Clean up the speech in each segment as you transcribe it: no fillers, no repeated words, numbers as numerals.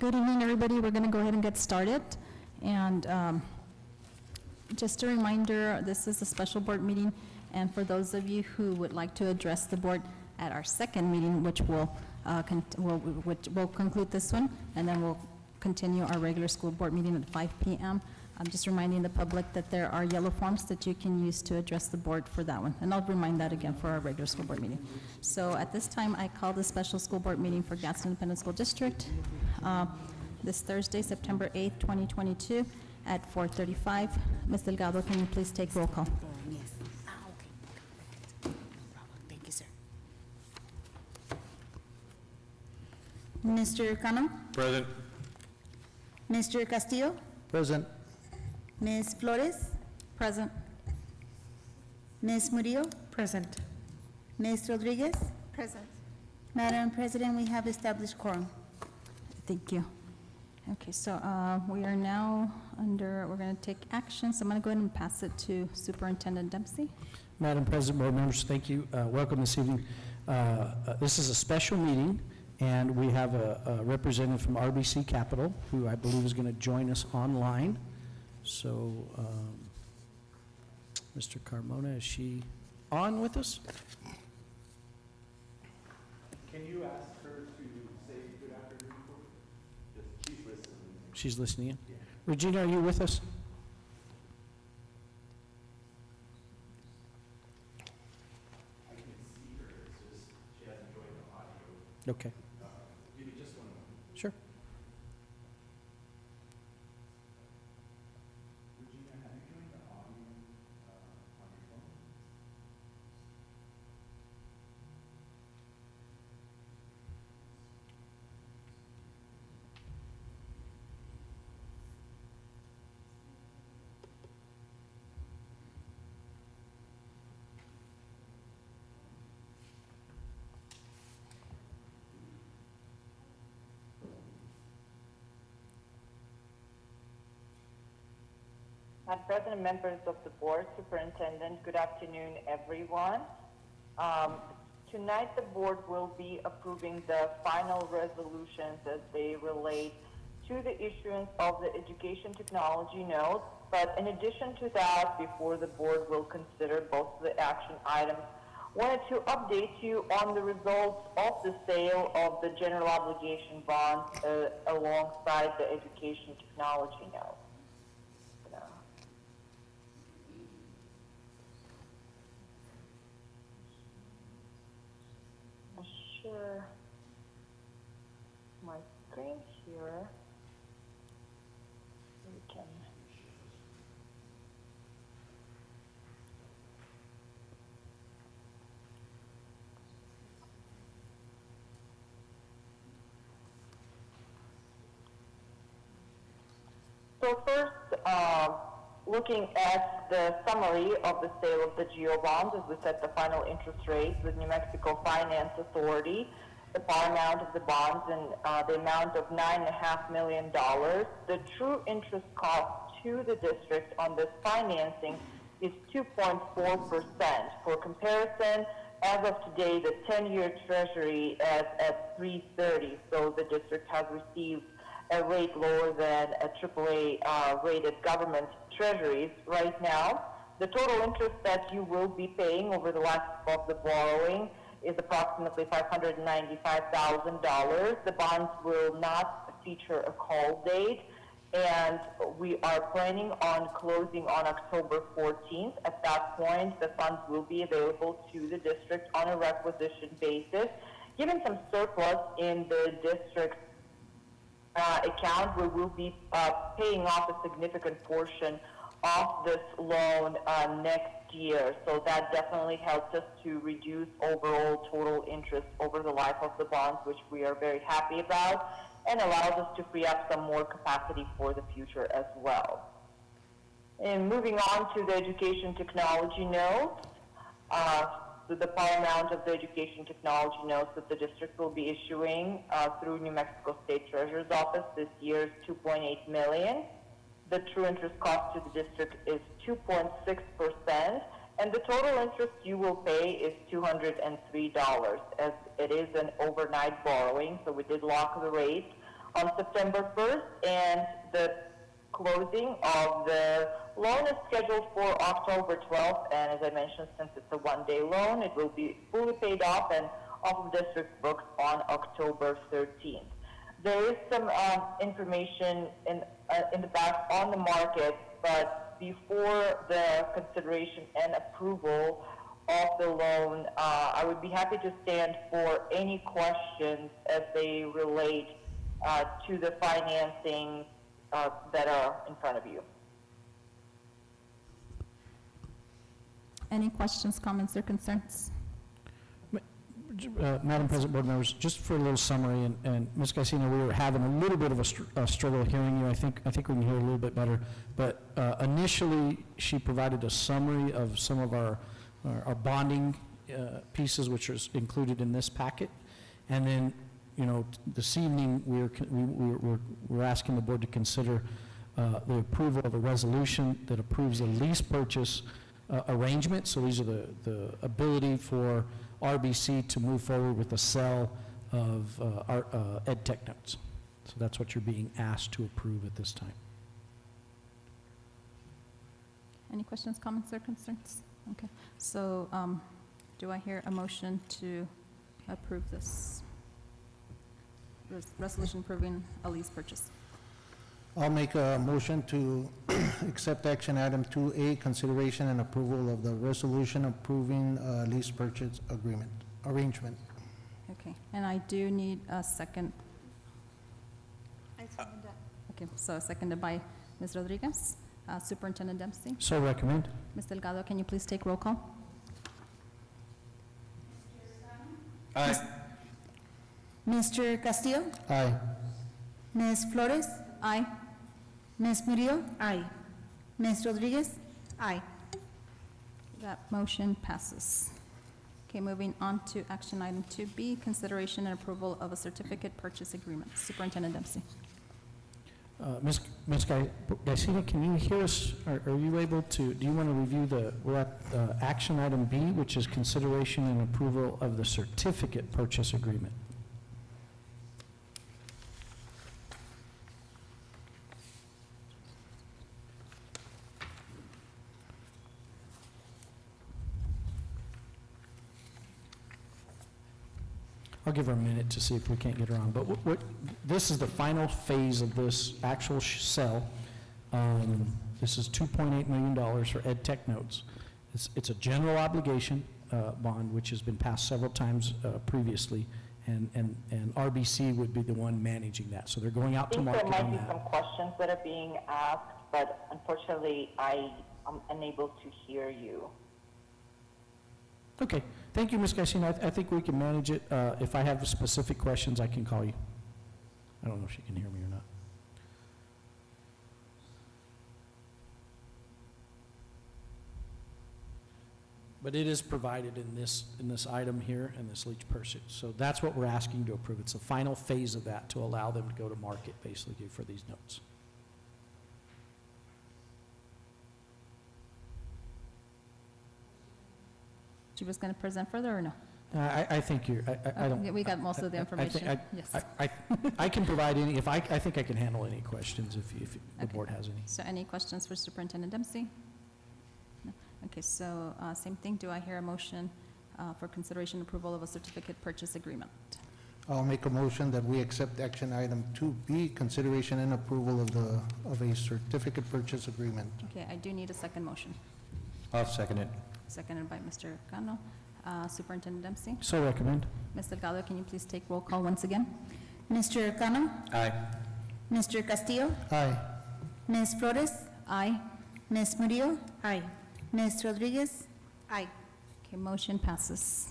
Good evening, everybody. We're going to go ahead and get started. And just a reminder, this is a special board meeting, and for those of you who would like to address the board at our second meeting, which will conclude this one, and then we'll continue our regular school board meeting at 5 p.m. I'm just reminding the public that there are yellow forms that you can use to address the board for that one, and I'll remind that again for our regular school board meeting. So at this time, I call the special school board meeting for Gadsden Independent School District this Thursday, September 8th, 2022, at 4:35. Ms. Delgado, can you please take roll call? Yes. Okay. No problem. Thank you, sir. Mr. Cano? Present. Mr. Castillo? Present. Ms. Flores? Present. Ms. Murillo? Present. Ms. Rodriguez? Present. Madam President, we have established quorum. Thank you. Okay, so we are now we're going to take action, so I'm going to go ahead and pass it to Superintendent Dempsey. Madam President, board members, thank you. Welcome this evening. This is a special meeting, and we have a representative from RBC Capital, who I believe is going to join us online. So, Mr. Carmona, is she on with us? Can you ask her to say good afternoon for me? She's listening. She's listening in. Yeah. Regina, are you with us? I can see her, it's just she hasn't joined the audio. Okay, Give me just one moment. sure. Regina, have you joined the audio on your phone? Madam President, members of the board, superintendent, good afternoon, everyone. Tonight, the board will be approving the final resolutions as they relate to the issuance of the education technology notes. But in addition to that, before the board will consider both of the action items, wanted to update you on the results of the sale of the general obligation bonds alongside the education technology notes. Share my screen here. We can. So first, looking at the summary of the sale of the GO bonds, as we set the final interest rates with New Mexico Finance Authority, the par amount of the bonds and the amount of $9.5 million. The true interest cost to the district on this financing is 2.4%. For comparison, as of today, the 10-year Treasury is at 3.30, so the district has received a rate lower than a AAA rated government treasuries right now. The total interest that you will be paying over the life of the borrowing is approximately $595,000. The bonds will not feature a call date, and we are planning on closing on October 14th. At that point, the funds will be available to the district on a requisition basis. Given some surplus in the district's account, we will be paying off a significant portion of this loan next year. So that definitely helps us to reduce overall total interest over the life of the bonds, which we are very happy about, and allows us to free up some more capacity for the future as well. And moving on to the education technology notes, the par amount of the education technology notes that the district will be issuing through New Mexico State Treasurer's Office this year is $2.8 million. The true interest cost to the district is 2.6%, and the total interest you will pay is $203, as it is an overnight borrowing, so we did lock the rate on September 1st, and the closing of the loan is scheduled for October 12th, and as I mentioned, since it's a one-day loan, it will be fully paid off and off of district books on October 13th. There is some information in the back on the market, but before the consideration and approval of the loan, I would be happy to stand for any questions as they relate to the financing that are in front of you. Any questions, comments, or concerns? Madam President, board members, just for a little summary, and Ms. Garcia, we were having a little bit of a struggle hearing you. I think we can hear a little bit better. But initially, she provided a summary of some of our bonding pieces, which is included in this packet. And then, you know, this evening, we're asking the board to consider the approval of a resolution that approves a lease purchase arrangement. So these are the ability for RBC to move forward with the sale of our ed tech notes. So that's what you're being asked to approve at this time. Any questions, comments, or concerns? Okay, so do I hear a motion to approve this resolution approving a lease purchase? I'll make a motion to accept action item 2A, consideration and approval of the resolution approving lease purchase arrangement. Okay, and I do need a second. I second that. Okay, so seconded by Ms. Rodriguez. Superintendent Dempsey. So recommend. Ms. Delgado, can you please take roll call? Aye. Mr. Castillo, Aye. Ms. Flores, Aye. Ms. Murillo, Aye. Ms. Rodriguez, Aye. That motion passes. Okay, moving on to action item 2B, consideration and approval of a certificate purchase agreement. Superintendent Dempsey. Ms. Garcia, can you hear us? Are you able to, do you want to review we're at action item B, which is consideration and approval of the certificate purchase agreement. I'll give her a minute to see if we can't get her on. But this is the final phase of this actual sale. This is $2.8 million for ed tech notes. It's a general obligation bond, which has been passed several times previously, and RBC would be the one managing that. So they're going out to I think market there on might be some that. questions that are being asked, but unfortunately, I am unable to hear you. Okay, thank you, Ms. Garcia. I think we can manage it. If I have specific questions, I can call you. I don't know if she can hear me or not. But it is provided in this item here, in this lease purchase. So that's what we're asking to approve. It's the final phase of that to allow them to go to market, basically, for these notes. She was going to present further or no? I think you're, I don't. Okay, we got most of the I think information. Yes. I can provide any, I think I can handle any questions if the Okay. board has any. So any questions for Superintendent Dempsey? No? Okay, so same thing. Do I hear a motion for consideration and approval of a certificate purchase agreement? I'll make a motion that we accept action item 2B, consideration and approval of a certificate purchase agreement. Okay, I do need a second motion. I'll second it. Seconded by Mr. Cano. Superintendent Dempsey. So recommend. Ms. Delgado, can you please take roll call once again? Mr. Cano, Aye. Mr. Castillo, Aye. Ms. Flores, Aye. Ms. Murillo, Aye. Ms. Rodriguez, Aye. Okay, motion passes.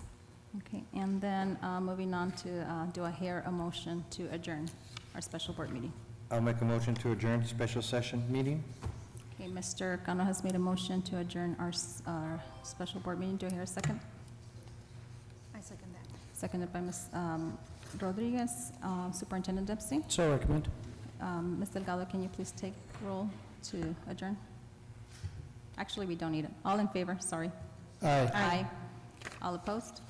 Okay, and then moving on to, do I hear a motion to adjourn our special board meeting? I'll make a motion to adjourn special session meeting. Okay, Mr. Cano has made a motion to adjourn our special board meeting. Do I hear a second? I second that. Seconded by Ms. Rodriguez. Superintendent Dempsey. So recommend. Ms. Delgado, can you please take roll to adjourn? Actually, we don't need it. All in favor, sorry. Aye. Aye. All opposed?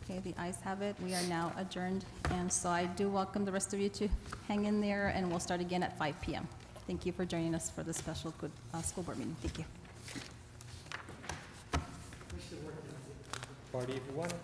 Okay, the ayes have it. We are now adjourned. And so I do welcome the rest of you to hang in there, and we'll start again at 5 p.m. Thank you for joining us for the special school board meeting. Thank you. Party if you want it.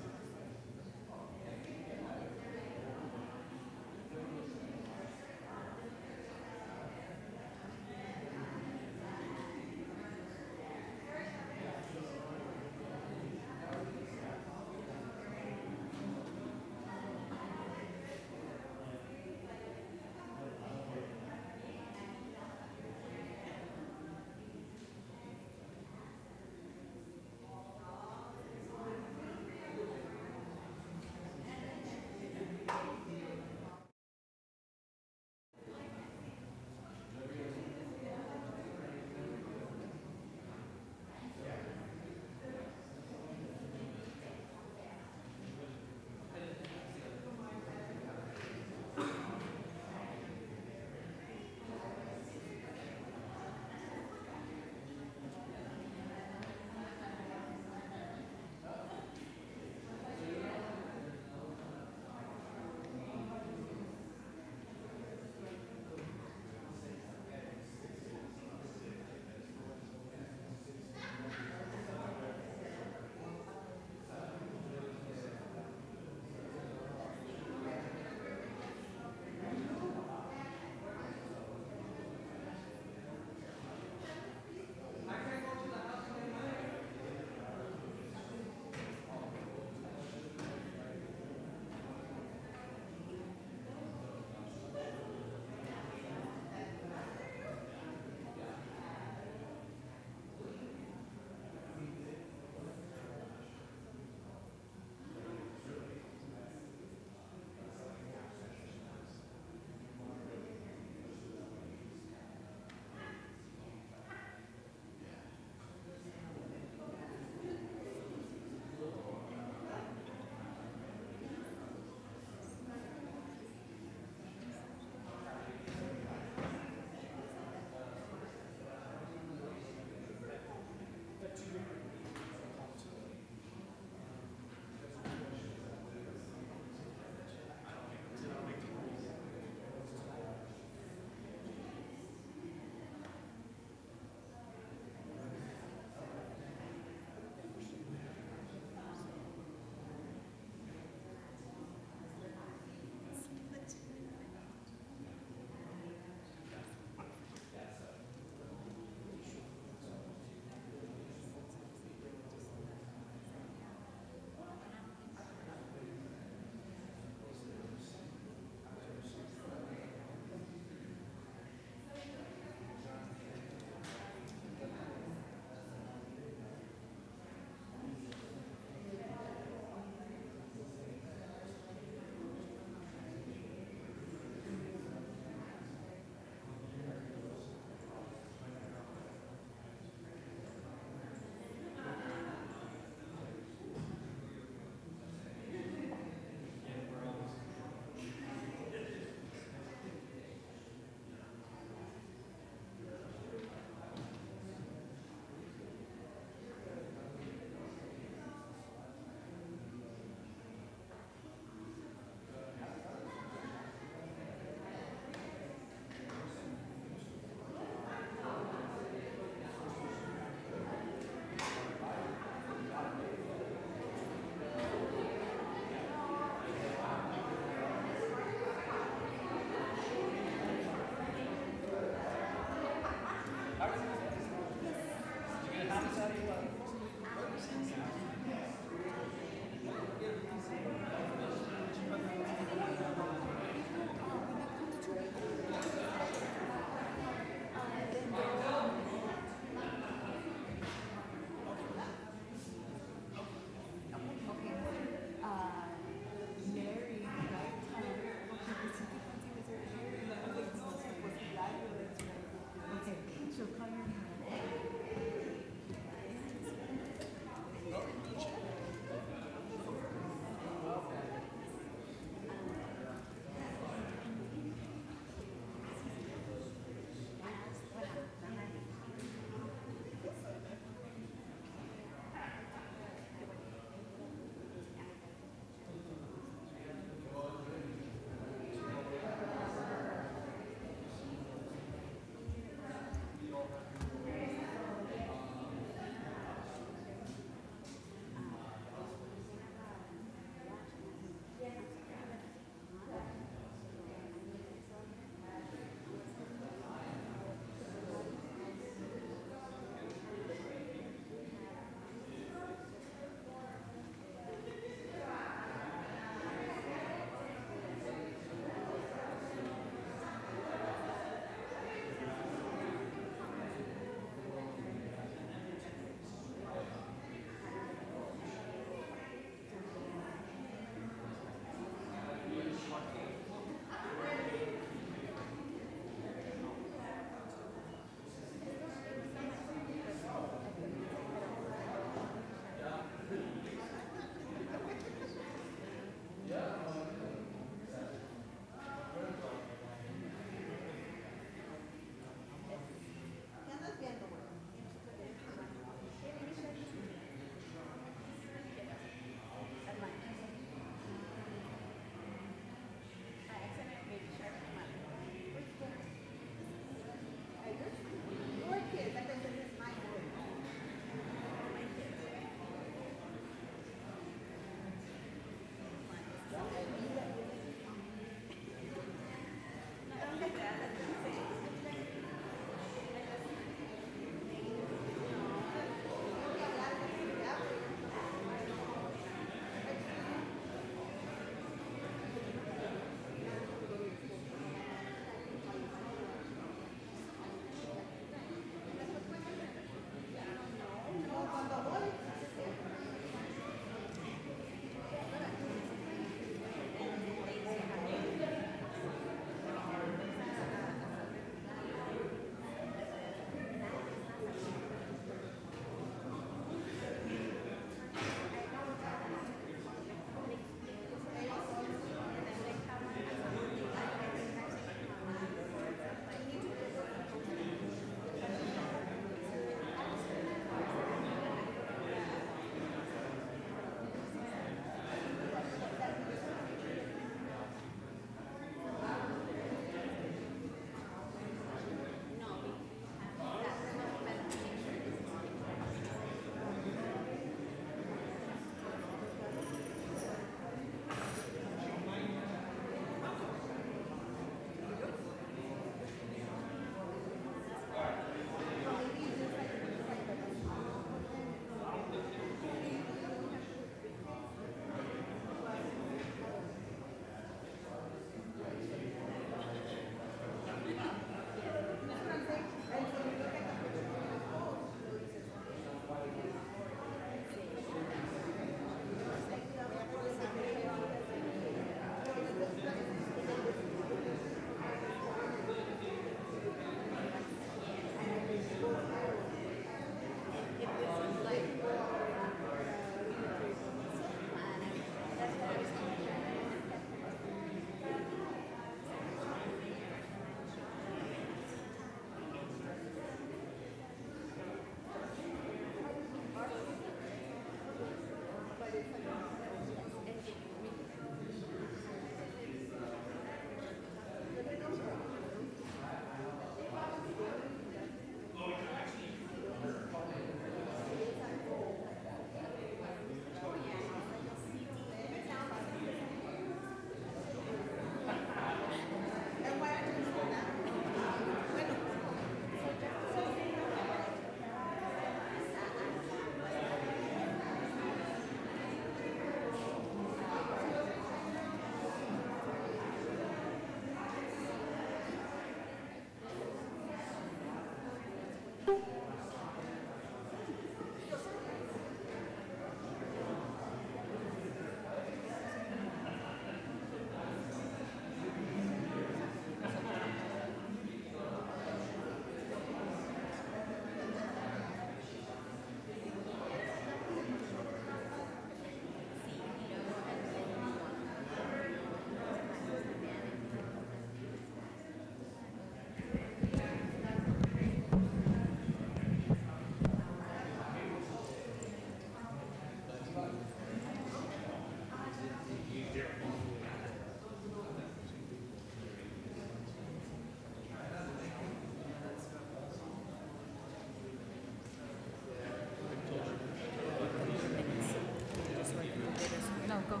No, go.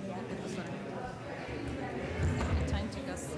Look at the sweater. Take your time to go see.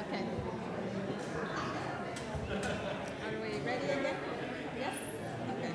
Okay. Are we ready again? Yes? Okay.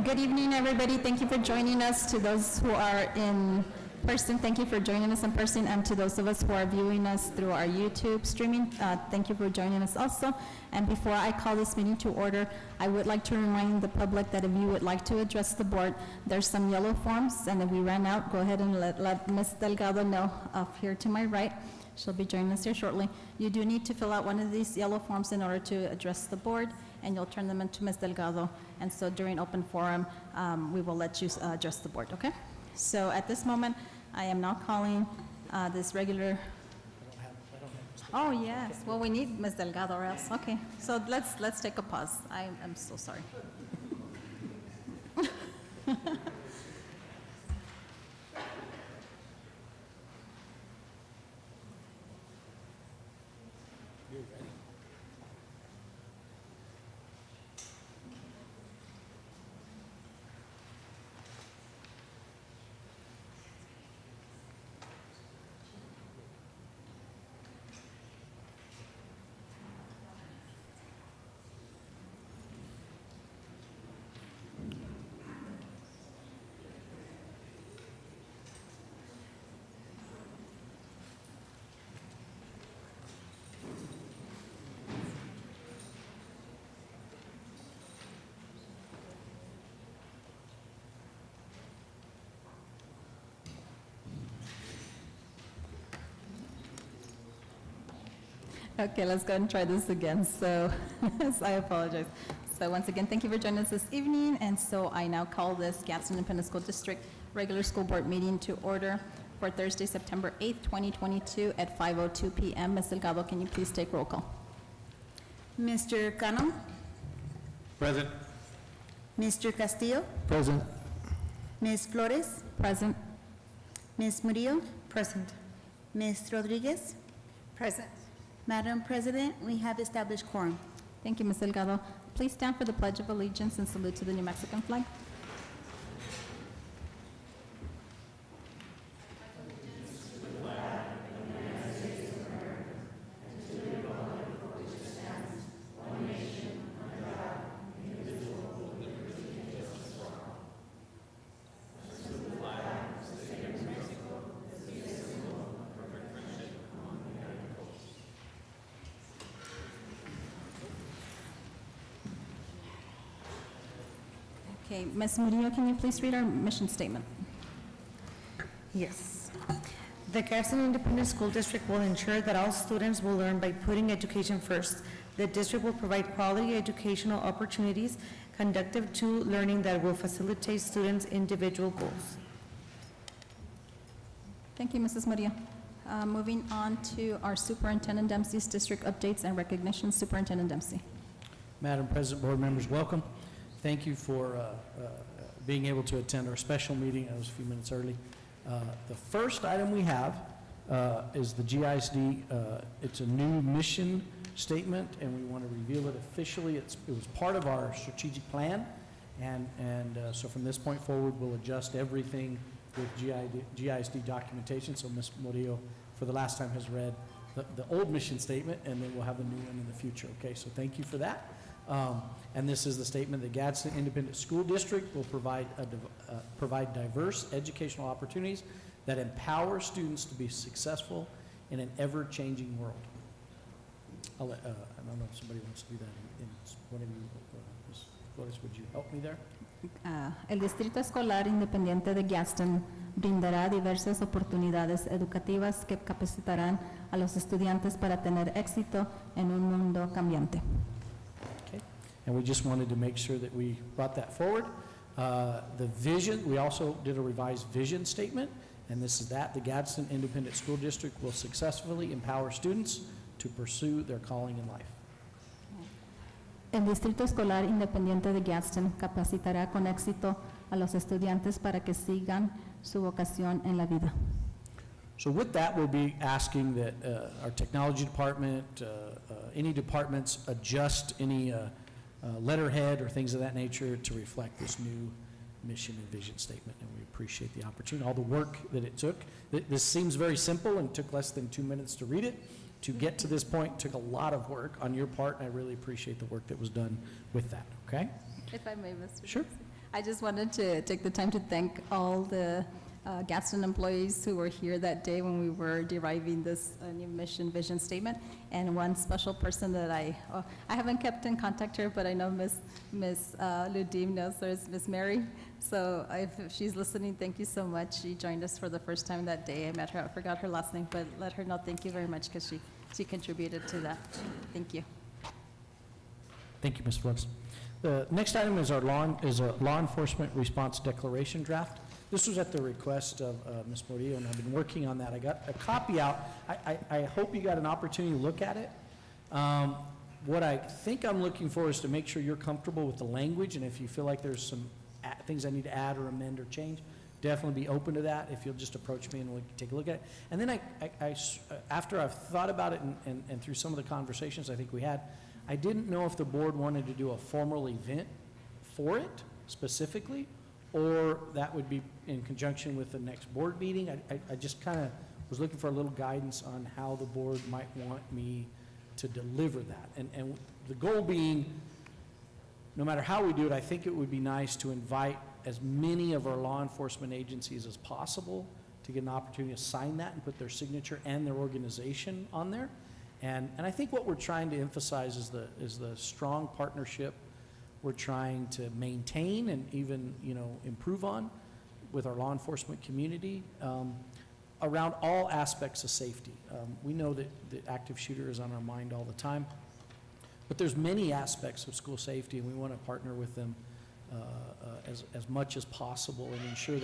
Good evening, everybody. Thank you for joining us. To those who are in person, thank you for joining us in person, and to those of us who are viewing us through our YouTube streaming, thank you for joining us also. And before I call this meeting to order, I would like to remind the public that if you would like to address the board, there's some yellow forms, and if we ran out, go ahead and let Ms. Delgado know up here to my right. She'll be joining us here shortly. You do need to fill out one of these yellow forms in order to address the board, and you'll turn them into Ms. Delgado. And so during open forum, we will let you address the board, okay? So at this moment, I am now calling this regular. Oh, yes. Well, we need Ms. Delgado or else. Okay. So let's take a pause. I'm so sorry. Okay, let's go ahead and try this again. So, I apologize. So once again, thank you for joining us this evening. And so I now call this Gadsden Independent School District regular school board meeting to order for Thursday, September 8th, 2022 at 5:02 p.m. Ms. Delgado, can you please take roll call? Mr. Cano, Present. Mr. Castillo, Present. Ms. Flores, Present. Ms. Murillo. Present. Ms. Rodriguez. Present. Madam President, we have established quorum. Thank you, Ms. Delgado. Please stand for the Pledge of Allegiance and salute to the New Mexican flag. Okay, Ms. Murillo, can you please read our mission statement? Yes. The Gadsden Independent School District will ensure that all students will learn by putting education first. The district will provide quality educational opportunities conducive to learning that will facilitate students' individual goals. Thank you, Mrs. Murillo. Moving on to our Superintendent Dempsey's district updates and recognition. Superintendent Dempsey. Madam President, board members, welcome. Thank you for being able to attend our special meeting. I was a few minutes early. The first item we have is the GISD. It's a new mission statement, and we want to reveal it officially. It was part of our strategic plan, and so from this point forward, we'll adjust everything with GISD documentation. So Ms. Murillo, for the last time, has read the old mission statement, and then we'll have a new one in the future. Okay, so thank you for that. And this is the statement: the Gadsden Independent School District will provide diverse educational opportunities that empower students to be successful in an ever-changing world. I don't know if somebody wants to do that. One of you, Ms. Flores, would you help me there? El Distrito Escolar Independiente de Gadsden brindará diversas oportunidades educativas que capacitarán a los estudiantes para tener éxito en un mundo cambiante. And we just wanted to make sure that we brought that forward. The vision, we also did a revised vision statement, and this is that: the Gadsden Independent School District will successfully empower students to pursue their calling in life. El Distrito Escolar Independiente de Gadsden capacitará con éxito a los estudiantes para que sigan su vocación en la vida. So with that, we'll be asking that our technology department, any departments adjust any letterhead or things of that nature to reflect this new mission and vision statement, and we appreciate the opportunity, all the work that it took. This seems very simple and took less than 2 minutes to read it. To get to this point took a lot of work on your part, and I really appreciate the work that was done with that, okay? If I may, Mr. Sure. Dempsey. I just wanted to take the time to thank all the Gadsden employees who were here that day when we were deriving this new mission vision statement. And one special person that I haven't kept in contact her, but I know Miss Ludim knows her, is Miss Mary. So if she's listening, thank you so much. She joined us for the first time that day. I met her, I forgot her last name, but let her know thank you very much because she contributed to that. Thank you. Thank you, Ms. Flores. The next item is a law enforcement response declaration draft. This was at the request of Ms. Murillo, and I've been working on that. I got a copy out. I hope you got an opportunity to look at it. What I think I'm looking for is to make sure you're comfortable with the language, and if you feel like there's some things I need to add or amend or change, definitely be open to that if you'll just approach me and we'll take a look at it. And then after I've thought about it and through some of the conversations I think we had, I didn't know if the board wanted to do a formal event for it specifically, or that would be in conjunction with the next board meeting. I just kind of was looking for a little guidance on how the board might want me to deliver that. And the goal being, no matter how we do it, I think it would be nice to invite as many of our law enforcement agencies as possible to get an opportunity to sign that and put their signature and their organization on there. And I think what we're trying to emphasize is the strong partnership we're trying to maintain and even, improve on with our law enforcement community. around all aspects of safety. We know that the active shooter is on our mind all the time, but there's many aspects of school safety, and we want to partner with them as much as possible and ensure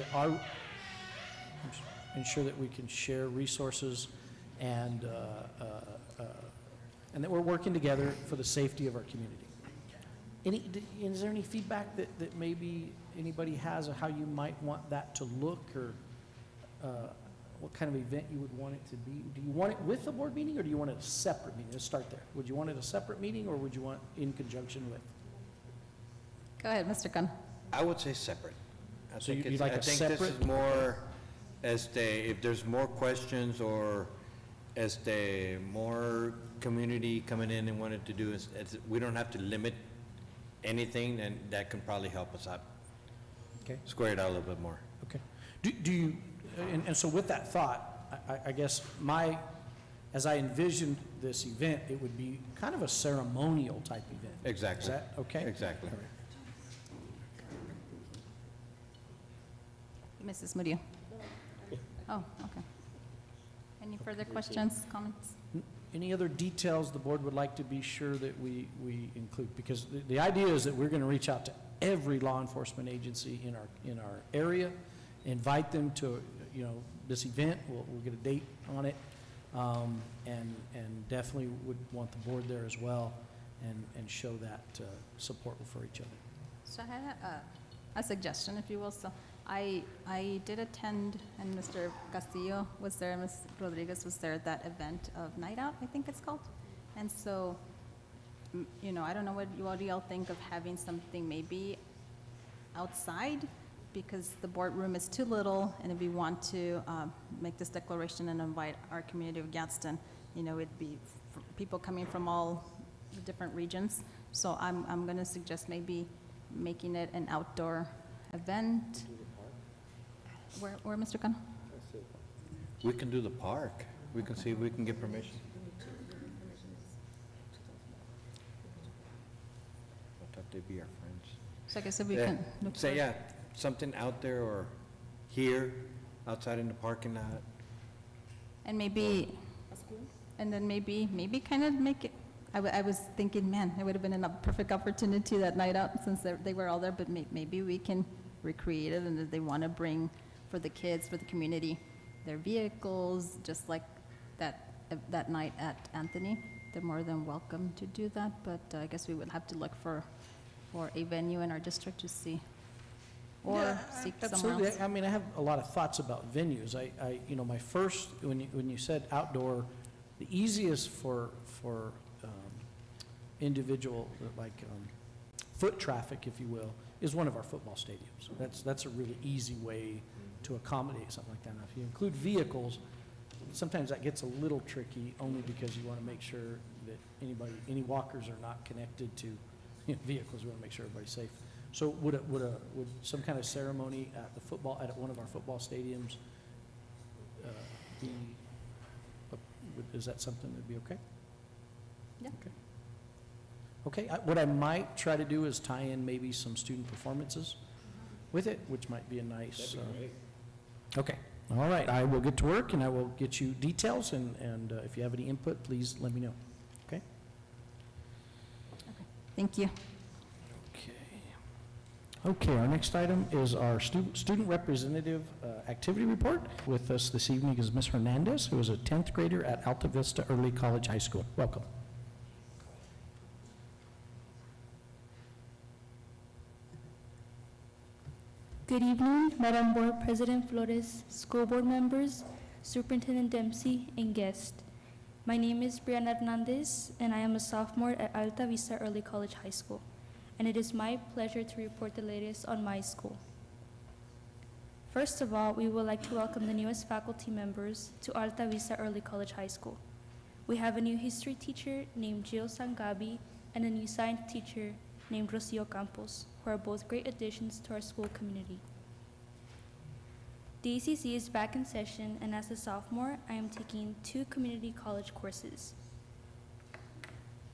that we can share resources and that we're working together for the safety of our community. Is there any feedback that maybe anybody has of how you might want that to look, or what kind of event you would want it to be? Do you want it with the board meeting, or do you want it a separate meeting? Let's start there. Would you want it a separate meeting, or would you want in conjunction with? Go ahead, Mr. Gunn. I would say separate. So you'd like a I think separate? this is more, if there's more questions or more community coming in and wanted to do, we don't have to limit anything, and that can probably help us out. Okay. Square it out a little bit more. Okay. Do you, and so with that thought, I guess as I envisioned this event, it would be kind of a ceremonial type event. Exactly. Is that okay? Exactly. All right. Mrs. Murillo. Oh, okay. Any further questions, comments? Any other details the board would like to be sure that we include? Because the idea is that we're going to reach out to every law enforcement agency in our area, invite them to, this event. We'll get a date on it, and definitely would want the board there as well, and show that support for each other. So I had a suggestion, if you will. So I did attend, and Mr. Castillo was there, Ms. Rodriguez was there at that event of Night Out, I think it's called. And so, I don't know what you all think of having something maybe outside, because the boardroom is too little, and if we want to make this declaration and invite our community of Gadsden, it'd be people coming from all the different regions. So I'm going to suggest maybe making it an outdoor event. Where, Mr. Khan? We can do the park. We can see if we can get permission. I thought they'd be our friends. So I guess if we Yeah. can look Say, for- yeah, something out there or here, outside in the parking lot. And maybe, and then maybe kind of make it, I was thinking, man, it would have been a perfect opportunity that night out, since they were all there, but maybe we can recreate it, and if they want to bring for the kids, for the community, their vehicles, just like that night at Anthony, they're more than welcome to do that, but I guess we would have to look for a venue in our district to see, or Yeah, seek somewhere absolutely. else. I mean, I have a lot of thoughts about venues. My first, when you said outdoor, the easiest for individual, foot traffic, if you will, is one of our football stadiums. That's a really easy way to accommodate something like that. Now, if you include vehicles, sometimes that gets a little tricky, only because you want to make sure that any walkers are not connected to vehicles. We want to make sure everybody's safe. So would some kind of ceremony at one of our football stadiums be, is that something that'd be okay? Yeah. Okay, what I might try to do is tie in maybe some student performances with it, which might be a nice. Okay, all right, I will get to work, and I will get you details, and if you have any input, please let me know, okay? Thank you. Okay, our next item is our student representative activity report. With us this evening is Ms. Hernandez, who is a 10th grader at Alta Vista Early College High School. Welcome. Good evening, Madam Board President Flores, school board members, Superintendent Dempsey, and guests. My name is Brianna Hernandez, and I am a sophomore at Alta Vista Early College High School, and it is my pleasure to report the latest on my school. First of all, we would like to welcome the newest faculty members to Alta Vista Early College High School. We have a new history teacher named Jill Sangabi and a new science teacher named Rocio Campos, who are both great additions to our school community. The ACC is back in session, and as a sophomore, I am taking 2 community college courses: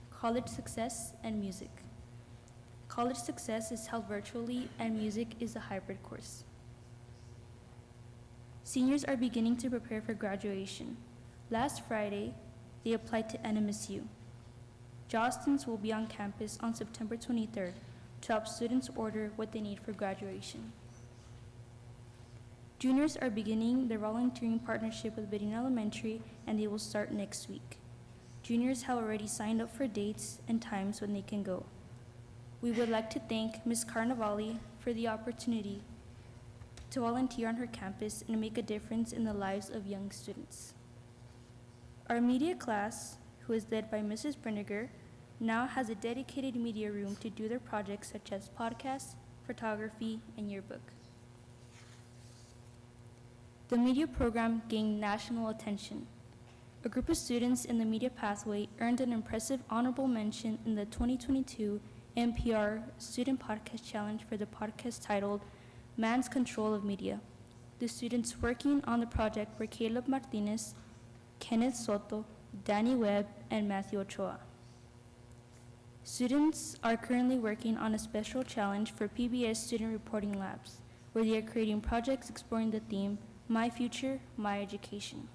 College Success and Music. College Success is held virtually, and Music is a hybrid course. Seniors are beginning to prepare for graduation. Last Friday, they applied to NMSU. Jostens will be on campus on September 23rd to help students order what they need for graduation. Juniors are beginning their volunteering partnership with Medina Elementary, and they will start next week. Juniors have already signed up for dates and times when they can go. We would like to thank Ms. Carnavali for the opportunity to volunteer on her campus and make a difference in the lives of young students. Our media class, who is led by Mrs. Brenniger, now has a dedicated media room to do their projects such as podcasts, photography, and yearbook. The media program gained national attention. A group of students in the media pathway earned an impressive honorable mention in the 2022 NPR Student Podcast Challenge for the podcast titled Man's Control of Media. The students working on the project were Caleb Martinez, Kenneth Soto, Danny Webb, and Matthew Ochoa. Students are currently working on a special challenge for PBS Student Reporting Labs, where they are creating projects exploring the theme, My Future, My Education.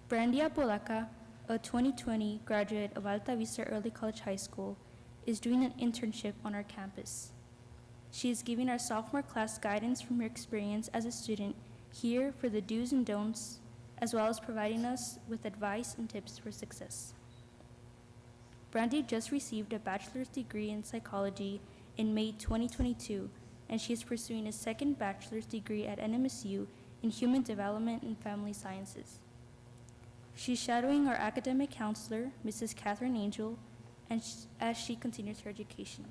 Brandy Apolaca, a 2020 graduate of Alta Vista Early College High School, is doing an internship on our campus. She is giving our sophomore class guidance from her experience as a student here for the do's and don'ts, as well as providing us with advice and tips for success. Brandy just received a bachelor's degree in psychology in May 2022, and she is pursuing a second bachelor's degree at NMSU in human development and family sciences. She's shadowing our academic counselor, Mrs. Catherine Angel, and as she continues her education.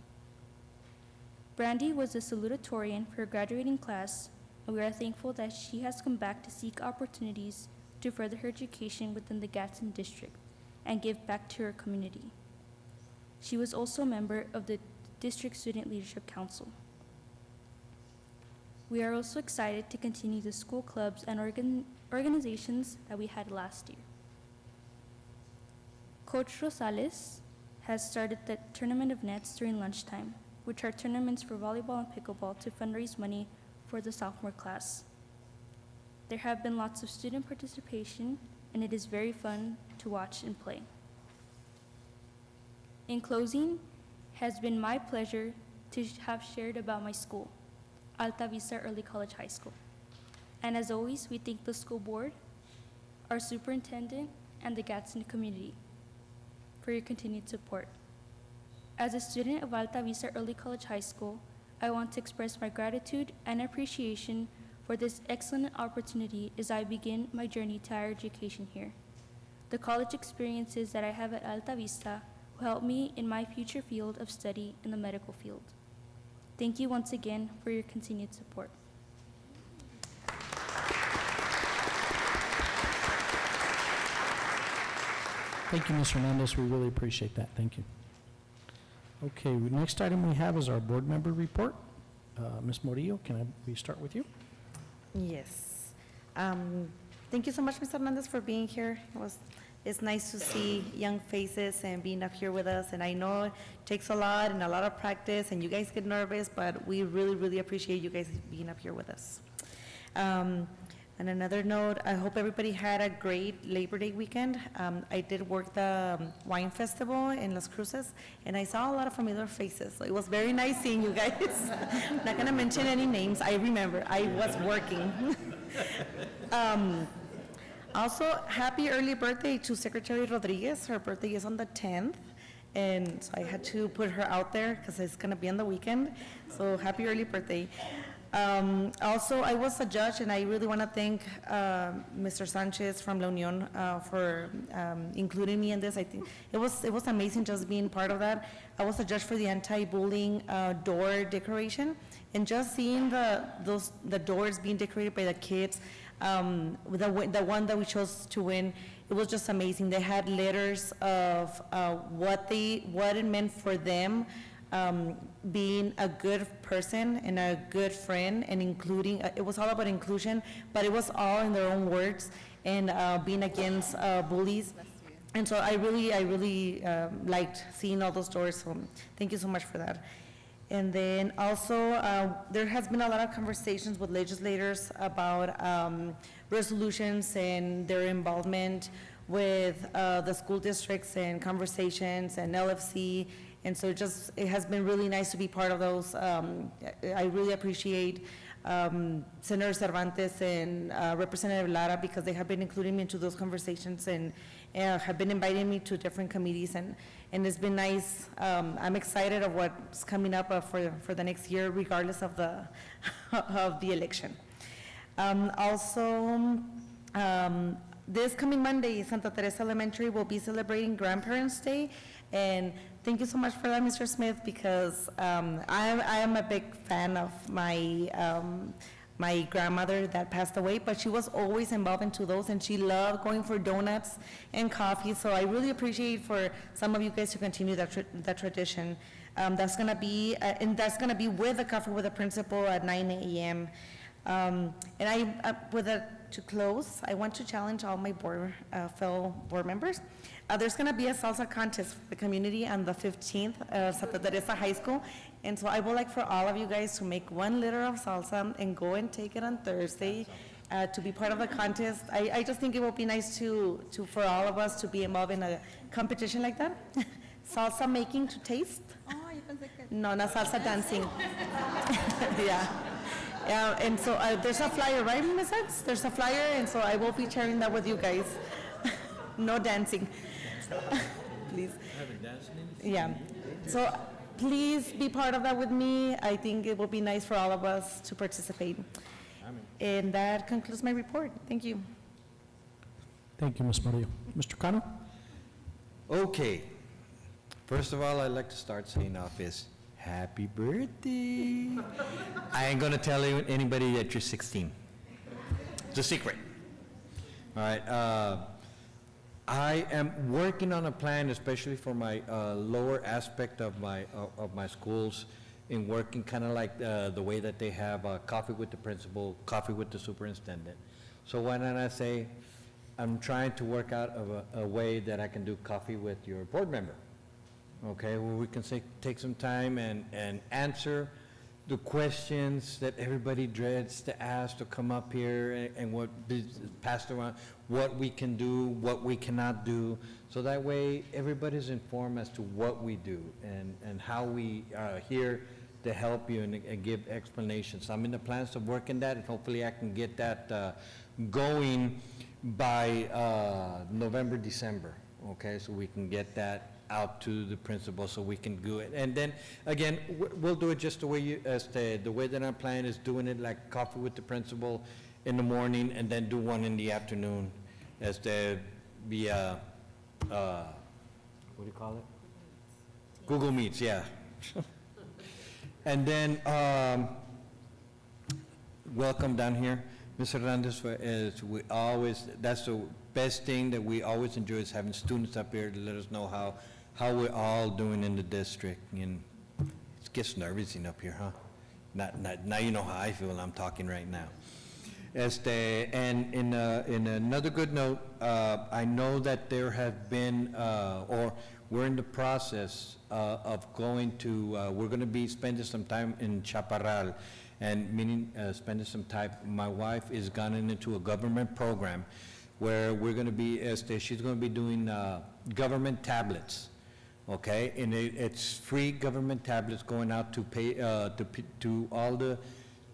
Brandy was a salutatorian for her graduating class, and we are thankful that she has come back to seek opportunities to further her education within the Gadsden district and give back to her community. She was also a member of the District Student Leadership Council. We are also excited to continue the school clubs and organizations that we had last year. Coach Rosales has started the Tournament of Nets during lunchtime, which are tournaments for volleyball and pickleball to fundraise money for the sophomore class. There have been lots of student participation, and it is very fun to watch and play. In closing, it has been my pleasure to have shared about my school, Alta Vista Early College High School. And as always, we thank the school board, our superintendent, and the Gadsden community for your continued support. As a student of Alta Vista Early College High School, I want to express my gratitude and appreciation for this excellent opportunity as I begin my journey to higher education here. The college experiences that I have at Alta Vista will help me in my future field of study in the medical field. Thank you once again for your continued support. Thank you, Ms. Hernandez. We really appreciate that. Thank you. Okay, next item we have is our board member report. Ms. Morillo, we start with you? Yes. Thank you so much, Mr. Hernandez, for being here. It's nice to see young faces and being up here with us, and I know it takes a lot and a lot of practice, and you guys get nervous, but we really, really appreciate you guys being up here with us. On another note, I hope everybody had a great Labor Day weekend. I did work the wine festival in Las Cruces, and I saw a lot of familiar faces. So it was very nice seeing you guys. I'm not gonna mention any names. I remember, I was working. Also, happy early birthday to Secretary Rodriguez. Her birthday is on the 10th. And so I had to put her out there because it's gonna be on the weekend. So happy early birthday. Also, I was a judge, and I really want to thank Mr. Sanchez from La Unión for including me in this. I think it was amazing just being part of that. I was a judge for the anti-bullying door decoration, and just seeing the doors being decorated by the kids, the one that we chose to win, it was just amazing. They had letters of what it meant for them. Being a good person and a good friend, and including, it was all about inclusion, but it was all in their own words, and being against bullies. And so I really liked seeing all those stories, so thank you so much for that. And then also, there has been a lot of conversations with legislators about resolutions and their involvement with the school districts and conversations and LFC. And so it has been really nice to be part of those. I really appreciate Senator Cervantes and Representative Lara, because they have been including me into those conversations and have been inviting me to different committees, and it's been nice. I'm excited of what's coming up for the next year, regardless of the of the election. Also, this coming Monday, Santa Teresa Elementary will be celebrating Grandparents' Day, and thank you so much for that, Mr. Smith, because I am a big fan of my grandmother that passed away, but she was always involved into those, and she loved going for donuts and coffee. So I really appreciate for some of you guys to continue that tradition. That's gonna be with the Coffee with the Principal at 9 a.m. To close, I want to challenge all my fellow board members. There's going to be a salsa contest for the community on the 15th, Santa Teresa High School. And so I would like for all of you guys to make 1 liter of salsa and go and take it on Thursday to be part of the contest. I just think it would be nice for all of us to be involved in a competition like that. Salsa making to taste. No, not salsa dancing. Yeah. And so there's a flyer, right, Ms. X? There's a flyer, and so I will be sharing that with you guys. No dancing. Please. Yeah. So please be part of that with me. I think it will be nice for all of us to participate. And that concludes my report. Thank you. Thank you, Ms. Murillo. Mr. Cano? Okay. First of all, I'd like to start saying off is, happy birthday. I ain't gonna tell anybody that you're 16. It's a secret. All right, I am working on a plan, especially for my lower aspect of my schools, in working kind of like the way that they have coffee with the principal, coffee with the superintendent. So why not I say, I'm trying to work out of a way that I can do coffee with your board member. Okay, where we can take some time and answer the questions that everybody dreads to ask, to come up here and what is passed around, what we can do, what we cannot do. So that way, everybody's informed as to what we do and how we are here to help you and give explanations. I'm in the plans of working that, and hopefully I can get that going by November, December. Okay, so we can get that out to the principal so we can do it. And then, again, we'll do it just the way the way that I'm planning is doing it like coffee with the principal in the morning, and then do one in the afternoon as the via, what do you call it? Google Meets, yeah. And then, welcome down here. Ms. Hernandez, that's the best thing that we always enjoy, is having students up here to let us know how we're all doing in the district. And it gets nervous up here, huh? Now you know how I feel. I'm talking right now. And in another good note, I know that there have been, or we're in the process of going to, we're going to be spending some time in Chaparral, and meaning spending some time. My wife is gone into a government program where we're going to be, she's going to be doing government tablets, okay? And it's free government tablets going out to pay, to all the,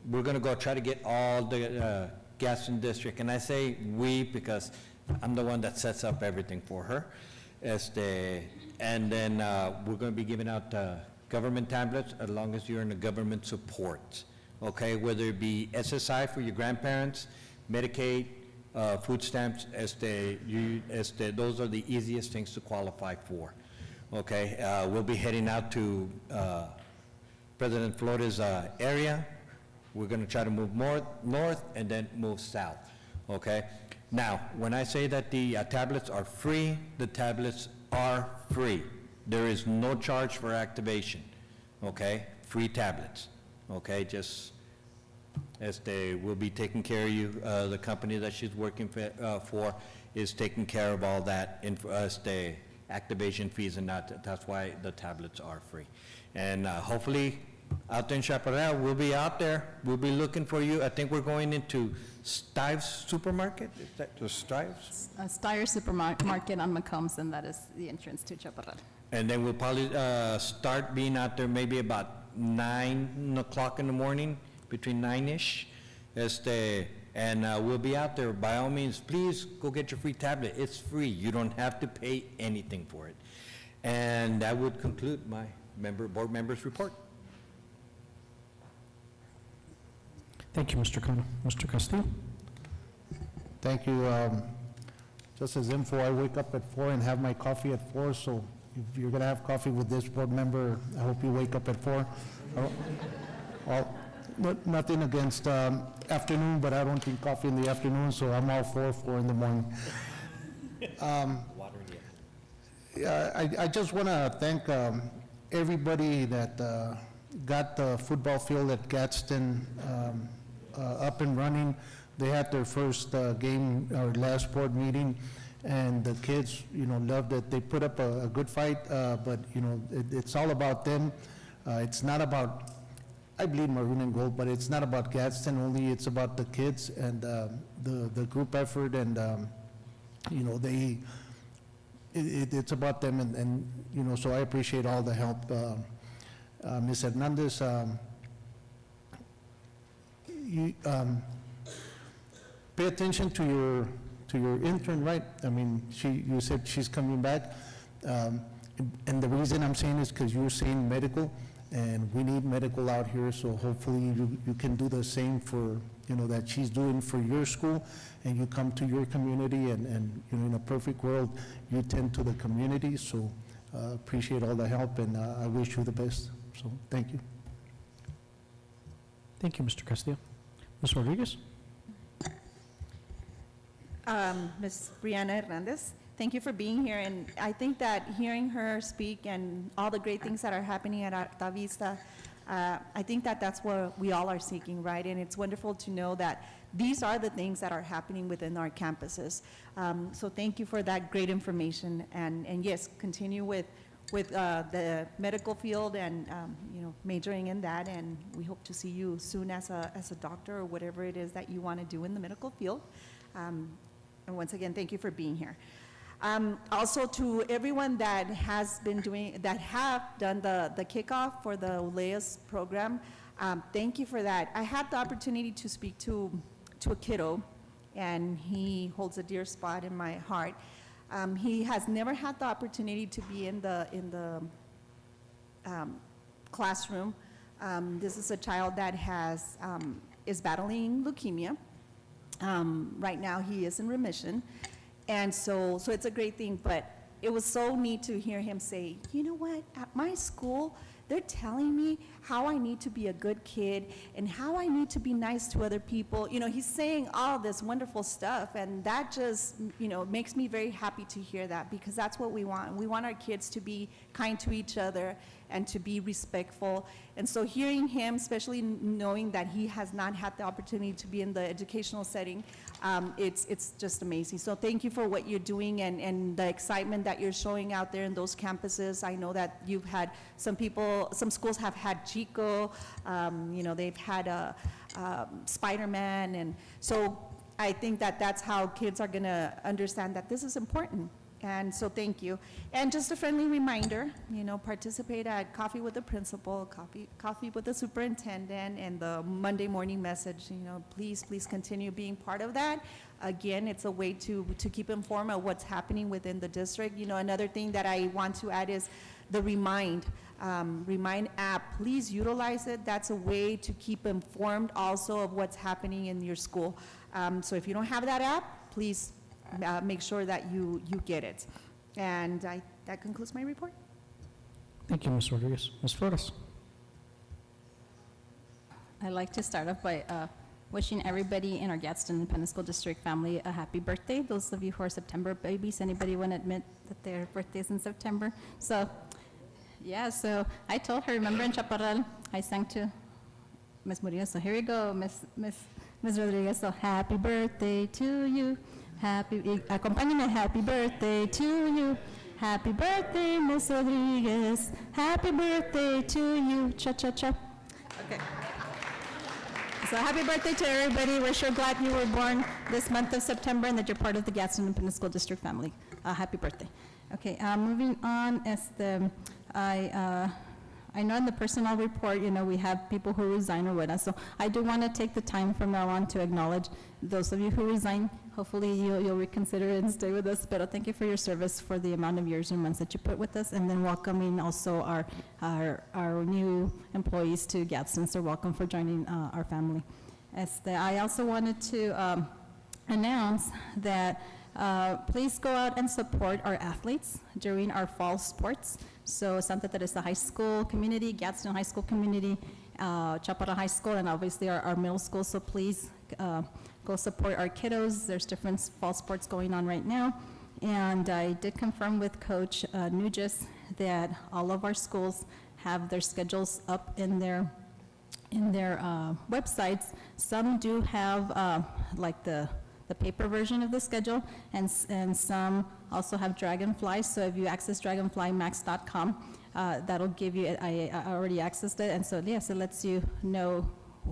we're going to go try to get all the Gadsden district. And I say we because I'm the one that sets up everything for her. And then we're going to be giving out government tablets as long as you're in the government support, okay? Whether it be SSI for your grandparents, Medicaid, food stamps, those are the easiest things to qualify for, okay? We'll be heading out to President Flores' area. We're going to try to move more north and then move south, okay? Now, when I say that the tablets are free, the tablets are free. There is no charge for activation, okay? Free tablets, okay? Just as they will be taking care of you, the company that she's working for is taking care of all that, the activation fees and that. That's why the tablets are free. And hopefully out there in Chaparral. We'll be out there. We'll be looking for you. I think we're going into Stives Supermarket. Is that the Stives? Steyer Supermarket on McCombs, and that is the entrance to Chaparral. And then we'll probably start being out there maybe about 9 o'clock in the morning, between 9-ish. And we'll be out there. By all means, please go get your free tablet. It's free. You don't have to pay anything for it. And that would conclude my board members' report. Thank you, Mr. Cano. Mr. Castillo? Thank you. Just as info, I wake up at 4 and have my coffee at 4, so if you're going to have coffee with this board member, I hope you wake up at 4. Nothing against afternoon, but I don't drink coffee in the afternoon, so I'm all for 4 in the morning. Yeah, I just want to thank everybody that got the football field at Gadsden up and running. They had their first game, our last board meeting, and the kids, loved it. They put up a good fight, but, it's all about them. It's not about, I bleed maroon and gold, but it's not about Gadsden only. It's about the kids and the group effort, and, it's about them, and so I appreciate all the help. Ms. Hernandez, pay attention to your intern, right? I mean, you said she's coming back, and the reason I'm saying is because you're saying medical, and we need medical out here, so hopefully you can do the same for, that she's doing for your school, and you come to your community, and in a perfect world, you tend to the community, so appreciate all the help, and I wish you the best, so thank you. Thank you, Mr. Castillo. Ms. Rodriguez? Ms. Brianna Hernandez, thank you for being here, and I think that hearing her speak and all the great things that are happening at Alta Vista, I think that that's what we all are seeking, right? And it's wonderful to know that these are the things that are happening within our campuses. So thank you for that great information, and yes, continue with the medical field and majoring in that, and we hope to see you soon as a doctor or whatever it is that you want to do in the medical field. And once again, thank you for being here. Also, to everyone that have done the kickoff for the ULEAS program, thank you for that. I had the opportunity to speak to a kiddo, and he holds a dear spot in my heart. He has never had the opportunity to be in the classroom. This is a child that is battling leukemia. Right now, he is in remission. And so it's a great thing, but it was so neat to hear him say, you know what, at my school, they're telling me how I need to be a good kid and how I need to be nice to other people. He's saying all this wonderful stuff, and that just, makes me very happy to hear that, because that's what we want. We want our kids to be kind to each other and to be respectful. And so hearing him, especially knowing that he has not had the opportunity to be in the educational setting, it's just amazing. So thank you for what you're doing and the excitement that you're showing out there in those campuses. I know that you've had some schools have had Chico, they've had Spider-Man, and so I think that that's how kids are gonna understand that this is important. And so thank you. And just a friendly reminder, participate at Coffee with the Principal, Coffee with the Superintendent, and the Monday morning message. Please continue being part of that. Again, it's a way to keep informed of what's happening within the district. Another thing that I want to add is the Remind app. Please utilize it. That's a way to keep informed also of what's happening in your school. So if you don't have that app, please make sure that you get it. And that concludes my report. Thank you, Ms. Rodriguez. Ms. Flores? I'd like to start off by wishing everybody in our Gadsden Independent School District family a happy birthday. Those of you who are September babies, anybody want to admit that their birthday's in September? So, yeah, so I told her, remember in Chaparral, I sang to Ms. Murillo, so here we go, Ms. Rodriguez, so happy birthday to you. Acompáñenos, happy birthday to you. Happy birthday, Ms. Rodriguez. Happy birthday to you. Cha-cha-cha. Okay. So happy birthday to everybody. We're sure glad you were born this month of September and that you're part of the Gadsden Independent School District family. Happy birthday. Okay, moving on, I know in the personnel report, we have people who resign or whatnot, so I do want to take the time from now on to acknowledge those of you who resign. Hopefully you'll reconsider and stay with us, but thank you for your service for the amount of years and months that you put with us, and then welcoming also our new employees to Gadsden, so welcome for joining our family. I also wanted to announce that please go out and support our athletes during our fall sports. So Santa Teresa High School community, Gadsden High School community, Chaparral High School, and obviously our middle school. So please go support our kiddos. There's different fall sports going on right now. And I did confirm with Coach Nugis that all of our schools have their schedules up in their websites. Some do have like the paper version of the schedule, and some also have Dragonfly. So if you access dragonflymax.com, that'll give you, I already accessed it, and so yes, it lets you know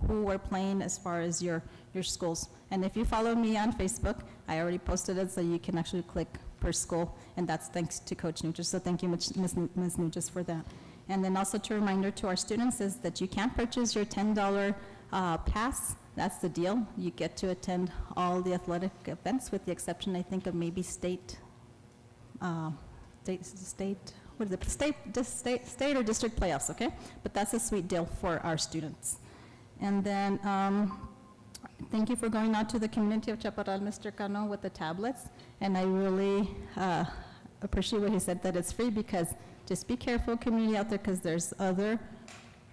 who we're playing as far as your schools. And if you follow me on Facebook, I already posted it, so you can actually click per school, and that's thanks to Coach Nugis. So thank you much, Ms. Nugis, for that. And then also a reminder to our students is that you can purchase your $10 pass. That's the deal. You get to attend all the athletic events with the exception, I think, of maybe state or district playoffs, okay? But that's a sweet deal for our students. And then thank you for going out to the community of Chaparral, Mr. Cano, with the tablets. And I really appreciate what he said, that it's free, because just be careful, community out there, because there's other,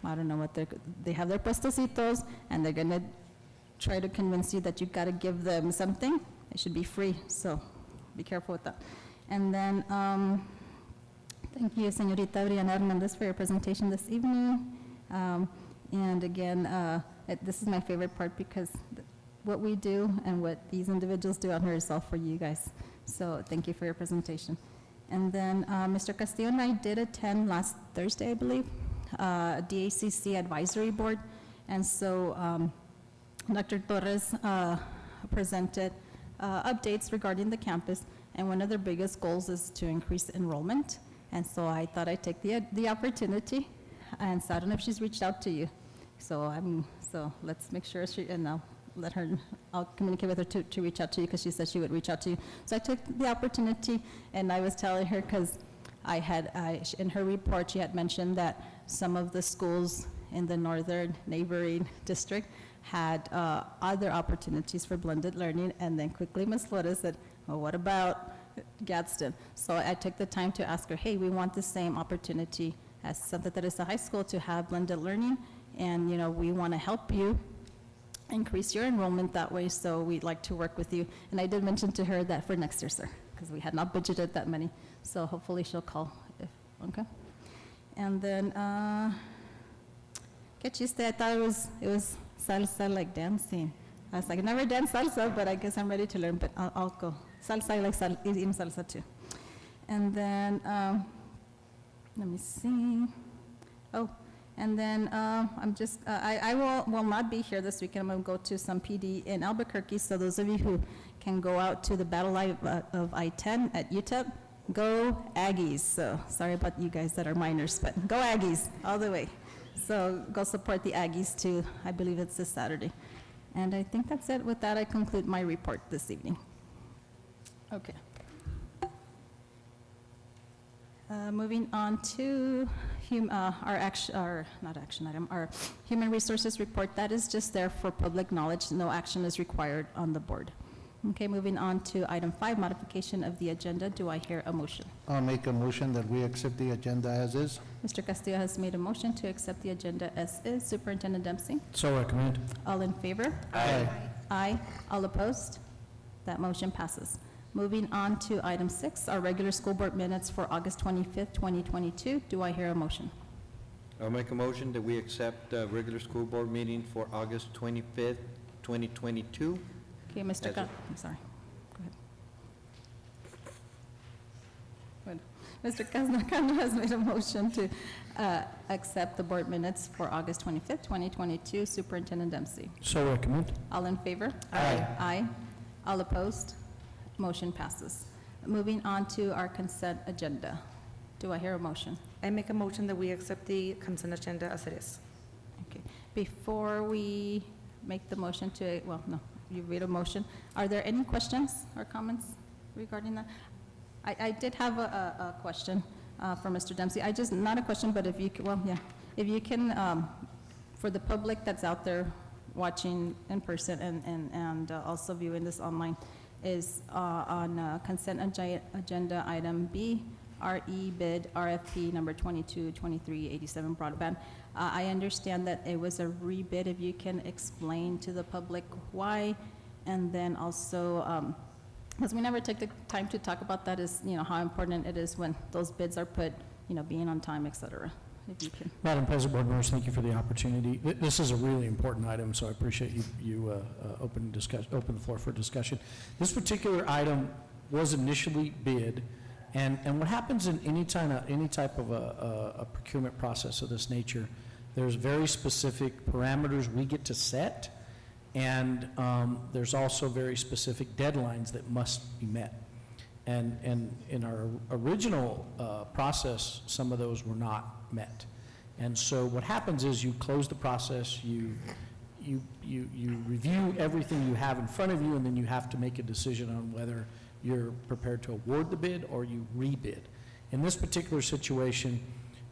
I don't know what they have their puestecitos, and they're gonna try to convince you that you've got to give them something. It should be free, so be careful with that. And then, thank you, Señorita Brianna Hernandez, for your presentation this evening. And again, this is my favorite part, because what we do and what these individuals do out here is all for you guys. So thank you for your presentation. And then Mr. Castillo and I did attend last Thursday, I believe, DACC Advisory Board. And so Dr. Torres presented updates regarding the campus, and one of their biggest goals is to increase enrollment. And so I thought I'd take the opportunity, and so I don't know if she's reached out to you. So so let's make sure and I'll communicate with her to reach out to you, because she said she would reach out to you. So I took the opportunity, and I was telling her, because in her report, she had mentioned that some of the schools in the northern neighboring district had other opportunities for blended learning, and then quickly Ms. Flores said, well, what about Gadsden? So I took the time to ask her, hey, we want the same opportunity as Santa Teresa High School to have blended learning, and we want to help you increase your enrollment that way, so we'd like to work with you. And I did mention to her that for next year, sir, because we had not budgeted that many, so hopefully she'll call, okay? And then, que chiste, I thought it was salsa, like dancing. I was like, I never danced salsa, but I guess I'm ready to learn, but I'll go. Salsa, I like eating salsa too. And then, let me see. Oh, and then I will not be here this weekend. I'm going to go to some PD in Albuquerque, so those of you who can go out to the Battle Line of I-10 at UTEP, go Aggies. So sorry about you guys that are minors, but go Aggies all the way. So go support the Aggies too. I believe it's this Saturday. And I think that's it. With that, I conclude my report this evening. Okay. Moving on to our human resources report. That is just there for public knowledge. No action is required on the board. Okay, moving on to item 5, modification of the agenda. Do I hear a motion? I'll make a motion that we accept the agenda as is. Mr. Castillo has made a motion to accept the agenda as is. Superintendent Dempsey? So recommend. All in favor? Aye. Aye. All opposed? That motion passes. Moving on to item 6, our regular school board minutes for August 25th, 2022. Do I hear a motion? I'll make a motion that we accept the regular school board meeting for August 25th, 2022. Okay, Mr. As a- I'm sorry. Go ahead. Good. Mr. Casnacano has made a motion to accept the board minutes for August 25th, 2022. Superintendent Dempsey. So recommend. All in favor? Aye. Aye. All opposed? Motion passes. Moving on to our consent agenda. Do I hear a motion? I make a motion that we accept the consent agenda as it is. Okay. Before we make the motion to, well, no, you read a motion. Are there any questions or comments regarding that? I did have a question for Mr. Dempsey. I just, not a question, but if you, well, yeah, if you can, for the public that's out there watching in person and also viewing this online, is on consent agenda item B, RE bid RFP number 222387 broadband. I understand that it was a rebid. If you can explain to the public why, and then also, because we never take the time to talk about that, is, you know, how important it is when those bids are put, you know, being on time, et cetera. If you can. Madam President, Board members, thank you for the opportunity. This is a really important item, so I appreciate you open the floor for discussion. This particular item was initially bid, and what happens in any type of a procurement process of this nature, there's very specific parameters we get to set, and there's also very specific deadlines that must be met. And in our original process, some of those were not met. And so what happens is you close the process, you review everything you have in front of you, and then you have to make a decision on whether you're prepared to award the bid or you rebid. In this particular situation,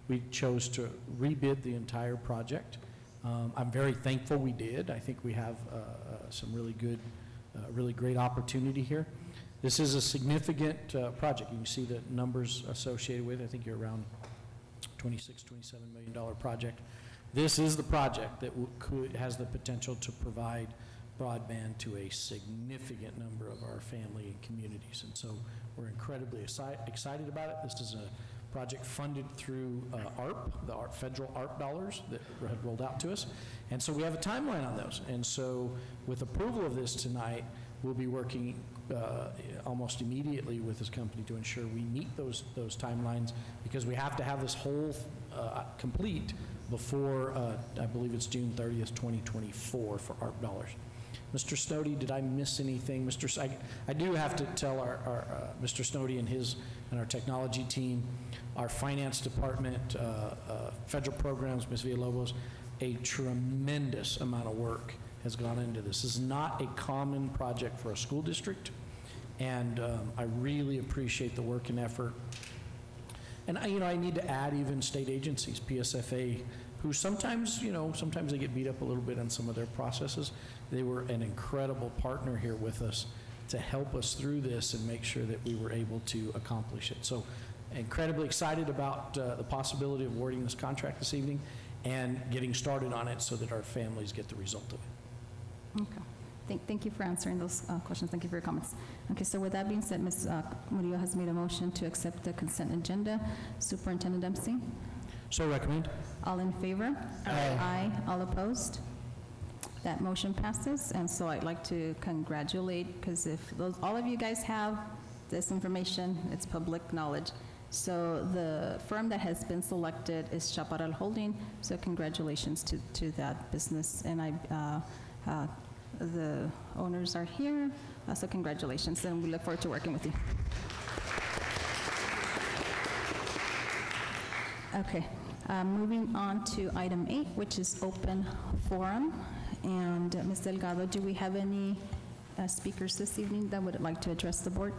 we chose to rebid the entire project. I'm very thankful we did. I think we have some really good, really great opportunity here. This is a significant project. You can see the numbers associated with it. I think you're around $26, $27 million project. This is the project that has the potential to provide broadband to a significant number of our family and communities. And so we're incredibly excited about it. This is a project funded through ARP, the federal ARP dollars that had rolled out to us. And so we have a timeline on those. And so with approval of this tonight, we'll be working almost immediately with this company to ensure we meet those timelines, because we have to have this whole complete before, I believe it's June 30th, 2024 for ARP dollars. Mr. Snowdy, did I miss anything? I do have to tell our Mr. Snowdy and our technology team, our finance department, federal programs, Ms. Villalobos, a tremendous amount of work has gone into this. This is not a common project for a school district, and I really appreciate the work and effort. And I need to add even state agencies, PSFA, who sometimes they get beat up a little bit on some of their processes. They were an incredible partner here with us to help us through this and make sure that we were able to accomplish it. So incredibly excited about the possibility of awarding this contract this evening and getting started on it so that our families get the result of it. Okay. Thank you for answering those questions. Thank you for your comments. Okay, so with that being said, Ms. Murillo has made a motion to accept the consent agenda. Superintendent Dempsey? So recommend. All in favor? Aye. All opposed? That motion passes, and so I'd like to congratulate, because if all of you guys have this information, it's public knowledge. So the firm that has been selected is Chaparral Holding, so congratulations to that business, and the owners are here, so congratulations, and we look forward to working with you. Okay, moving on to item 8, which is open forum. And Ms. Delgado, do we have any speakers this evening that would like to address the board?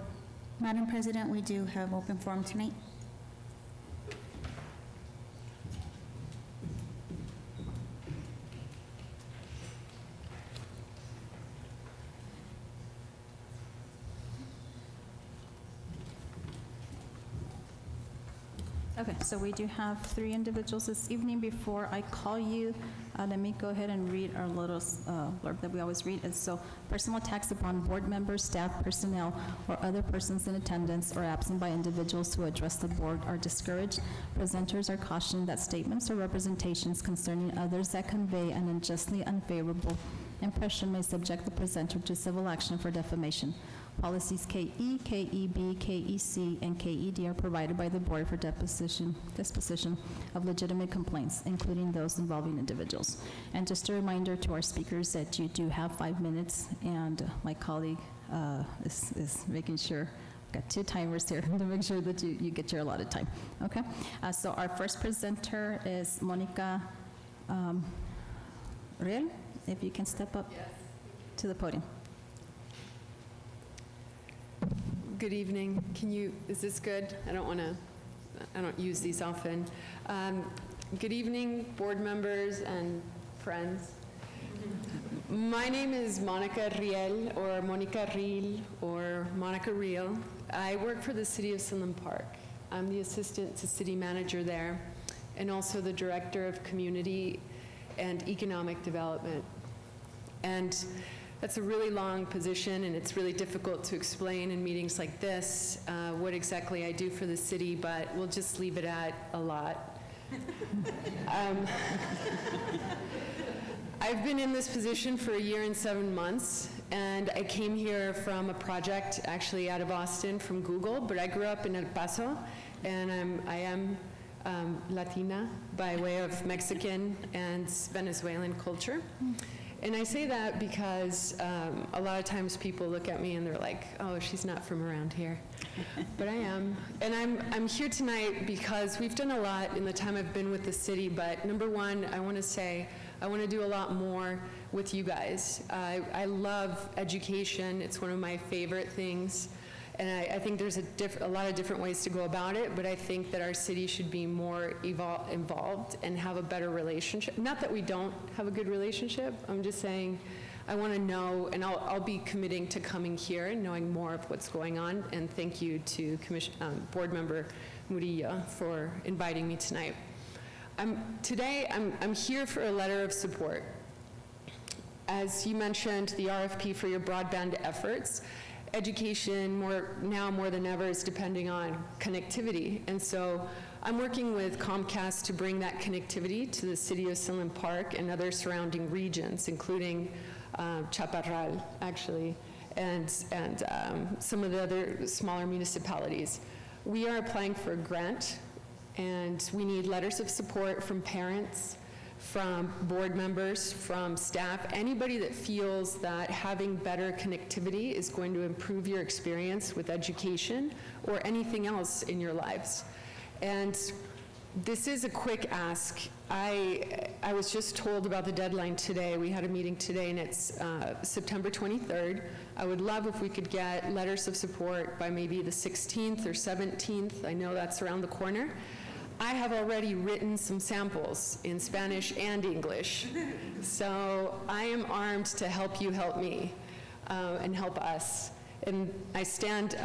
Madam President, we do have open forum tonight. Okay, so we do have 3 individuals this evening. Before I call you, let me go ahead and read our little blurb that we always read. And so, personal attacks upon board members, staff, personnel, or other persons in attendance or absent by individuals who address the board are discouraged. Presenters are cautioned that statements or representations concerning others that convey an unjustly unfavorable Impression may subject the presenter to civil action for defamation. Policies KE, KEB, KEC, and KED are provided by the board for disposition of legitimate complaints, including those involving individuals. And just a reminder to our speakers that you do have 5 minutes, and my colleague is making sure, got 2 timers here to make sure that you get your allotted time. Okay? So our first presenter is Monica Riel. If you can step up to the podium. Good evening. Is this good? I don't use these often. Good evening, board members and friends. My name is Monica Riel, or Monica Riel, or Monica Riel. I work for the City of Sunland Park. I'm the assistant to city manager there, and also the director of community and economic development. And that's a really long position, and it's really difficult to explain in meetings like this what exactly I do for the city, but we'll just leave it at a lot. I've been in this position for 1 year and 7 months, and I came here from a project actually out of Austin from Google, but I grew up in El Paso, and I am Latina by way of Mexican and Venezuelan culture. And I say that because a lot of times people look at me and they're like, oh, she's not from around here. But I am. And I'm here tonight because we've done a lot in the time I've been with the city, but number one, I want to say I want to do a lot more with you guys. I love education. It's one of my favorite things. And I think there's a lot of different ways to go about it, but I think that our city should be more involved and have a better relationship. Not that we don't have a good relationship, I'm just saying I want to know, and I'll be committing to coming here and knowing more of what's going on, and thank you to Board Member Murillo for inviting me tonight. Today, I'm here for a letter of support. As you mentioned, the RFP for your broadband efforts, education now more than ever is depending on connectivity. And so I'm working with Comcast to bring that connectivity to the city of Sunland Park and other surrounding regions, including Chaparral, actually, and some of the other smaller municipalities. We are applying for a grant, and we need letters of support from parents, from board members, from staff, anybody that feels that having better connectivity is going to improve your experience with education or anything else in your lives. And this is a quick ask. I was just told about the deadline today. We had a meeting today, and it's September 23rd. I would love if we could get letters of support by maybe the 16th or 17th. I know that's around the corner. I have already written some samples in Spanish and English, so I am armed to help you help me and help us. And I stand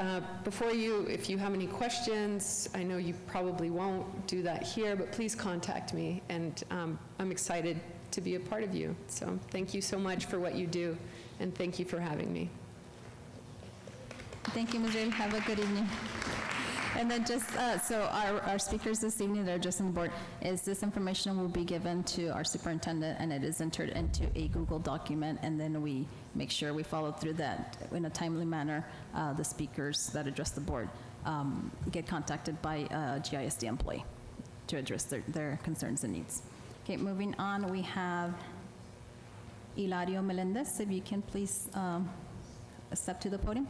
before you if you have any questions. I know you probably won't do that here, but please contact me, and I'm excited to be a part of you. So thank you so much for what you do, and thank you for having me. Thank you, Ms. Riel. Have a good evening. And then just, so our speakers this evening that are addressing the board, is this information will be given to our superintendent, and it is entered into a Google document, and then we make sure we follow through that in a timely manner. The speakers that address the board get contacted by a GISD employee to address their concerns and needs. Okay, moving on, we have Hilario Melendez. If you can please step to the podium.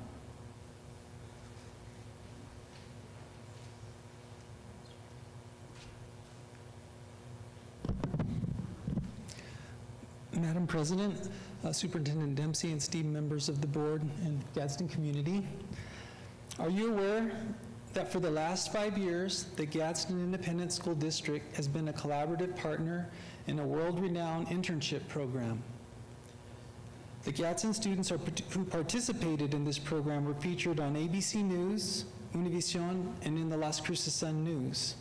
Madam President, Superintendent Dempsey, and esteemed members of the board and Gadsden community, are you aware that for the last 5 years, the Gadsden Independent School District has been a collaborative partner in a world-renowned internship program? The Gadsden students who participated in this program were featured on ABC News, Univision, and in the Las Cruces Sun News.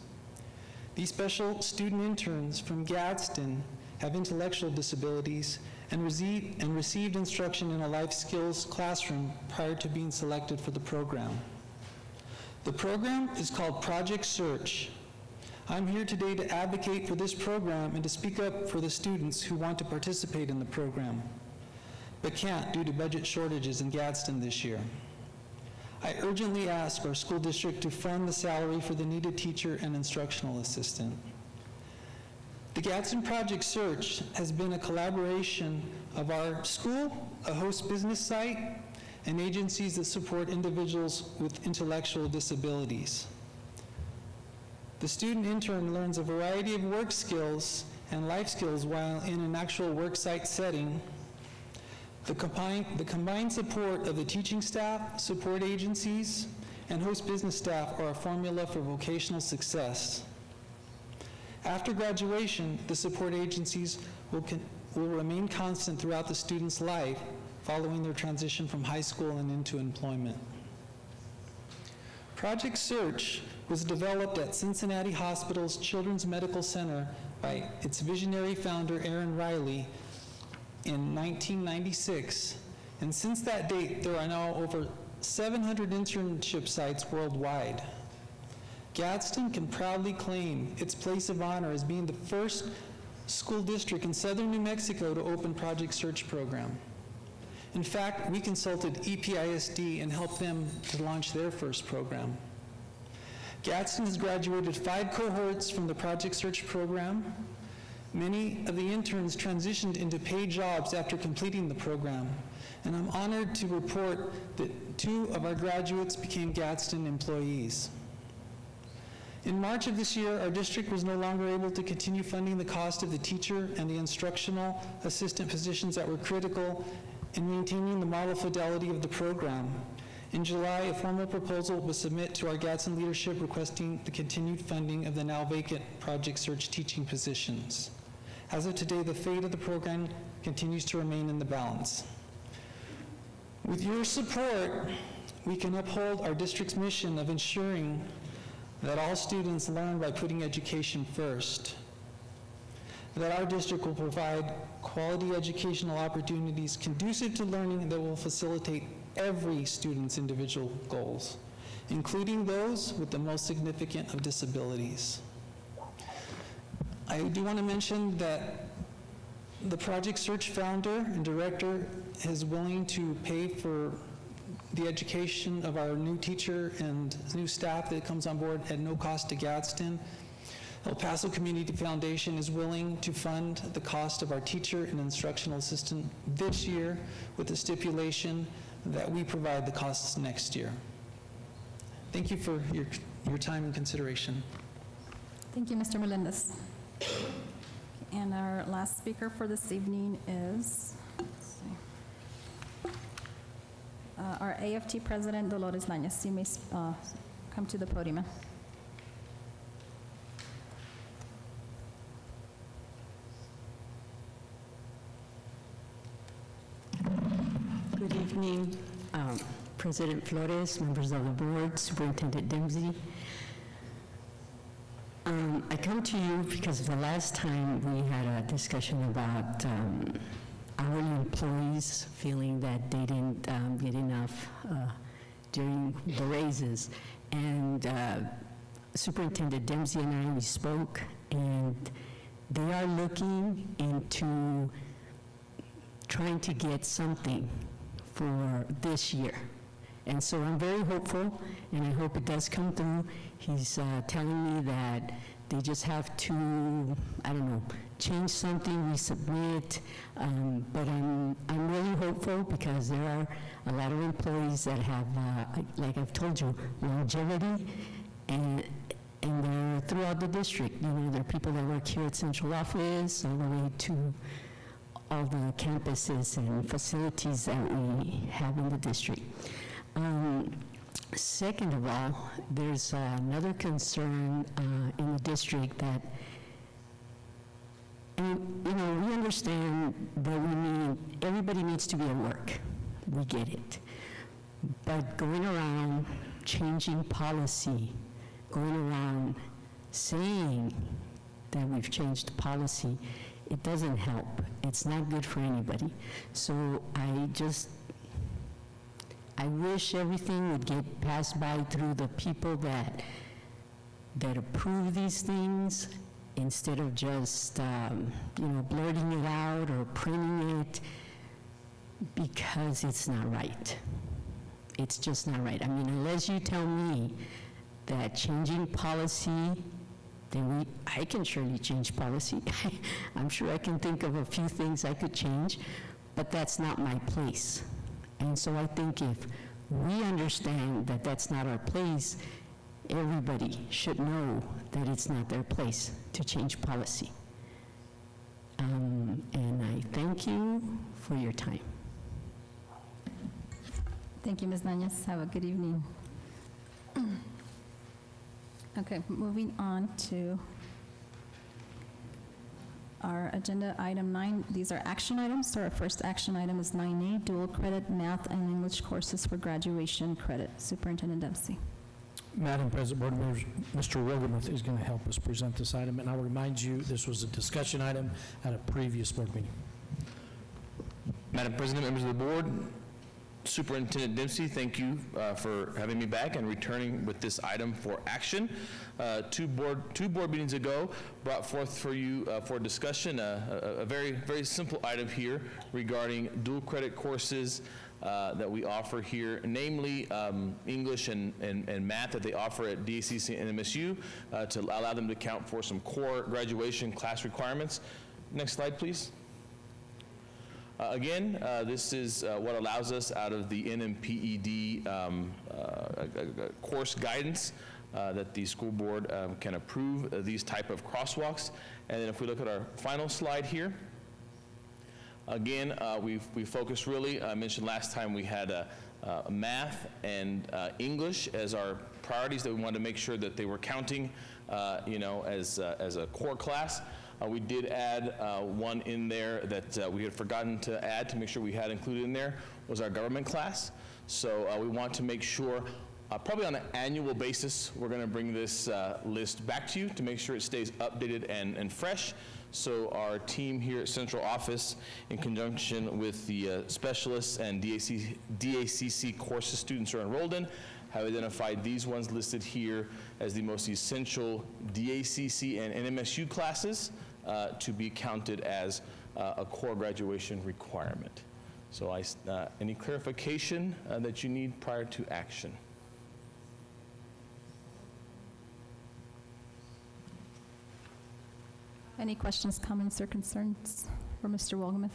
These special student interns from Gadsden have intellectual disabilities and received instruction in a life skills classroom prior to being selected for the program. The program is called Project Search. I'm here today to advocate for this program and to speak up for the students who want to participate in the program. but can't due to budget shortages in Gadsden this year. I urgently ask our school district to fund the salary for the needed teacher and instructional assistant. The Gadsden Project Search has been a collaboration of our school, a host business site, and agencies that support individuals with intellectual disabilities. The student intern learns a variety of work skills and life skills while in an actual work site setting. The combined support of the teaching staff, support agencies, and host business staff are a formula for vocational success. After graduation, the support agencies will remain constant throughout the student's life following their transition from high school and into employment. Project Search was developed at Cincinnati Hospital's Children's Medical Center by its visionary founder, Aaron Riley, in 1996, and since that date, there are now over 700 internship sites worldwide. Gadsden can proudly claim its place of honor as being the first school district in southern New Mexico to open Project Search program. In fact, we consulted EPISD and helped them to launch their first program. Gadsden has graduated 5 cohorts from the Project Search program. Many of the interns transitioned into paid jobs after completing the program, and I'm honored to report that 2 of our graduates became Gadsden employees. In March of this year, our district was no longer able to continue funding the cost of the teacher and the instructional assistant positions that were critical in maintaining the model fidelity of the program. In July, a formal proposal was submitted to our Gadsden leadership requesting the continued funding of the now vacant Project Search teaching positions. As of today, the fate of the program continues to remain in the balance. With your support, we can uphold our district's mission of ensuring that all students learn by putting education first, that our district will provide quality educational opportunities conducive to learning that will facilitate every student's individual goals, including those with the most significant of disabilities. I do want to mention that the Project Search founder and director is willing to pay for the education of our new teacher and new staff that comes on board at no cost to Gadsden. El Paso Community Foundation is willing to fund the cost of our teacher and instructional assistant this year with the stipulation that we provide the costs next year. Thank you for your time and consideration. Thank you, Mr. Melendez. And our last speaker for this evening is, let's see, our AFT President, Dolores Lañez. You may come to the podium. Good evening, President Flores, members of the board, Superintendent Dempsey. I come to you because the last time we had a discussion about hourly employees feeling that they didn't get enough during the raises. And Superintendent Dempsey and I, we spoke, and they are looking into trying to get something for this year. And so I'm very hopeful, and I hope it does come through. He's telling me that they just have to, I don't know, change something, resubmit, but I'm really hopeful because there are a lot of employees that have, like I've told you, longevity, and they're throughout the district. You know, there are people that work here at central office all the way to all the campuses and facilities that we have in the district. Second of all, there's another concern in the district that, and, you know, we understand that everybody needs to be at work. We get it. But going around changing policy, going around saying that we've changed the policy, it doesn't help. It's not good for anybody. So I wish everything would get passed by through the people that approve these things instead of just, you know, blurting it out or printing it. because it's not right. It's just not right. I mean, unless you tell me that changing policy, then I can surely change policy. I'm sure I can think of a few things I could change, but that's not my place. And so I think if we understand that that's not our place, everybody should know that it's not their place to change policy. And I thank you for your time. Thank you, Ms. Nañez. Have a good evening. Okay, moving on to our agenda item 9. These are action items. So our first action item is 9A, dual credit math and English courses for graduation credit. Superintendent Dempsey. Madam President, Board members, Mr. Wilgemuth is going to help us present this item, and I'll remind you, this was a discussion item at a previous board meeting. Madam President, members of the board, Superintendent Dempsey, thank you for having me back and returning with this item for action. Two board meetings ago, brought forth for you for discussion a very simple item here regarding dual credit courses that we offer here, namely English and math that they offer at DACC and MSU to allow them to count for some core graduation class requirements. Next slide, please. Again, this is what allows us out of the NMPED course guidance that the school board can approve these type of crosswalks. And then if we look at our final slide here, again, we focus really, I mentioned last time we had math and English as our priorities that we wanted to make sure that they were counting, as a core class. We did add one in there that we had forgotten to add to make sure we had included in there, was our government class. So we want to make sure, probably on an annual basis, we're going to bring this list back to you to make sure it stays updated and fresh. So our team here at Central Office, in conjunction with the specialists and DACC courses students are enrolled in, have identified these ones listed here as the most essential DACC and NMSU classes to be counted as a core graduation requirement. So any clarification that you need prior to action? Any questions, comments, or concerns for Mr. Wilgemuth?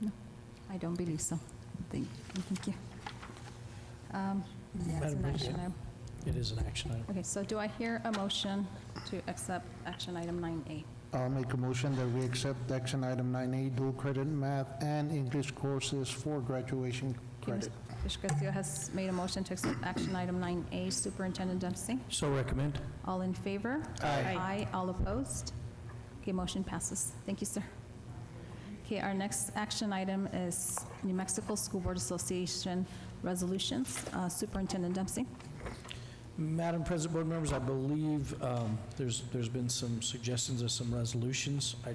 No, I don't believe so. Thank you. Yeah, it's Madam an action President, item. it is an action item. Okay, so do I hear a motion to accept action item 9A? I'll make a motion that we accept action item 9A, dual credit math and English courses for graduation credit. Mr. Castillo has made a motion to accept action item 9A. Superintendent Dempsey? So recommend. All in favor? Aye. Aye. All opposed? Okay, motion passes. Thank you, sir. Okay, our next action item is New Mexico School Board Association resolutions. Superintendent Dempsey? Madam President, board members, I believe there's been some suggestions of some resolutions. I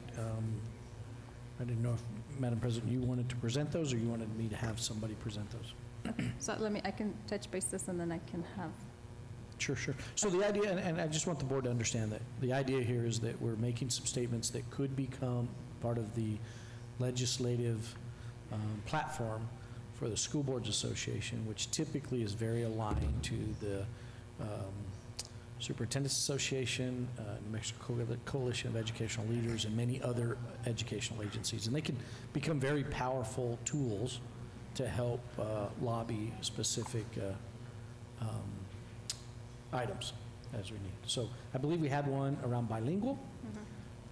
didn't know if, Madam President, you wanted to present those, or you wanted me to have somebody present those? So I can touch base this, and then I can have. Sure. So the idea, and I just want the board to understand that, the idea here is that we're making some statements that could become part of the legislative platform for the School Boards Association, which typically is very aligned to the Superintendent's Association, New Mexico Coalition of Educational Leaders, and many other educational agencies. And they can become very powerful tools to help lobby specific items as we need. So I believe we had one around bilingual,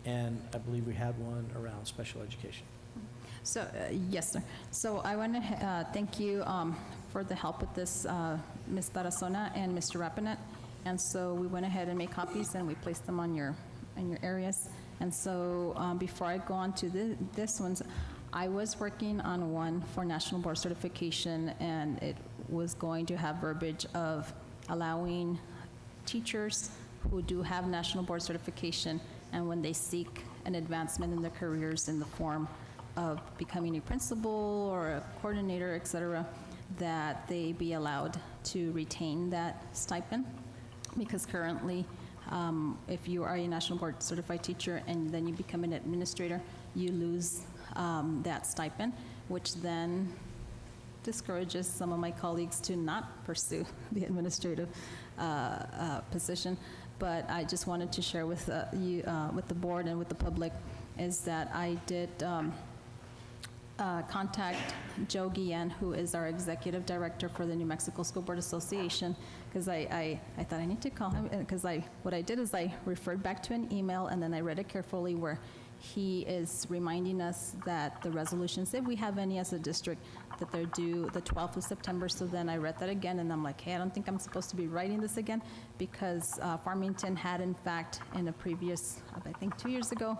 and I believe we had one around special education. So, yes, sir. So I want to thank you for the help with this, Ms. Tarazona and Mr. Rapinette. And so we went ahead and made copies, and we placed them on in your areas. And so before I go on to this ones, I was working on one for National Board Certification, and it was going to have verbiage of allowing teachers who do have National Board Certification, and when they seek an advancement in their careers in the form of becoming a principal or a coordinator, et cetera, that they be allowed to retain that stipend, because currently If you are a national board certified teacher and then you become an administrator, you lose that stipend, which then discourages some of my colleagues to not pursue the administrative position. But I just wanted to share with you, with the board and with the public, is that I did contact Joe Guillen, who is our executive director for the New Mexico School Board Association, because I thought I need to call him, because what I did is I referred back to an email, and then I read it carefully, where he is reminding us that the resolutions, if we have any as a district, that they're due the 12th of September. So then I read that again, and I'm like, hey, I don't think I'm supposed to be writing this again, because Farmington had, in fact, in a previous, I think 2 years ago,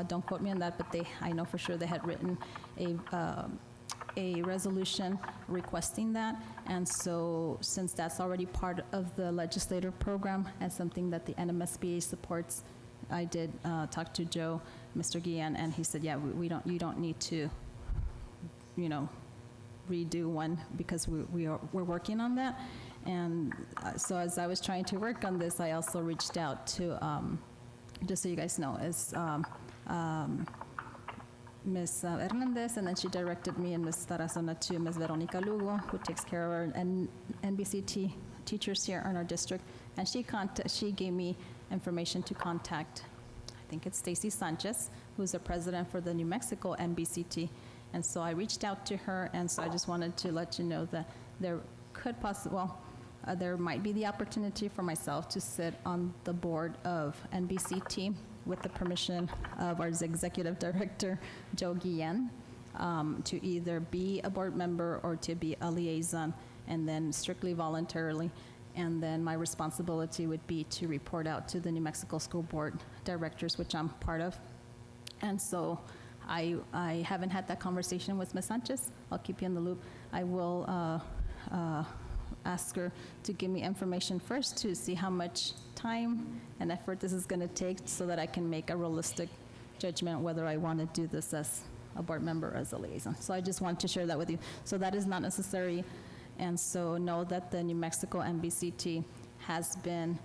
don't quote me on that, but I know for sure they had written a resolution requesting that. And so since that's already part of the legislative program and something that the NMSBA supports, I did talk to Joe, Mr. Guillen, and he said, yeah, you don't need to, redo one, because we're working on that. And so as I was trying to work on this, I also reached out to, just so you guys know, is Ms. Hernandez, and then she directed me and Ms. Tarazona to Ms. Veronica Lugo, who takes care of our NBCT teachers here in our district. And she gave me information to contact, I think it's Stacy Sanchez, who's the president for the New Mexico NBCT. And so I reached out to her, and so I just wanted to let you know that there could possibly, there might be the opportunity for myself to sit on the board of NBCT with the permission of our executive director, Joe Guillen, to either be a board member or to be a liaison, and then strictly voluntarily. And then my responsibility would be to report out to the New Mexico School Board directors, which I'm part of. And so I haven't had that conversation with Ms. Sanchez. I'll keep you in the loop. I will ask her to give me information first to see how much time and effort this is going to take, so that I can make a realistic judgment whether I want to do this as a board member or as a liaison. So I just want to share that with you. So that is not necessary. And so know that the New Mexico NBCT has been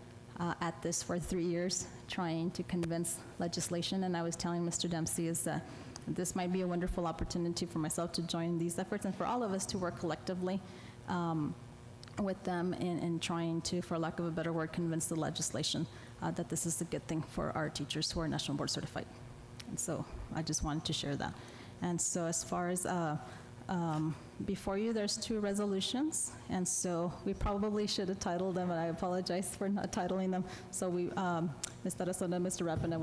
at this for 3 years, trying to convince legislation. And I was telling Mr. Dempsey is that this might be a wonderful opportunity for myself to join these efforts, and for all of us to work collectively with them in trying to, for lack of a better word, convince the legislation that this is a good thing for our teachers who are national board certified. And so I just wanted to share that. And so as far as before you, there's 2 resolutions, and so we probably should have titled them, and I apologize for not titling them. So we, Ms. Tarazona and Mr. Rapina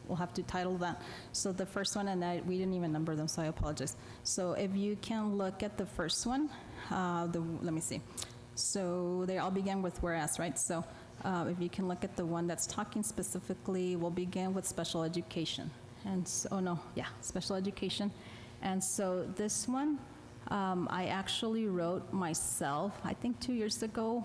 we'll have to title that. So the first one, and we didn't even number them, so I apologize. So if you can look at the first one, let me see. So they all begin with whereas, right? So if you can look at the one that's talking specifically, we'll begin with special education. And so, special education. And so this one, I actually wrote myself, I think 2 years ago,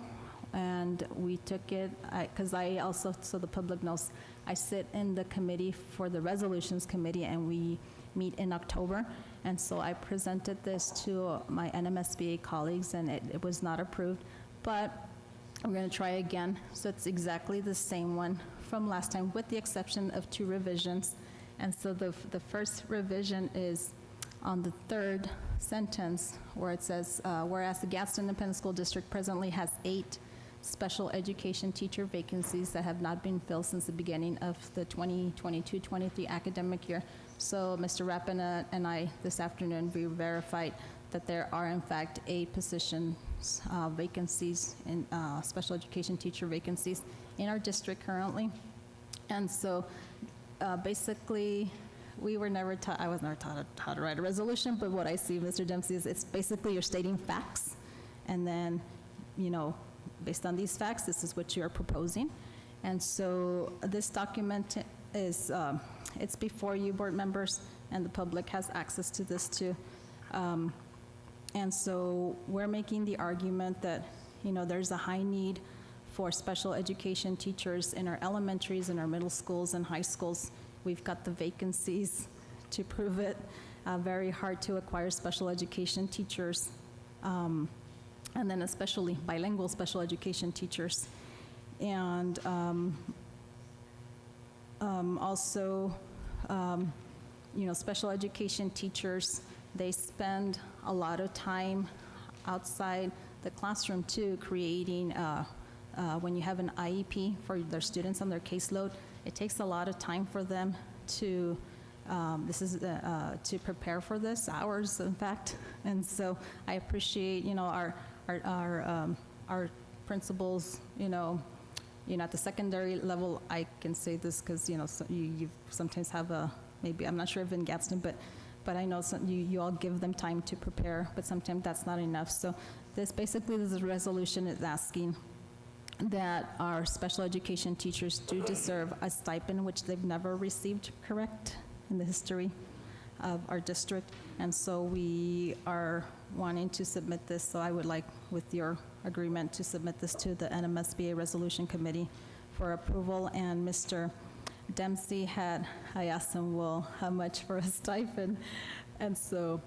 and we took it, because I also, so the public knows, I sit in the committee for the resolutions committee, and we meet in October. And so I presented this to my NMSBA colleagues, and it was not approved. But I'm going to try again. So it's exactly the same one from last time, with the exception of 2 revisions. And so the first revision is on the 3rd sentence, where it says, whereas the Gadsden Independent School District presently has 8 special education teacher vacancies that have not been filled since the beginning of the 2022-23 academic year. So Mr. Rapina and I, this afternoon, we verified that there are, in fact, 8 positions, vacancies, in special education teacher vacancies in our district currently. And so basically, we were never taught, I was never taught how to write a resolution, but what I see, Mr. Dempsey, is it's basically you're stating facts, and then, based on these facts, this is what you're proposing. And so this document is, it's before you, board members, and the public has access to this too. And so we're making the argument that, there's a high need for special education teachers in our elementaries, in our middle schools and high schools. We've got the vacancies to prove it. Very hard to acquire special education teachers. And then especially bilingual special education teachers. And also, special education teachers, they spend a lot of time outside the classroom too, creating, when you have an IEP for their students on their caseload, it takes a lot of time for them to, to prepare for this, hours in fact. And so I appreciate, our principals, at the secondary level, I can say this because, you sometimes have maybe, I'm not sure if in Gadsden, but I know you all give them time to prepare, but sometimes that's not enough. So this resolution is asking that our special education teachers do deserve a stipend, which they've never received, correct, in the history of our district. And so we are wanting to submit this, so I would like, with your agreement, to submit this to the NMSBA Resolution Committee for approval. And Mr. Dempsey I asked him, well, how much for a stipend? And so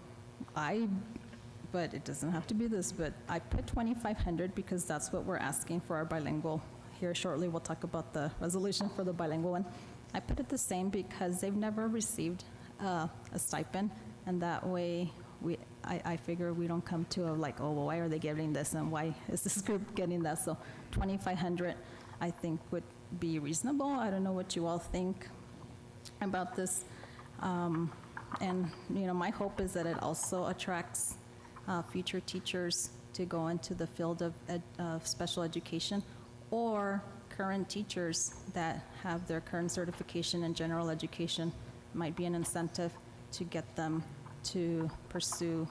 but it doesn't have to be this, but I put $2,500 because that's what we're asking for our bilingual. Here shortly, we'll talk about the resolution for the bilingual one. I put it the same because they've never received a stipend, and that way I figure we don't come to oh, well, why are they getting this and why is this group getting that? So $2,500 I think would be reasonable. I don't know what you all think about this. And, my hope is that it also attracts future teachers to go into the field of special education, or current teachers that have their current certification in general education. Might be an incentive to get them to pursue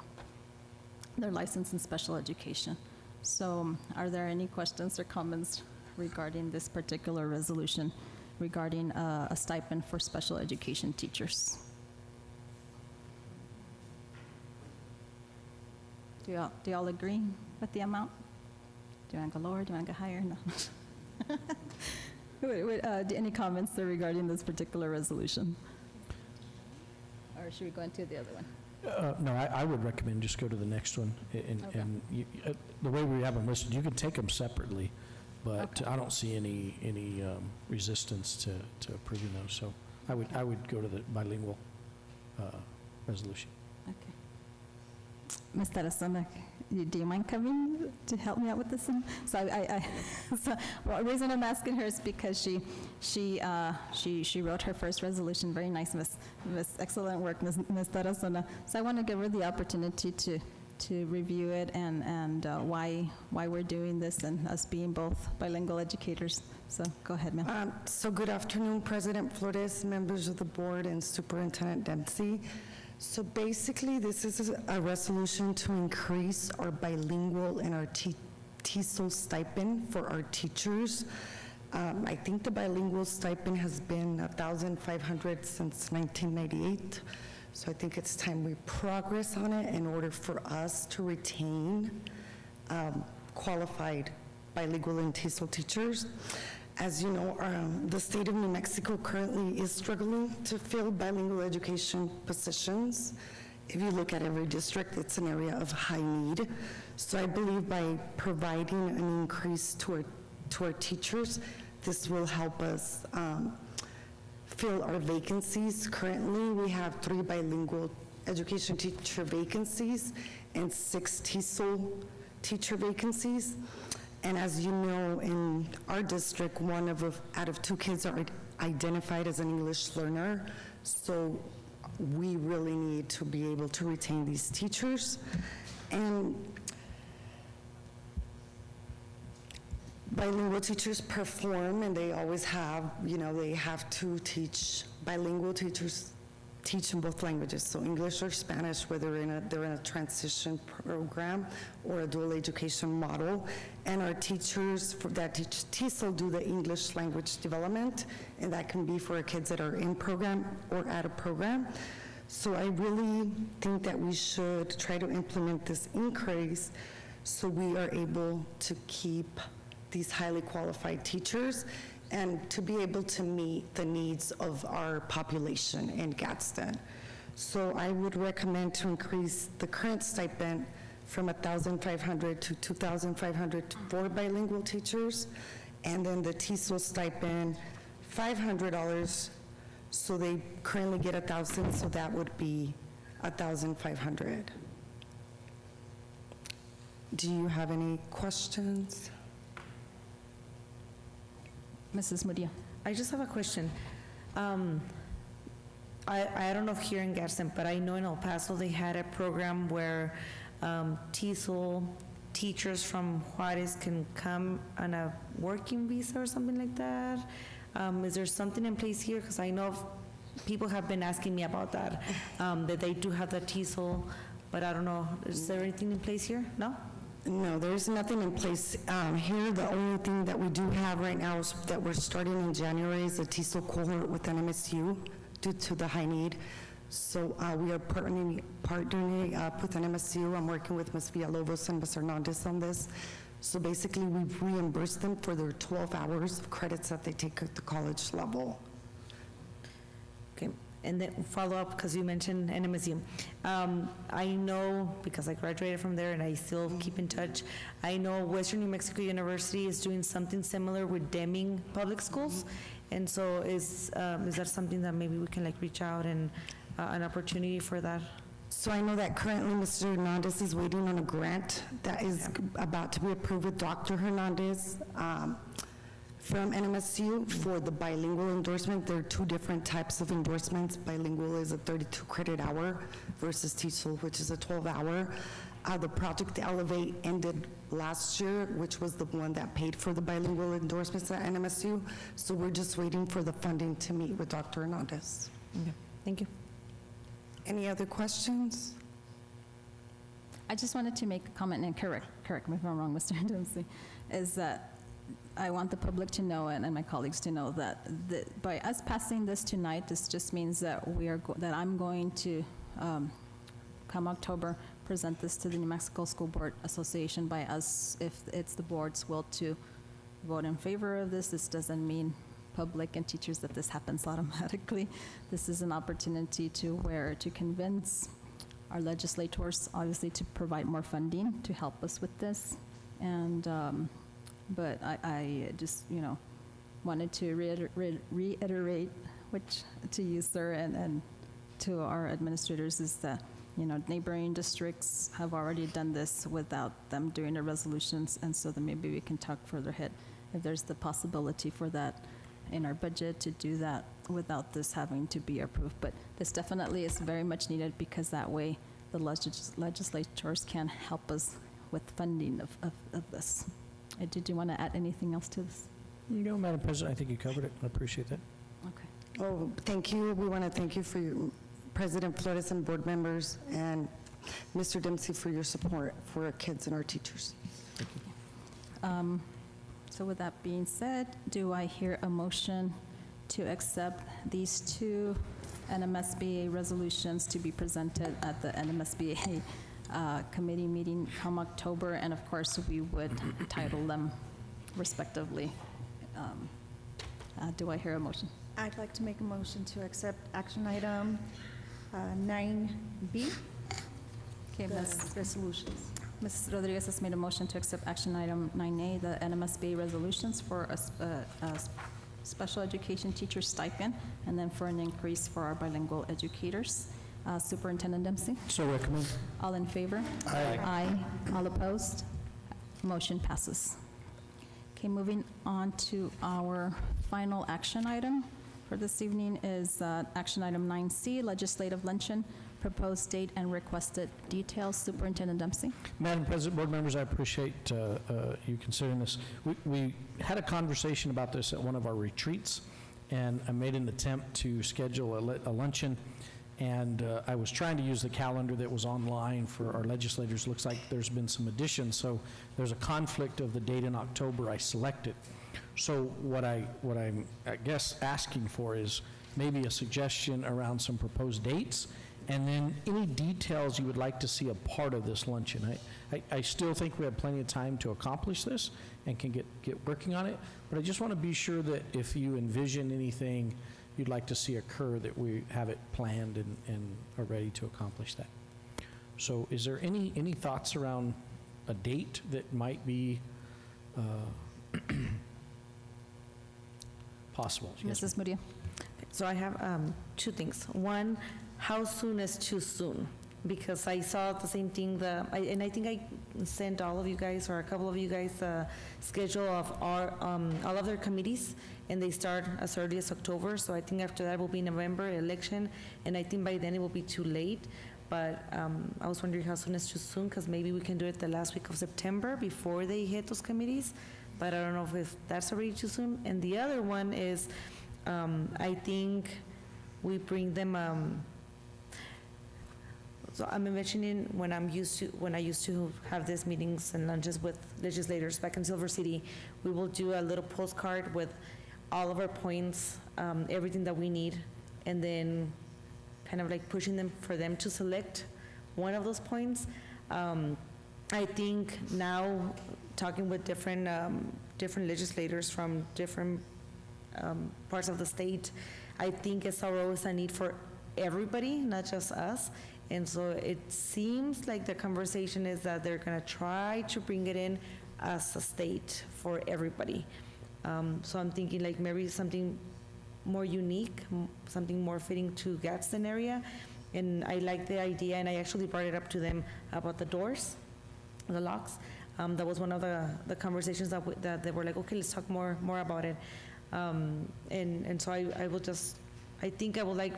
their license in special education. So are there any questions or comments regarding this particular resolution regarding a stipend for special education teachers? Do y'all agree with the amount? Do you want to go lower? Do you want to go higher? No. Any comments regarding this particular resolution? Or should we go into the other one? No, I would recommend just go to the next one. And the way we have them listed, you can take them separately, but I don't see any resistance to approving those. So I would go to the bilingual resolution. Okay. Ms. Tarazona, do you mind coming to help me out with this one? So the reason I'm asking her is because she wrote her first resolution. Very nice, Miss excellent work, Ms. Tarazona. So I want to give her the opportunity to review it and why we're doing this, and us being both bilingual educators. So go ahead, ma'am. So good afternoon, President Flores, members of the board, and Superintendent Dempsey. So basically, this is a resolution to increase our bilingual and our TESOL stipend for our teachers. I think the bilingual stipend has been $1,500 since 1998. So I think it's time we progress on it in order for us to retain qualified bilingual and TESOL teachers. As you know, the state of New Mexico currently is struggling to fill bilingual education positions. If you look at every district, it's an area of high need. So I believe by providing an increase to our teachers, this will help us fill our vacancies. Currently, we have 3 bilingual education teacher vacancies and 6 TESOL teacher vacancies. And as you know, in our district, out of 2 kids are identified as an English learner. So we really need to be able to retain these teachers. And bilingual teachers perform, and they always have, they have to teach. Bilingual teachers teach in both languages, so English or Spanish, whether they're in a transition program or a dual education model. And our teachers that teach TESOL do the English language development, and that can be for kids that are in program or out of program. So I really think that we should try to implement this increase so we are able to keep these highly qualified teachers and to be able to meet the needs of our population in Gadsden. So I would recommend to increase the current stipend from $1,500 to $2,500 for bilingual teachers, And then the TESOL stipend, $500, so they currently get 1,000, so that would be 1,500. Do you have any questions? Mrs. Murillo. I just have a question. I don't know if here in Gadsden, but I know in El Paso, they had a program where TESOL teachers from Juarez can come on a working visa or something like that. Is there something in place here? Because I know people have been asking me about that, that they do have the TESOL, but I don't know, is there anything in place here? No? No, there's nothing in place. Here, the only thing that we do have right now is that we're starting in January is a TESOL cohort with NMSU due to the high need. So we are partnering up with NMSU. I'm working with Ms. Villalobos and Ms. Hernandez on this. So basically, we've reimbursed them for their 12 hours of credits that they take at the college level. Okay, and then follow up, because you mentioned NMSU. I know, because I graduated from there and I still keep in touch, I know Western New Mexico University is doing something similar with Deming Public Schools. And so is that something that maybe we can like reach out and an opportunity for that? So I know that currently Mr. Hernandez is waiting on a grant that is about to be approved with Dr. Hernandez from NMSU for the bilingual endorsement. There are two different types of endorsements. Bilingual is a 32 credit hour versus TESOL, which is a 12-hour. The Project Elevate ended last year, which was the one that paid for the bilingual endorsements at NMSU. So we're just waiting for the funding to meet with Dr. Hernandez. Okay, thank you. Any other questions? I just wanted to make a comment, and correct me if I'm wrong, Mr. Dempsey, is that I want the public to know, and my colleagues to know, that by us passing this tonight, this just means that that I'm going to, come October, present this to the New Mexico School Board Association by us, if it's the board's will to vote in favor of this. This doesn't mean public and teachers that this happens automatically. This is an opportunity to convince our legislators, obviously, to provide more funding to help us with this. And, but I just, wanted to reiterate, which to you, sir, and to our administrators, is that, neighboring districts have already done this without them doing their resolutions, and so then maybe we can talk further ahead if there's the possibility for that in our budget to do that without this having to be approved. But this definitely is very much needed, because that way the legislators can help us with funding of this. Did you want to add anything else to this? No, Madam President, I think you covered it. I appreciate that. Okay. Oh, thank you. We want to thank you for your, President Flores and board members, and Mr. Dempsey for your support for our kids and our teachers. So with that being said, do I hear a motion to accept these two NMSBA resolutions to be presented at the NMSBA committee meeting come October? And of course, we would title them respectively. Do I hear a motion? I'd like to make a motion to accept action item 9B, Okay, the Ms. resolutions. Ms. Rodriguez has made a motion to accept action item 9A, the NMSBA resolutions for a special education teacher stipend, and then for an increase for our bilingual educators. Superintendent Dempsey? So recommend. All in favor? Aye. Aye. All opposed? Motion passes. Okay, moving on to our final action item for this evening is action item 9C, legislative luncheon, proposed date and requested details. Superintendent Dempsey? Madam President, board members, I appreciate you considering this. We had a conversation about this at one of our retreats, and I made an attempt to schedule a luncheon, and I was trying to use the calendar that was online for our legislators. Looks like there's been some additions, so there's a conflict of the date in October I selected. So what I'm, I guess, asking for is maybe a suggestion around some proposed dates, and then any details you would like to see a part of this luncheon. I still think we have plenty of time to accomplish this and can get working on it, but I just want to be sure that if you envision anything you'd like to see occur, that we have it planned and are ready to accomplish that. So is there any thoughts around a date that might be possible. Yes, Mrs. Murillo. So I have two things. One, how soon is too soon? Because I saw the same thing, and I think I sent all of you guys, or a couple of you guys, the schedule of all of their committees, and they start as early as October, so I think after that will be November election, and I think by then it will be too late. But I was wondering how soon is too soon, because maybe we can do it the last week of September before they hit those committees, but I don't know if that's already too soon. And the other one is, I think we bring them, so I'm mentioning when I used to have these meetings and lunches with legislators back in Silver City, we will do a little postcard with all of our points, everything that we need, and then kind of like pushing them for them to select one of those points. I think now, talking with different legislators from different parts of the state, I think SRO is a need for everybody, not just us. And so it seems like the conversation is that they're going to try to bring it in as a state for everybody. So I'm thinking like maybe something more unique, something more fitting to Gadsden area. And I like the idea, and I actually brought it up to them about the doors, the locks. That was one of the conversations that they were like, okay, let's talk more about it. And so I think I would like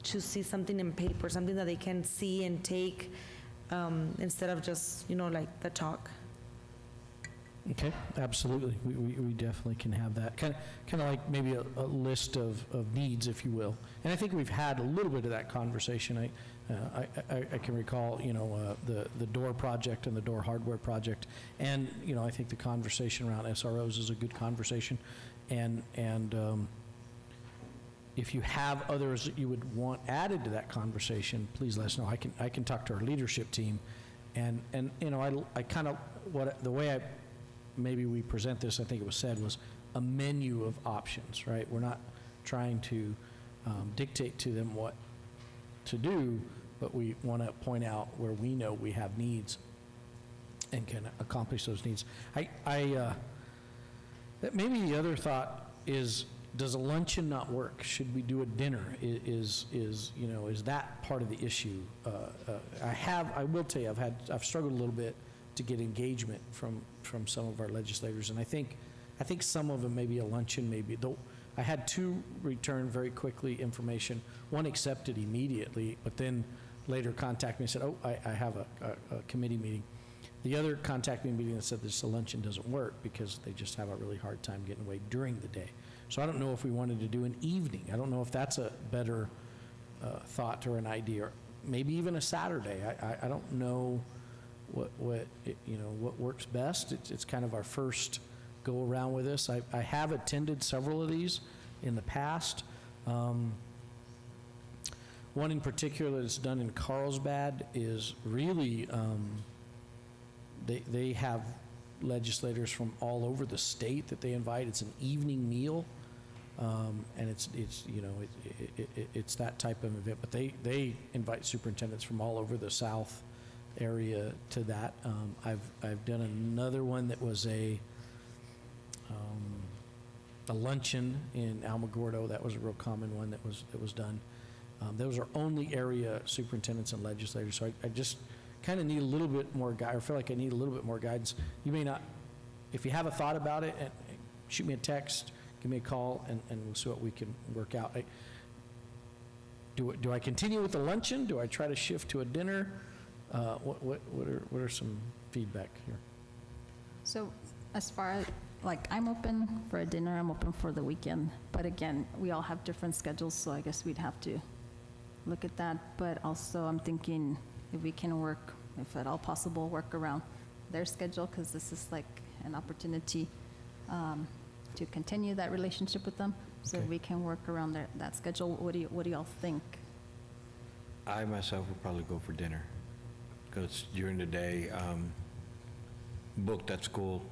to see something in paper, something that they can see and take, instead of just, like the talk. Okay, absolutely. We definitely can have that. Kind of like maybe a list of needs, if you will. And I think we've had a little bit of that conversation. I can recall, the door project and the door hardware project. And, I think the conversation around SROs is a good conversation. And if you have others that you would want added to that conversation, please let us know. I can talk to our leadership team. And I kind of, the way maybe we present this, I think it was said, was a menu of options, right? We're not trying to dictate to them what to do, but we want to point out where we know we have needs and can accomplish those needs. Maybe the other thought is, does a luncheon not work? Should we do a dinner? Is that part of the issue? I will tell you, I've struggled a little bit to get engagement from some of our legislators, and I think some of them, maybe a luncheon, maybe, though I had two return very quickly information. One accepted immediately, but then later contacted me and said, oh, I have a committee meeting. The other contacted me meeting that said this luncheon doesn't work because they just have a really hard time getting away during the day. So I don't know if we wanted to do an evening. I don't know if that's a better thought or an idea, or maybe even a Saturday. I don't know what works best. It's kind of our first go around with this. I have attended several of these in the past. One in particular that's done in Carlsbad is really, they have legislators from all over the state that they invite. It's an evening meal, and it's that type of event. But they invite superintendents from all over the South area to that. I've done another one that was a luncheon in Alamogordo. That was a real common one that was done. Those are only area superintendents and legislators. So I just kind of need a little bit more I feel like I need a little bit more guidance. You may not, if you have a thought about it, shoot me a text, give me a call, and we'll see what we can work out. Do I continue with the luncheon? Do I try to shift to a dinner? What are some feedback here? So as far as, I'm open for a dinner, I'm open for the weekend, but again, we all have different schedules, so I guess we'd have to look at that. But also, I'm thinking if we can work, if at all possible, work around their schedule, because this is like an opportunity to continue that relationship with them. So if we can work around that schedule, what do y'all think? I myself would probably go for dinner, because during the day, booked at school,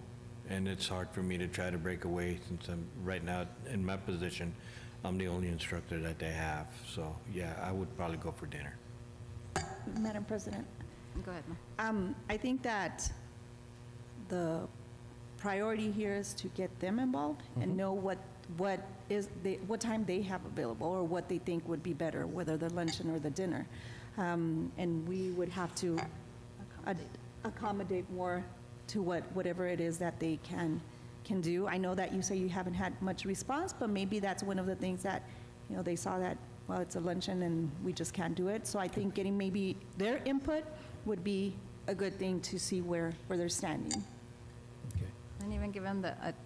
and it's hard for me to try to break away since I'm right now in my position. I'm the only instructor that they have. So yeah, I would probably go for dinner. Madam President, Go ahead, ma'am. I think that the priority here is to get them involved and know what what time they have available, or what they think would be better, whether the luncheon or the dinner. And we would have to accommodate more to whatever it is that they can do. I know that you say you haven't had much response, but maybe that's one of the things that, they saw that, well, it's a luncheon and we just can't do it. So I think getting maybe their input would be a good thing to see where they're standing. And even give them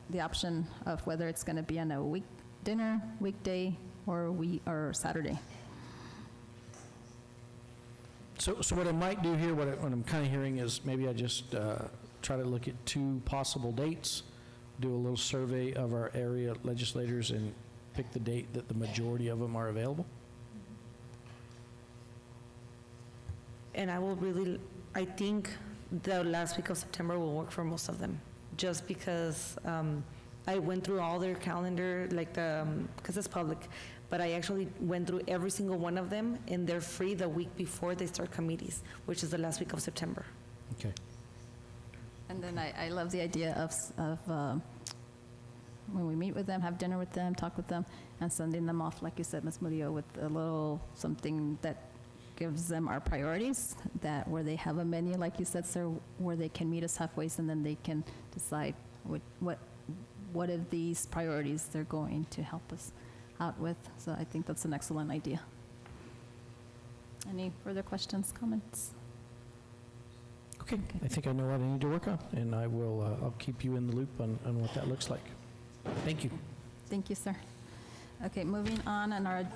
the option of whether it's going to be on a dinner, weekday, or Saturday. So what I might do here, what I'm kind of hearing is maybe I just try to look at 2 possible dates, do a little survey of our area legislators, and pick the date that the majority of them are available. And I think the last week of September will work for most of them, just because I went through all their calendar, because it's public, but I actually went through every single one of them, and they're free the week before they start committees, which is the last week of September. Okay. And then I love the idea of when we meet with them, have dinner with them, talk with them, and sending them off, like you said, Ms. Murillo, with a little something that gives them our priorities, that where they have a menu, like you said, sir, where they can meet us halfway, and then they can decide what of these priorities they're going to help us out with. So I think that's an excellent idea. Any further questions, comments? Okay, I think I know what I need to work on, and I'll keep you in the loop on what that looks like. Thank you. Thank you, sir. Okay, moving on our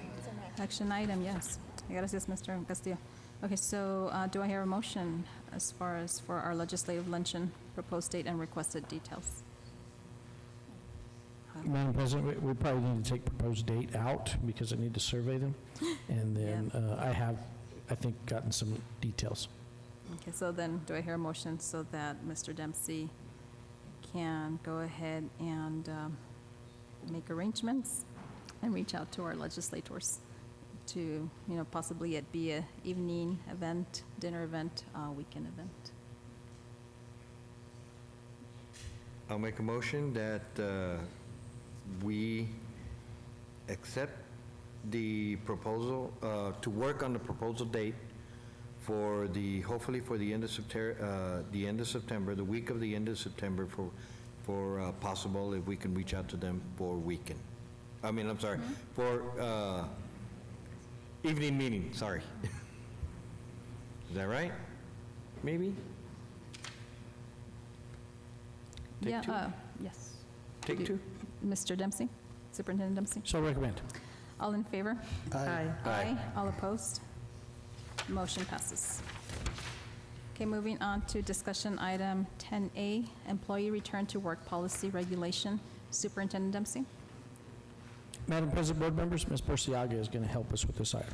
action item, yes. Gracias, Mr. Castillo. Okay, so do I hear a motion as far as for our legislative luncheon, proposed date and requested details? Madam President, we probably need to take proposed date out because I need to survey them. And then I have, I think, gotten some details. Okay, so then do I hear a motion so that Mr. Dempsey can go ahead and make arrangements and reach out to our legislators to, possibly it be a evening event, dinner event, weekend event? I'll make a motion that we accept the proposal, to work on the proposal date for hopefully for the end of September, the week of the end of September, for possible, if we can reach out to them for weekend. For evening meeting, sorry. Is that right? Maybe? Take two? Yes. Take 2? Mr. Dempsey, Superintendent Dempsey? So recommend. All in favor? Aye. Aye. All opposed? Motion passes. Okay, moving on to discussion item 10A, employee return to work policy regulation. Superintendent Dempsey? Madam President, board members, Ms. Burciaga is going to help us with this item.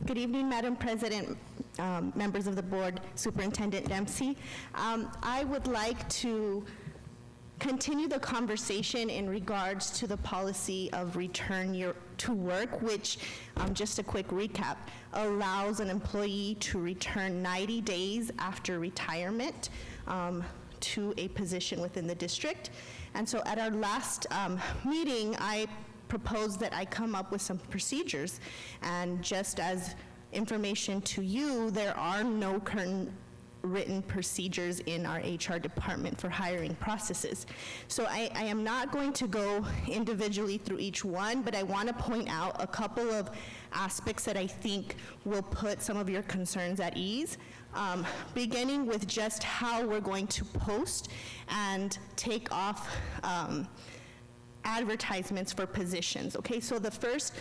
Good evening, Madam President, members of the board, Superintendent Dempsey. I would like to continue the conversation in regards to the policy of return to work, which, just a quick recap, allows an employee to return 90 days after retirement to a position within the district. And so at our last meeting, I proposed that I come up with some procedures. And just as information to you, there are no current written procedures in our HR department for hiring processes. So I am not going to go individually through each one, but I want to point out a couple of aspects that I think will put some of your concerns at ease, beginning with just how we're going to post and take off advertisements for positions. Okay, so the first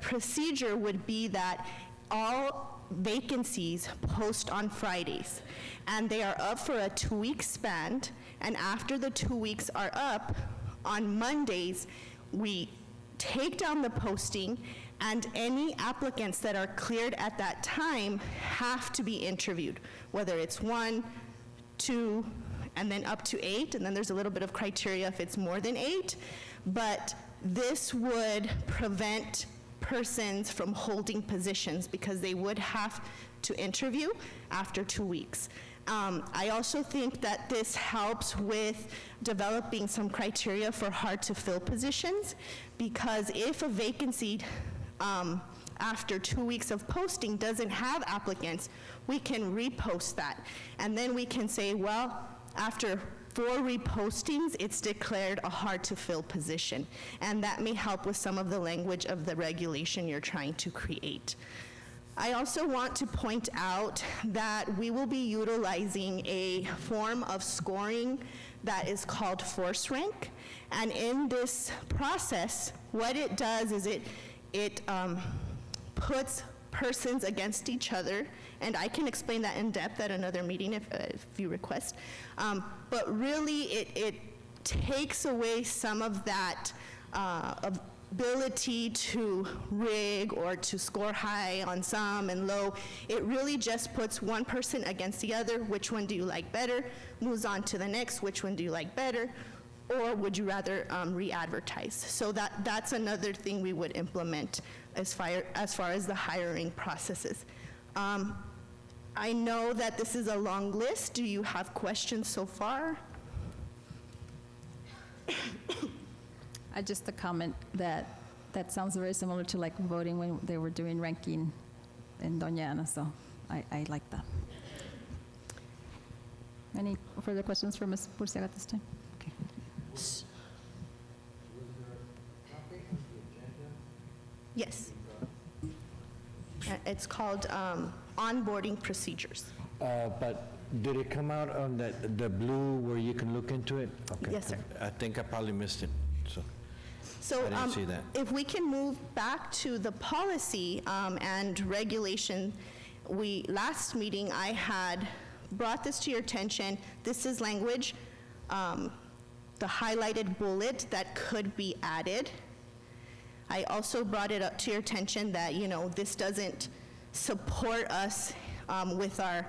procedure would be that all vacancies post on Fridays, and they are up for a 2-week span, and after the 2 weeks are up, on Mondays, we take down the posting, and any applicants that are cleared at that time have to be interviewed, whether it's 1, 2, and then up to 8, and then there's a little bit of criteria if it's more than 8, but this would prevent persons from holding positions because they would have to interview after 2 weeks. I also think that this helps with developing some criteria for hard-to-fill positions, because if a vacancy after 2 weeks of posting doesn't have applicants, we can repost that. And then we can say, well, after 4 repostings, it's declared a hard-to-fill position. And that may help with some of the language of the regulation you're trying to create. I also want to point out that we will be utilizing a form of scoring that is called force rank. And in this process, what it does is it puts persons against each other, and I can explain that in depth at another meeting if you request. But really, it takes away some of that ability to rig or to score high on some and low. It really just puts one person against the other. Which one do you like better? Moves on to the next. Which one do you like better? Or would you rather re-advertise? So that's another thing we would implement as far as the hiring processes. I know that this is a long list. Do you have questions so far? Just a comment that sounds very similar to like voting when they were doing ranking in Doña Ana, so I like that. Any further questions for Ms. Burciaga at this time? Okay. Yes. It's called onboarding procedures. But did it come out on the blue where you can look into it? Okay. Yes, sir. I think I probably missed it, So I didn't see that. if we can move back to the policy and regulation, last meeting I had brought this to your attention. This is language, the highlighted bullet that could be added. I also brought it up to your attention that, this doesn't support us with our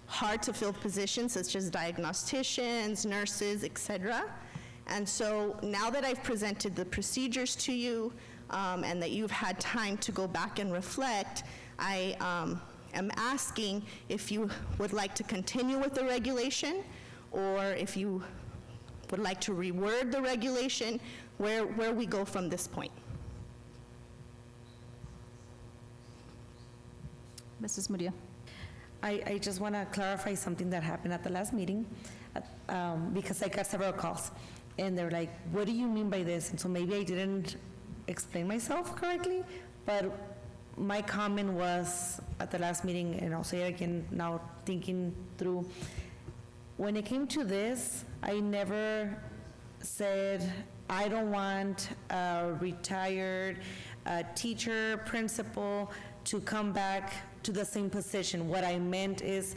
hard-to-fill positions such as diagnosticians, nurses, et cetera. And so now that I've presented the procedures to you and that you've had time to go back and reflect, I am asking if you would like to continue with the regulation, or if you would like to reword the regulation, where we go from this point. Mrs. Murillo. I just want to clarify something that happened at the last meeting, because I got several calls, and they're like, what do you mean by this? And so maybe I didn't explain myself correctly, but my comment was at the last meeting, and I'll say it again now, thinking through, when it came to this, I never said, I don't want a retired teacher, principal to come back to the same position. What I meant is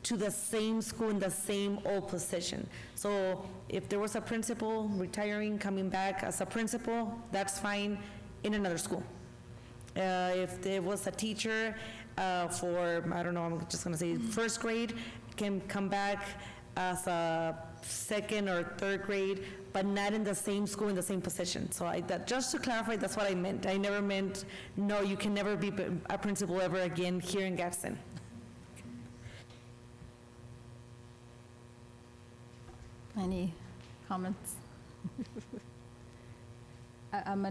to the same school in the same old position. So if there was a principal retiring, coming back as a principal, that's fine in another school. If there was a teacher for, I don't know, I'm just gonna say first grade, can come back as a second or third grade, but not in the same school in the same position. So just to clarify, that's what I meant. I never meant, no, you can never be a principal ever again here in Gadsden. Any comments? I'm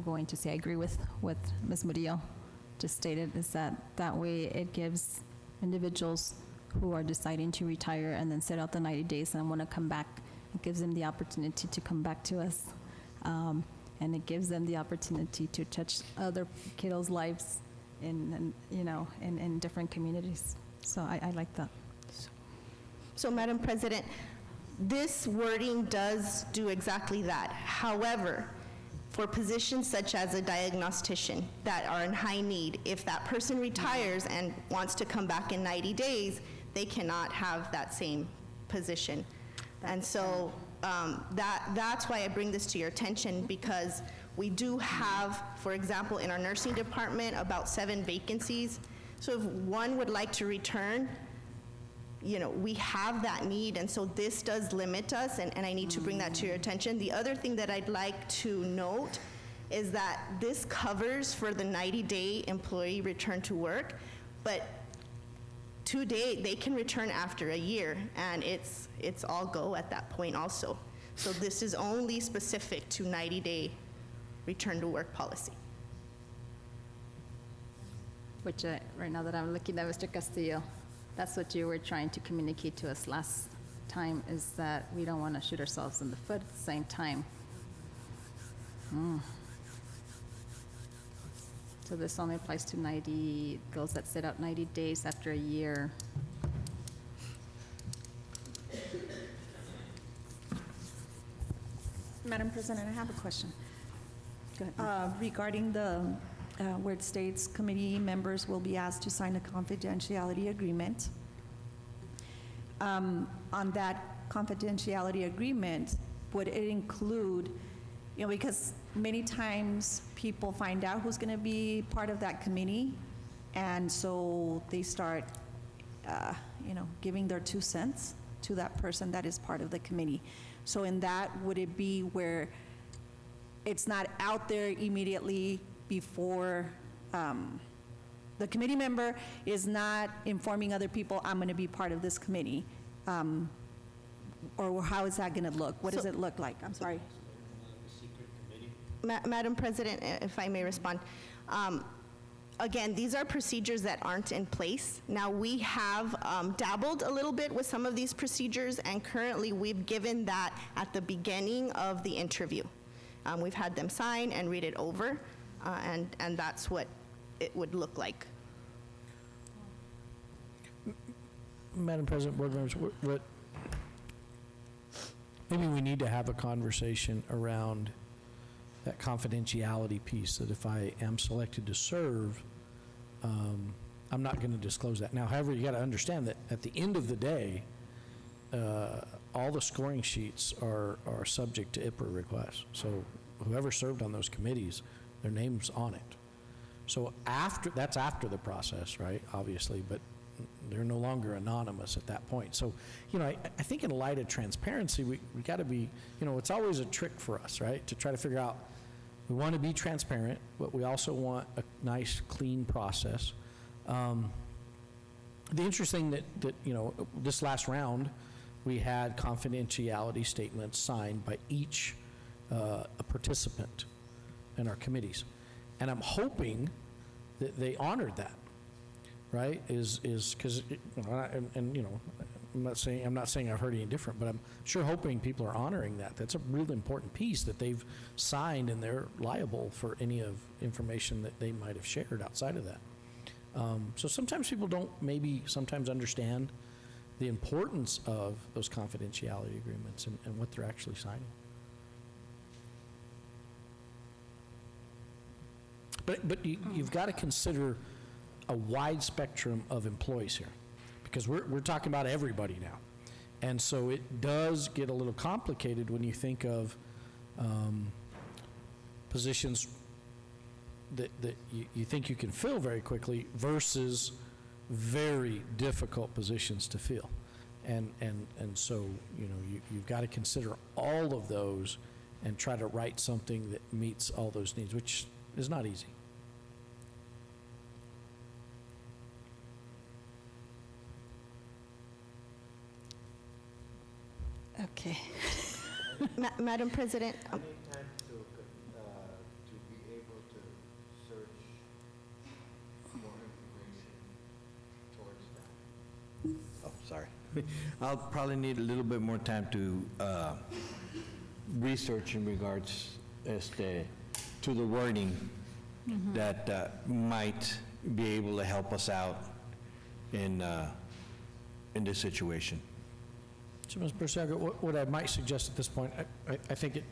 going to say I agree with what Ms. Murillo just stated, is that way it gives individuals who are deciding to retire and then sit out the 90 days and want to come back, it gives them the opportunity to come back to us. And it gives them the opportunity to touch other kiddos' lives in different communities. So I like that. So, Madam President, this wording does do exactly that. However, for positions such as a diagnostician that are in high need, if that person retires and wants to come back in 90 days, they cannot have that same position. And so that's why I bring this to your attention, because we do have, for example, in our nursing department, about 7 vacancies. So if one would like to return, we have that need, and so this does limit us, and I need to bring that to your attention. The other thing that I'd like to note is that this covers for the 90-day employee return to work, but to date, they can return after a year, and it's all go at that point also. So this is only specific to 90-day return to work policy. Which, right now that I'm looking at Mr. Castillo, that's what you were trying to communicate to us last time, is that we don't want to shoot ourselves in the foot at the same time. So this only applies to 90, those that sit out 90 days after a year. Madam President, I have a question. Go ahead. Regarding the, where it states committee members will be asked to sign a confidentiality agreement. On that confidentiality agreement, would it include, because many times people find out who's going to be part of that committee, and so they start, giving their 2 cents to that person that is part of the committee. So in that, would it be where it's not out there immediately before the committee member is not informing other people, I'm going to be part of this committee? Or how is that going to look? What does it look like? I'm sorry. Madam President, if I may respond. Again, these are procedures that aren't in place. Now, we have dabbled a little bit with some of these procedures, and currently we've given that at the beginning of the interview. We've had them sign and read it over, and that's what it would look like. Madam President, board members, maybe we need to have a conversation around that confidentiality piece, that if I am selected to serve, I'm not going to disclose that. Now, however, you got to understand that at the end of the day, all the scoring sheets are subject to IPRA requests. So whoever served on those committees, their name's on it. So that's after the process, right, obviously, but they're no longer anonymous at that point. So, I think in light of transparency, we got to be, it's always a trick for us, right, to try to figure out, we want to be transparent, but we also want a nice, clean process. The interesting that this last round, we had confidentiality statements signed by each a participant in our committees. And I'm hoping that they honored that, right? Is because, I'm not saying I've heard any different, but I'm sure hoping people are honoring that. That's a really important piece that they've signed, and they're liable for any of information that they might have shared outside of that. So sometimes people don't sometimes understand the importance of those confidentiality agreements and what they're actually signing. But you've got to consider a wide spectrum of employees here, because we're talking about everybody now. And so it does get a little complicated when you think of positions that you think you can fill very quickly versus very difficult positions to fill. And so, you've got to consider all of those and try to write something that meets all those needs, which is not easy. Okay. Madam President. I need time to be able to search more information towards that. Oh, sorry. I'll probably need a little bit more time to research in regards to the wording that might be able to help us out in this situation. So, Ms. Bursaga, what I might suggest at this point, I think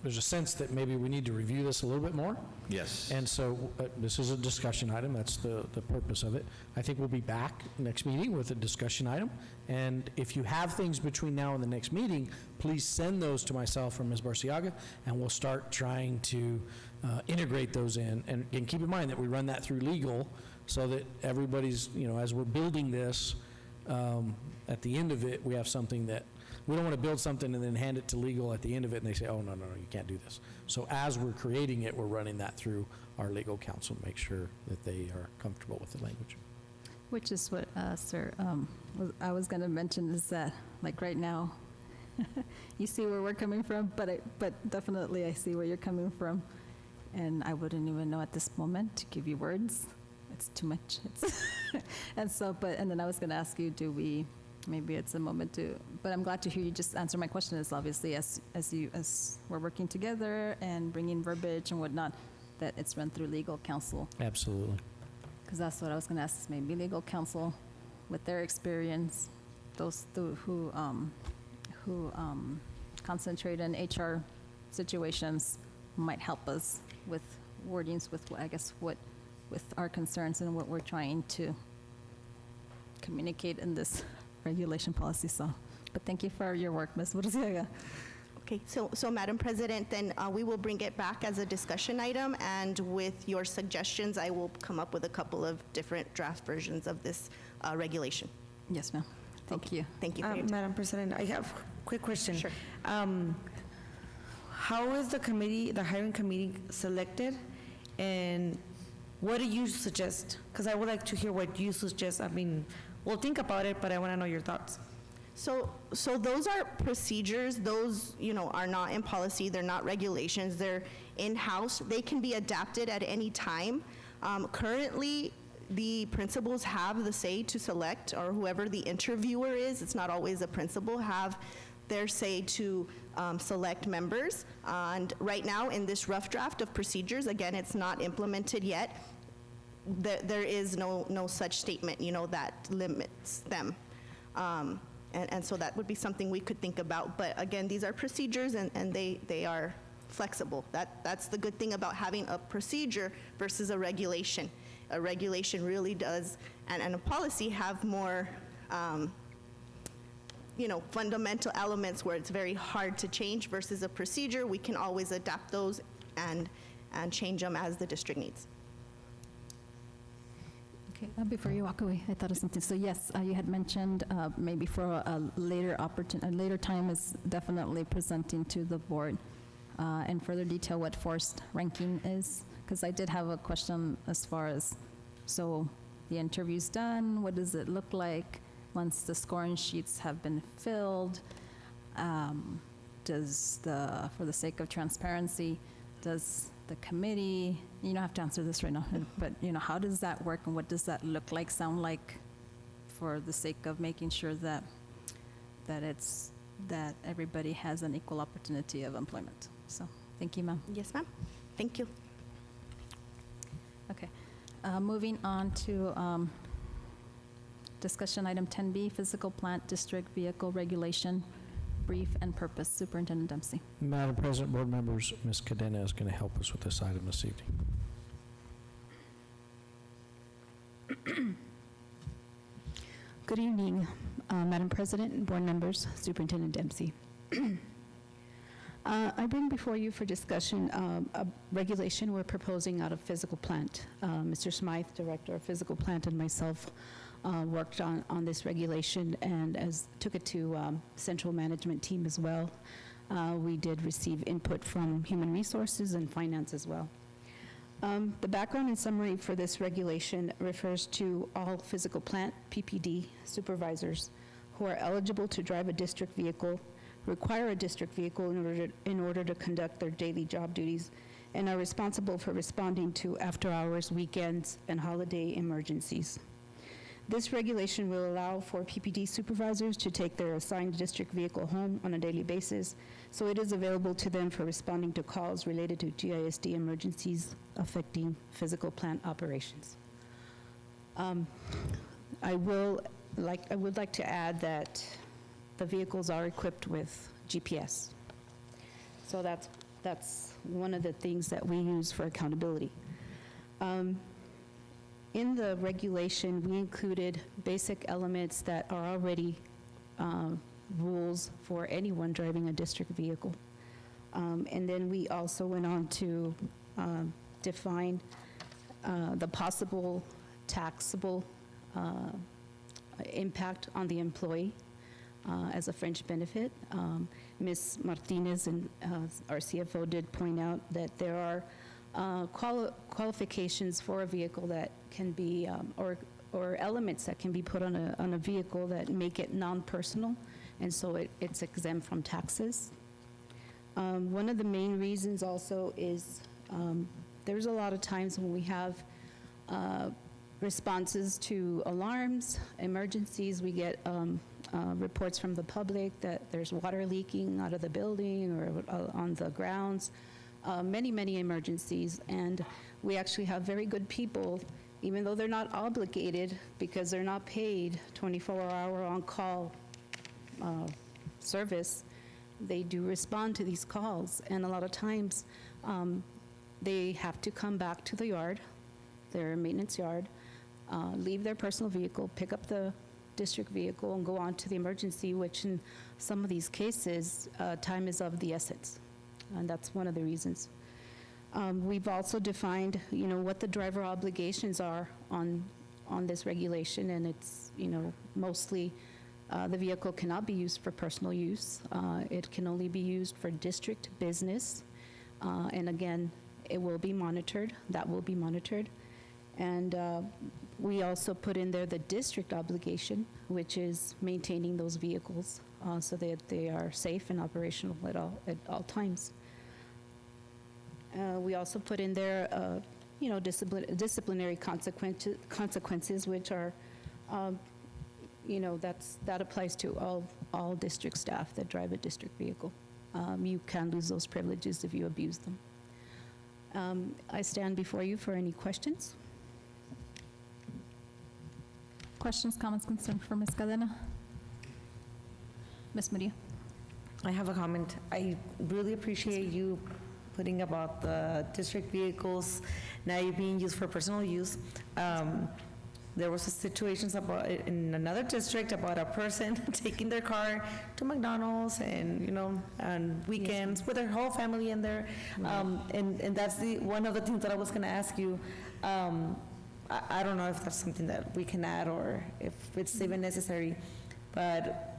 there's a sense that maybe we need to review this a little bit more. Yes. And so this is a discussion item. That's the purpose of it. I think we'll be back next meeting with a discussion item. And if you have things between now and the next meeting, please send those to myself or Ms. Bursaga, and we'll start trying to integrate those in. And keep in mind that we run that through legal so that everybody's, as we're building this, at the end of it, we have something that, we don't want to build something and then hand it to legal at the end of it, and they say, oh, no, you can't do this. So as we're creating it, we're running that through our legal counsel to make sure that they are comfortable with the language. Which is what, sir, I was going to mention is that, like, right now, you see where we're coming from, but definitely I see where you're coming from. And I wouldn't even know at this moment to give you words. It's too much. And then I was going to ask you, maybe it's a moment to, but I'm glad to hear you just answer my question. Is obviously as we're working together and bringing verbiage and whatnot, that it's run through legal counsel. Absolutely. Because that's what I was going to ask, is maybe legal counsel with their experience, those who concentrate in HR situations might help us with wordings, with, I guess, with our concerns and what we're trying to communicate in this regulation policy. So, but thank you for your work, Ms. Murciaga. Okay, so Madam President, then we will bring it back as a discussion item, and with your suggestions, I will come up with a couple of different draft versions of this regulation. Yes, ma'am. Thank you. Thank you for your time. Madam President, I have a quick question. Sure. How is the committee, the hiring committee selected, and what do you suggest? Because I would like to hear what you suggest. I mean, we'll think about it, but I want to know your thoughts. So those are procedures. Those, are not in policy. They're not regulations. They're in-house. They can be adapted at any time. Currently, the principals have the say to select, or whoever the interviewer is, it's not always a principal, have their say to select members. And right now, in this rough draft of procedures, again, it's not implemented yet, there is no such statement, that limits them. And so that would be something we could think about. But again, these are procedures, and they are flexible. That's the good thing about having a procedure versus a regulation. A regulation really does, and a policy have more, fundamental elements where it's very hard to change, versus a procedure. We can always adapt those and change them as the district needs. Okay, before you walk away, I thought of something. So yes, you had mentioned maybe for a later time is definitely presenting to the board in further detail what forced ranking is, because I did have a question as far as, so the interview's done, what does it look like once the scoring sheets have been filled? For the sake of transparency, does the committee, you don't have to answer this right now, but how does that work, and what does that look like, sound like, for the sake of making sure that everybody has an equal opportunity of employment? So thank you, ma'am. Yes, ma'am. Thank you. Okay. Moving on to discussion item 10B, physical plant district vehicle regulation, brief and purpose. Superintendent Dempsey. Madam President, board members, Ms. Cadena is going to help us with this item this evening. Good evening, Madam President, board members, Superintendent Dempsey. I bring before you for discussion a regulation we're proposing out of physical plant. Mr. Smythe, Director of Physical Plant, and myself worked on this regulation and took it to central management team as well. We did receive input from Human Resources and Finance as well. The background and summary for this regulation refers to all physical plant, PPD, supervisors who are eligible to drive a district vehicle, require a district vehicle in order to conduct their daily job duties, and are responsible for responding to after-hours, weekends, and holiday emergencies. This regulation will allow for PPD supervisors to take their assigned district vehicle home on a daily basis, so it is available to them for responding to calls related to GISD emergencies affecting physical plant operations. I would like to add that the vehicles are equipped with GPS. So that's one of the things that we use for accountability. In the regulation, we included basic elements that are already rules for anyone driving a district vehicle. And then we also went on to define the possible taxable impact on the employee as a fringe benefit. Ms. Martinez and our CFO did point out that there are qualifications for a vehicle that can be, or or elements that can be put on a vehicle that make it non-personal, and so it's exempt from taxes. One of the main reasons also is there's a lot of times when we have responses to alarms, emergencies. We get reports from the public that there's water leaking out of the building or on the grounds, many emergencies. And we actually have very good people, even though they're not obligated because they're not paid 24-hour on-call service, they do respond to these calls. And a lot of times, they have to come back to the yard, their maintenance yard, leave their personal vehicle, pick up the district vehicle, and go on to the emergency, which in some of these cases, time is of the essence. And that's one of the reasons. We've also defined, what the driver obligations are on this regulation, and it's, mostly the vehicle cannot be used for personal use. It can only be used for district business. And again, it will be monitored. That will be monitored. And we also put in there the district obligation, which is maintaining those vehicles so that they are safe and operational at all times. We also put in there, disciplinary consequences, which are, that applies to all district staff that drive a district vehicle. You can lose those privileges if you abuse them. I stand before you for any questions. Questions, comments, concerns for Ms. Cadena? Ms. Maria? I have a comment. I really appreciate you putting about the district vehicles now being used for personal use. There was a situations about in another district about a person taking their car to McDonald's and on weekends with their whole family in there. And that's one of the things that I was going to ask you. I don't know if that's something that we can add or if it's even necessary, but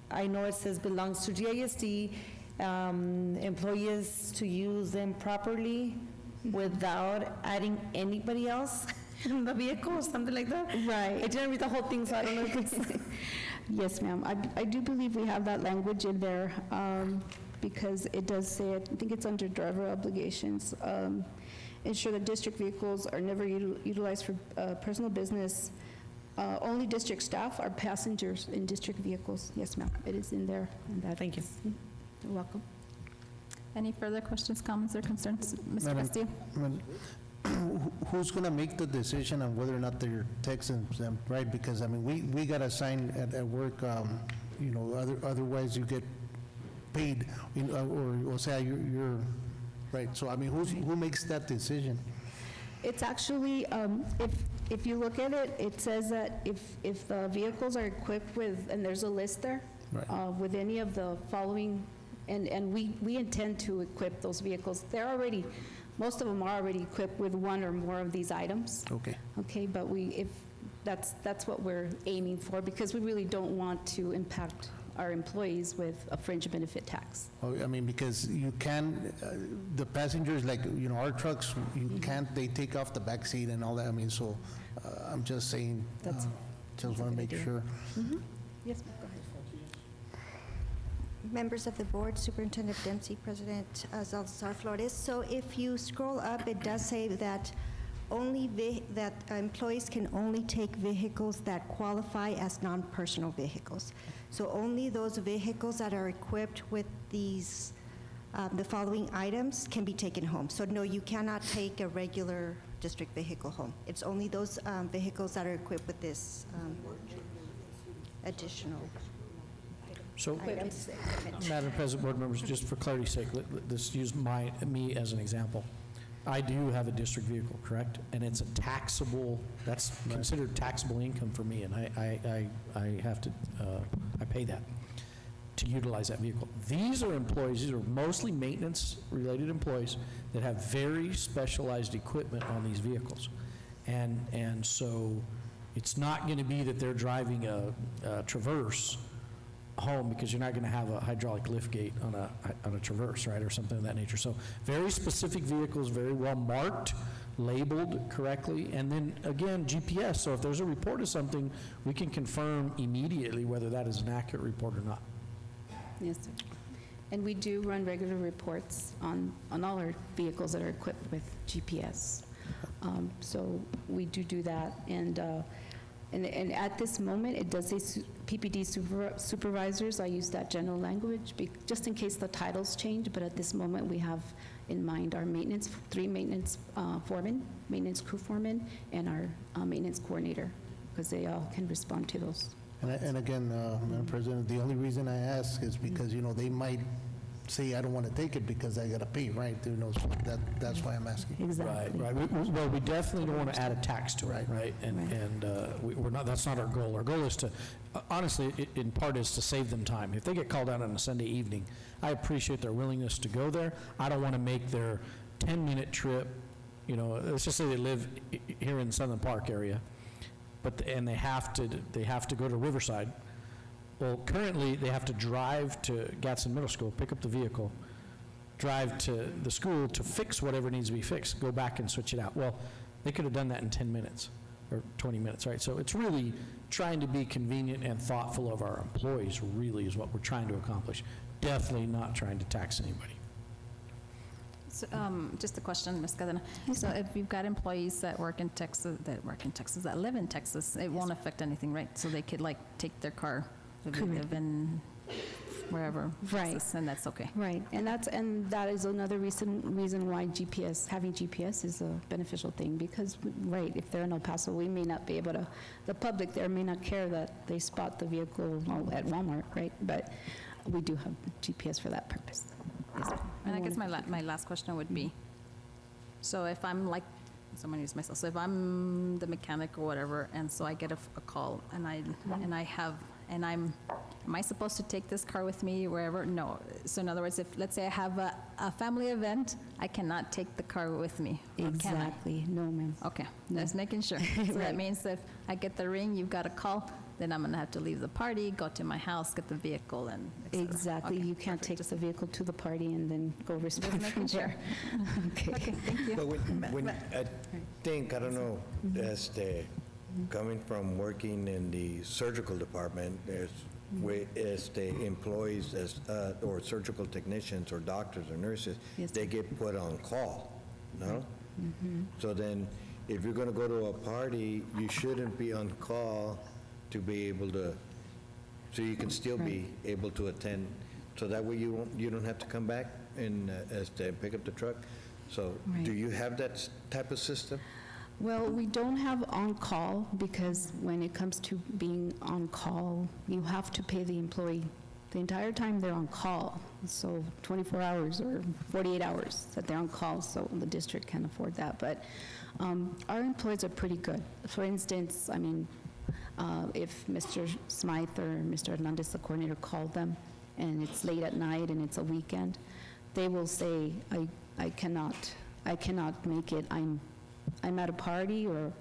I know it says belongs to GISD, employees to use them properly without adding anybody else in the vehicle or something like that. Right. I didn't read the whole thing, so I don't know if it's... Yes, ma'am. I do believe we have that language in there because it does say, I think it's under driver obligations. Ensure that district vehicles are never utilized for personal business. Only district staff are passengers in district vehicles. Yes, ma'am. It is in there. Thank you. You're welcome. Any further questions, comments, or concerns? Mr. Madam- Castillo? Who's going to make the decision on whether or not they're tax exempt, right? Because, we got a sign at work, otherwise you get paid, or say you're, right? So, who makes that decision? It's actually, if you look at it, it says that if the vehicles are equipped with, and there's a list there, Right. with any of the following, and we intend to equip those vehicles. They're already, most of them are already equipped with one or more of these items. Okay. Okay, but that's what we're aiming for, because we really don't want to impact our employees with a fringe benefit tax. Oh, because you can, the passengers, like, our trucks, you can't, they take off the back seat and all that, so I'm just saying, That's just want to make sure. Yes, ma'am, go ahead. Members of the board, Superintendent Dempsey, President Salazar Flores. So if you scroll up, it does say that that employees can only take vehicles that qualify as non-personal vehicles. So only those vehicles that are equipped with these, the following items can be taken home. So no, you cannot take a regular district vehicle home. It's only those vehicles that are equipped with this additional So, items. Madam President, board members, just for clarity's sake, let's use me as an example. I do have a district vehicle, correct? And it's a taxable, that's considered taxable income for me, and I have to, I pay that to utilize that vehicle. These are employees, these are mostly maintenance-related employees that have very specialized equipment on these vehicles. And so it's not going to be that they're driving a Traverse home, because you're not going to have a hydraulic lift gate on a Traverse, right, or something of that nature. So very specific vehicles, very well marked, labeled correctly, and then, again, GPS. So if there's a report of something, we can confirm immediately whether that is an accurate report or not. Yes, sir. And we do run regular reports on all our vehicles that are equipped with GPS. So we do that, and at this moment, it does say PPD supervisors. I use that general language, just in case the titles change, but at this moment, we have in mind our three maintenance foremen, maintenance crew foremen, and our maintenance coordinator, because they all can respond to those. And again, Madam President, the only reason I ask is because, they might say, I don't want to take it because I got to pay, right? Who knows? That's why I'm asking. Exactly. Right. Well, we definitely don't want to add a tax to it, right? And we're not, that's not our goal. Our goal is to, honestly, in part is to save them time. If they get called out on a Sunday evening, I appreciate their willingness to go there. I don't want to make their 10-minute trip, let's just say they live here in Southern Park area, and they have to go to Riverside. Well, currently, they have to drive to Gadsden Middle School, pick up the vehicle, drive to the school to fix whatever needs to be fixed, go back and switch it out. Well, they could have done that in 10 minutes or 20 minutes, right? So it's really trying to be convenient and thoughtful of our employees, really, is what we're trying to accomplish. Definitely not trying to tax anybody. So, just a question, Ms. Cadena. So if you've got employees that live in Texas, it won't affect anything, right? So they could take their car, if they live in wherever, Right. Texas, and that's okay. Right, and that is another reason why having GPS is a beneficial thing, because, right, if they're in El Paso, we may not be able to, the public there may not care that they spot the vehicle at Walmart, right? But we do have GPS for that purpose. And I guess my last question would be, so if I'm someone use myself, so if I'm the mechanic or whatever, and so I get a call, am I supposed to take this car with me wherever? No. So in other words, if, let's say I have a family event, I cannot take the car with me. Or can I? Exactly, no, ma'am. Okay, just making sure. So that means if I get the ring, you've got a call, then I'm gonna have to leave the party, go to my house, get the vehicle, and et cetera. Exactly, Okay, you can't perfect. take the vehicle to the party and then go respond Just from making there. sure. Okay, thank you. But when I think, I don't know, coming from working in the surgical department, there's the employees or surgical technicians or doctors or nurses, Yes. they get put on call, no? So then, if you're going to go to a party, you shouldn't be on call to be able to, so you can still be able to attend, so that way you don't have to come back and pick up the truck. So Right. do you have that type of system? Well, we don't have on-call, because when it comes to being on-call, you have to pay the employee the entire time they're on call. So 24 hours or 48 hours that they're on call, so the district can afford that. But our employees are pretty good. For instance, if Mr. Smythe or Mr. Hernandez, the coordinator, called them, and it's late at night and it's a weekend, they will say, I cannot make it. I'm at a party, or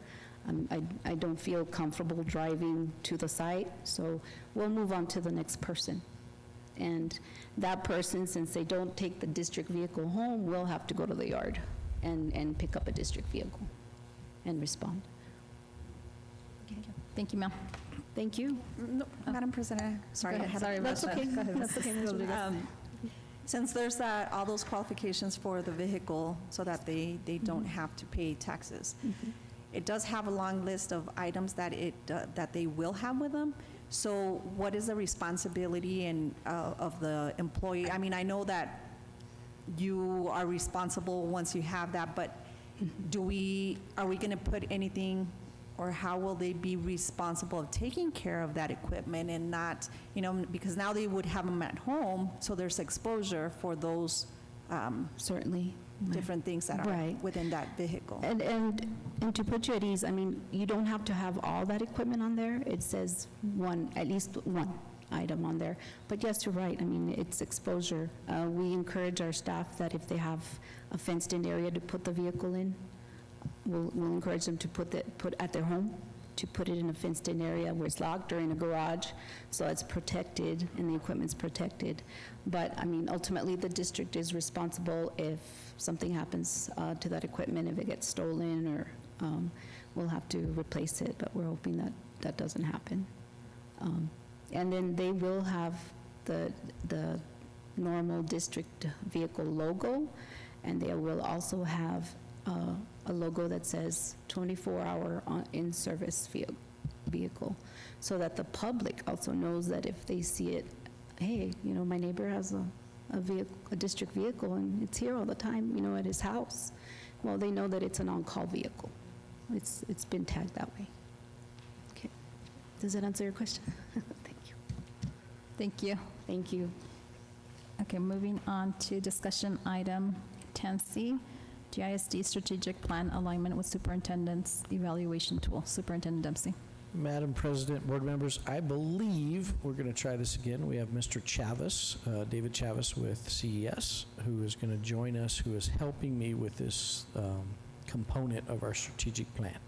I don't feel comfortable driving to the site, so we'll move on to the next person. And that person, since they don't take the district vehicle home, will have to go to the yard and pick up a district vehicle and respond. Thank you, ma'am. Thank you. No, Madam President, sorry. Go ahead. I had- Sorry about That's that. okay. Go ahead, That's Ms. okay, Ms. Rodriguez. Since there's all those qualifications for the vehicle so that they don't have to pay taxes, it does have a long list of items that that they will have with them. So what is the responsibility of the employee? I know that you are responsible once you have that, but are we going to put anything, or how will they be responsible of taking care of that equipment and not, because now they would have them at home, so there's exposure for those Certainly. different things that are Right. within that vehicle. And to put you at ease, you don't have to have all that equipment on there. It says at least one item on there. But yes, you're right, it's exposure. We encourage our staff that if they have a fenced-in area to put the vehicle in, we'll encourage them to put at their home, to put it in a fenced-in area where it's locked or in a garage, so it's protected and the equipment's protected. But, I mean, ultimately, the district is responsible if something happens to that equipment, if it gets stolen, or we'll have to replace it, but we're hoping that that doesn't happen. And then they will have the normal district vehicle logo, and they will also have a logo that says 24-hour in-service vehicle, so that the public also knows that if they see it, hey, you know, my neighbor has a district vehicle and it's here all the time, you know, at his house. Well, they know that it's an on-call vehicle. It's been tagged that way. Okay. Does that answer your question? Thank you. Thank you. Thank you. Okay, moving on to discussion item 10C, GISD Strategic Plan Alignment with Superintendent's Evaluation Tool. Superintendent Dempsey. Madam President, board members, I believe we're going to try this again. We have Mr. Chavez, David Chavez with CES, who is going to join us, who is helping me with this component of our strategic plan.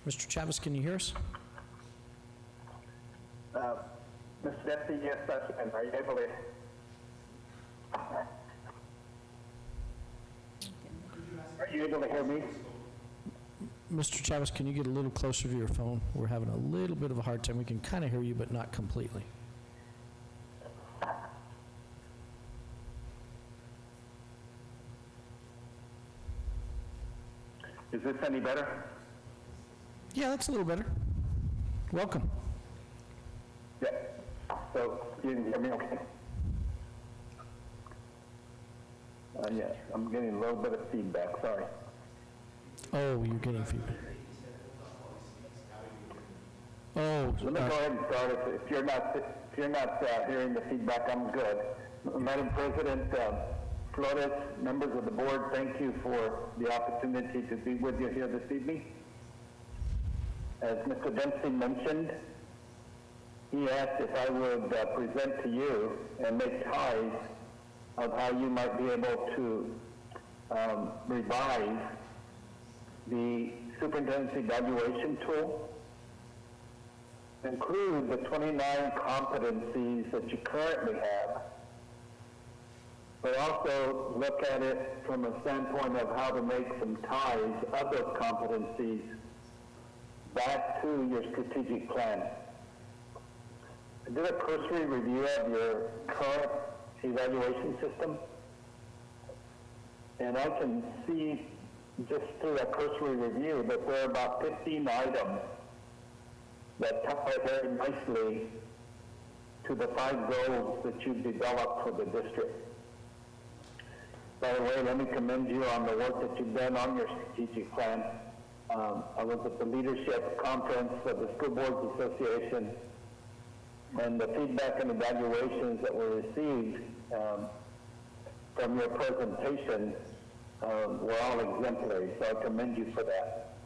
Mr. Chavez, can you hear us? Mr. Dempsey, yes, I can. Are you able to? Are you able to hear me? Mr. Chavez, can you get a little closer to your phone? We're having a little bit of a hard time. We can kind of hear you, but not completely. Is this any better? Yeah, that's a little better. Welcome. Yeah. So, you can hear me okay? Yeah, I'm getting a little bit of feedback, sorry. Oh, you're getting feedback. Oh. Let me go ahead and start. If you're not hearing the feedback, I'm good. Madam President, Flores, members of the board, thank you for the opportunity to be with you here this evening. As Mr. Dempsey mentioned, he asked if I would present to you and make ties of how you might be able to revise the superintendent's evaluation tool, include the 29 competencies that you currently have, but also look at it from a standpoint of how to make some ties of those competencies back to your strategic plan. I did a cursory review of your current evaluation system, and I can see just through a cursory review that there are about 15 items that tie very nicely to the 5 goals that you've developed for the district. By the way, let me commend you on the work that you've done on your strategic plan. I was at the leadership conference of the School Boards Association, and the feedback and evaluations that were received from your presentation were all exemplary, so I commend you for that.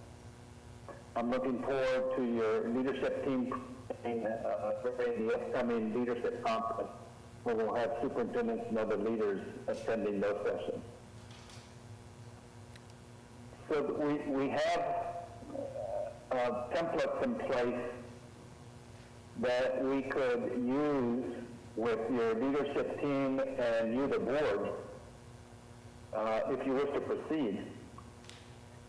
I'm looking forward to your leadership team in the upcoming leadership conference, where we'll have superintendents and other leaders attending those sessions. So we have templates in place that we could use with your leadership team and you, the board, if you wish to proceed,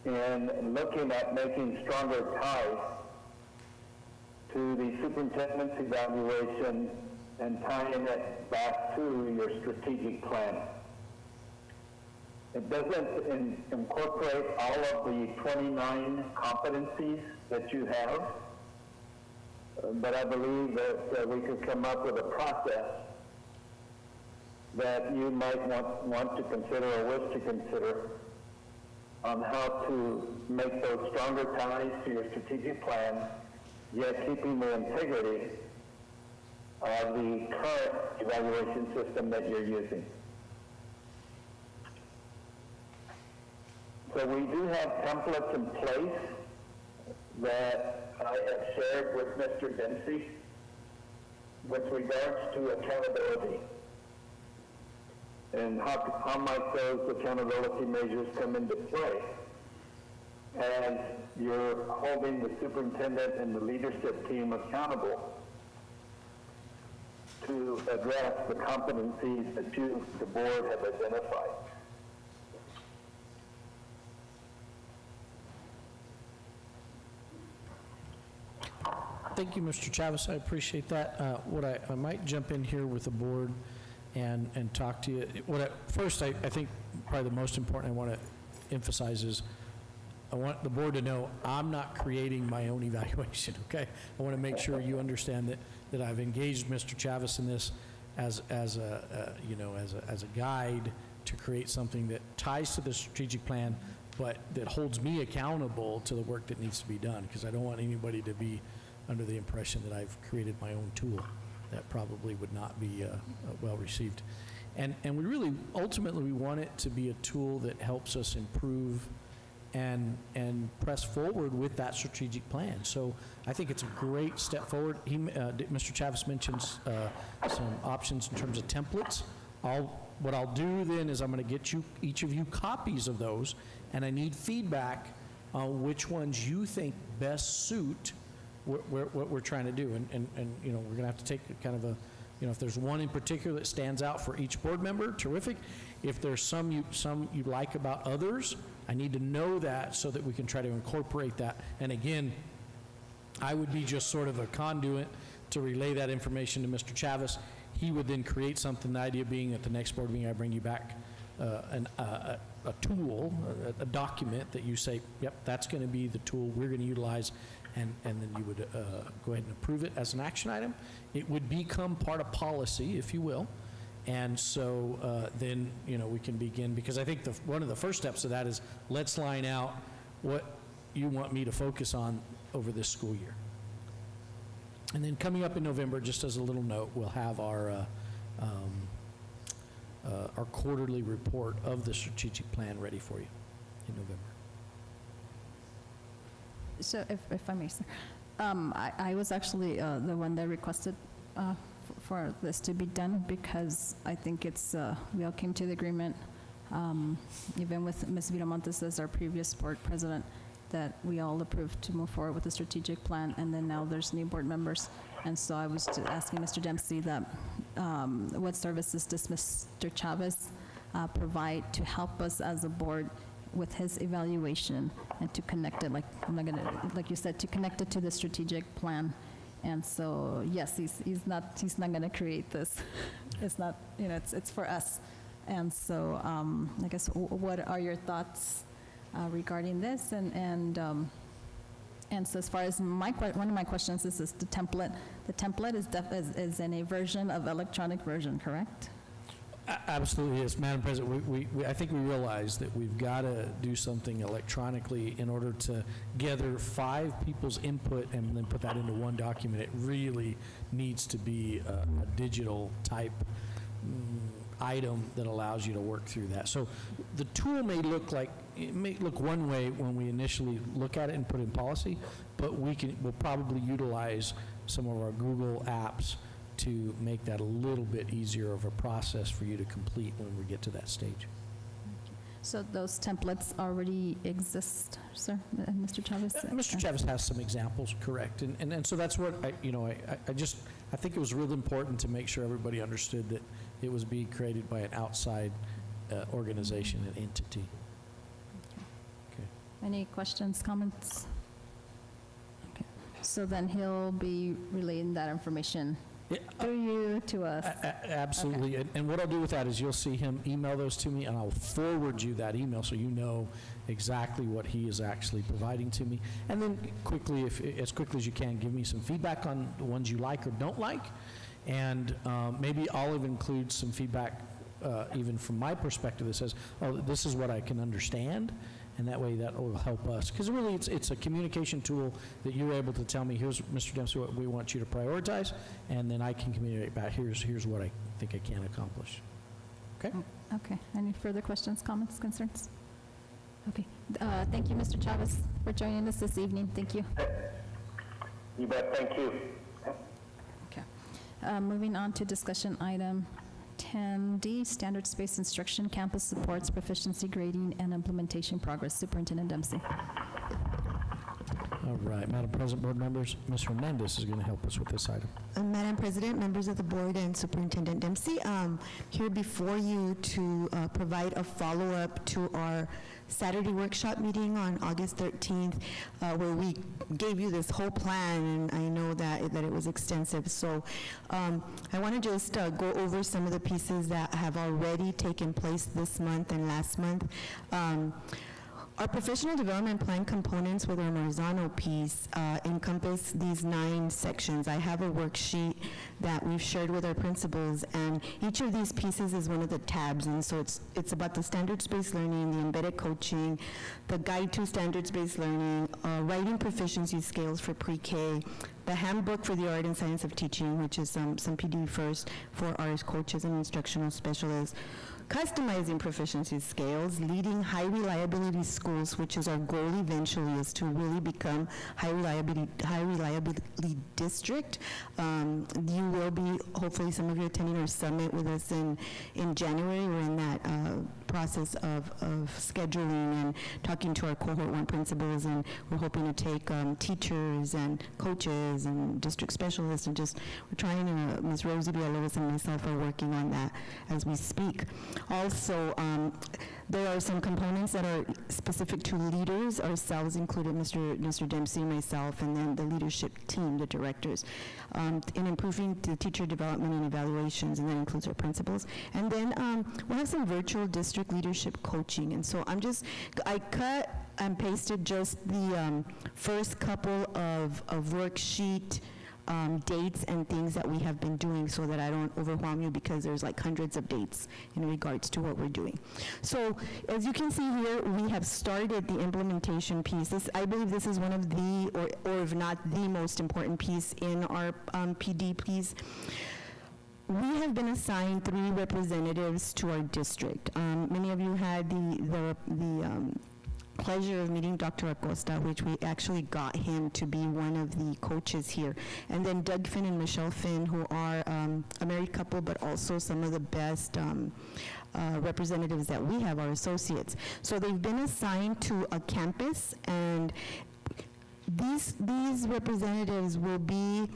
in looking at making stronger ties to the superintendent's evaluation and tying it back to your strategic plan. It doesn't incorporate all of the 29 competencies that you have, but I believe that we could come up with a process that you might want to consider or wish to consider on how to make those stronger ties to your strategic plan, yet keeping the integrity of the current evaluation system that you're using. So we do have templates in place that I have shared with Mr. Dempsey with regards to accountability and how might those accountability measures come into play. and you're holding the superintendent and the leadership team accountable to address the competencies that you, the board, have identified. Thank you, Mr. Chavez. I appreciate that. What I might jump in here with the board and talk to you. First, I think probably the most important I want to emphasize is I want the board to know I'm not creating my own evaluation, okay? I want to make sure you understand that I've engaged Mr. Chavez in this as a guide to create something that ties to the strategic plan, but that holds me accountable to the work that needs to be done, because I don't want anybody to be under the impression that I've created my own tool. That probably would not be well received. And we really, ultimately, we want it to be a tool that helps us improve and press forward with that strategic plan. So I think it's a great step forward. Mr. Chavez mentions some options in terms of templates. What I'll do then is I'm going to get each of you copies of those, and I need feedback on which ones you think best suit what we're trying to do. And we're going to have to take kind of a, if there's one in particular that stands out for each board member, terrific. If there's some you like about others, I need to know that so that we can try to incorporate that. And again, I would be just sort of a conduit to relay that information to Mr. Chavez. He would then create something, the idea being at the next board meeting I bring you back a tool, a document that you say, yep, that's going to be the tool we're going to utilize, and then you would go ahead and approve it as an action item. It would become part of policy, if you will. And so then, we can begin, because I think one of the first steps of that is let's line out what you want me to focus on over this school year. And then coming up in November, just as a little note, we'll have our quarterly report of the strategic plan ready for you in November. So if I may, sir, I was actually the one that requested for this to be done, because I think it's, we all came to the agreement, even with Ms. Viramontes as our previous board president, that we all approved to move forward with the strategic plan, and then now there's new board members. And so I was asking Mr. Dempsey that what services does Mr. Chavez provide to help us as a board with his evaluation, and to connect it, like you said, to connect it to the strategic plan. And so, yes, he's not going to create this. It's not, it's for us. And so, I guess, what are your thoughts regarding this? And so, as far as one of my questions is the template. The template is in a version of electronic version, correct? Absolutely, yes, Madam President. I think we realize that we've got to do something electronically in order to gather 5 people's input and then put that into one document. It really needs to be a digital type item that allows you to work through that. So the tool may look one way when we initially look at it and put it in policy, but we'll probably utilize some of our Google apps to make that a little bit easier of a process for you to complete when we get to that stage. So those templates already exist, sir, Mr. Chavez? Mr. Chavez has some examples, correct. And so that's what I think it was really important to make sure everybody understood that it was being created by an outside organization and entity. Okay. Any questions, comments? Okay. So then he'll be relaying that information through you to us. Absolutely. Okay. And what I'll do with that is you'll see him email those to me, and I'll forward you that email so you know exactly what he is actually providing to me. And then as quickly as you can, give me some feedback on the ones you like or don't like. And maybe I'll even include some feedback even from my perspective that says, oh, this is what I can understand. And that way that will help us. Because really it's a communication tool that you're able to tell me, here's, Mr. Dempsey, what we want you to prioritize, and then I can communicate back, here's what I think I can accomplish. Okay? Okay. Any further questions, comments, concerns? Okay. Thank you, Mr. Chavez, for joining us this evening. Thank you. You bet. Thank you. Okay. Moving on to discussion item 10D, standards-based instruction, campus supports, proficiency grading, and implementation progress. Superintendent Dempsey. All right, Madam President, board members, Ms. Hernandez is going to help us with this item. Madam President, members of the board, and Superintendent Dempsey, here before you to provide a follow-up to our Saturday workshop meeting on August 13th, where we gave you this whole plan, and I know that it was extensive. So I want to just go over some of the pieces that have already taken place this month and last month. Our professional development plan components with our Marzano piece encompass these 9 sections. I have a worksheet that we've shared with our principals, and each of these pieces is one of the tabs, and so it's about the standards-based learning, the embedded coaching, the guide to standards-based learning, writing proficiency scales for pre-K, the handbook for the art and science of teaching, which is some PD first for our coaches and instructional specialists, customizing proficiency scales, leading high reliability schools, which is our goal eventually, is to really become high reliability district. You will be, hopefully some of you attending our summit with us in January. We're in that process of scheduling and talking to our cohort 1 principals, and we're hoping to take teachers and coaches and district specialists, and just, we're trying to, Ms. Rosie Villalobos and myself are working on that as we speak. Also, there are some components that are specific to leaders, ourselves included, Mr. Dempsey, myself, and then the leadership team, the directors, in improving the teacher development and evaluations, and that includes our principals. And then we'll have some virtual district leadership coaching. And so I cut and pasted just the first couple of worksheet dates and things that we have been doing, so that I don't overwhelm you, because there's like hundreds of dates in regards to what we're doing. So as you can see here, we have started the implementation piece. I believe this is one of the, or if not the most important piece in our PD piece. We have been assigned 3 representatives to our district. Many of you had the pleasure of meeting Dr. Acosta, which we actually got him to be one of the coaches here. And then Doug Finn and Michelle Finn, who are a married couple, but also some of the best representatives that we have, our associates. So they've been assigned to a campus, and these representatives will be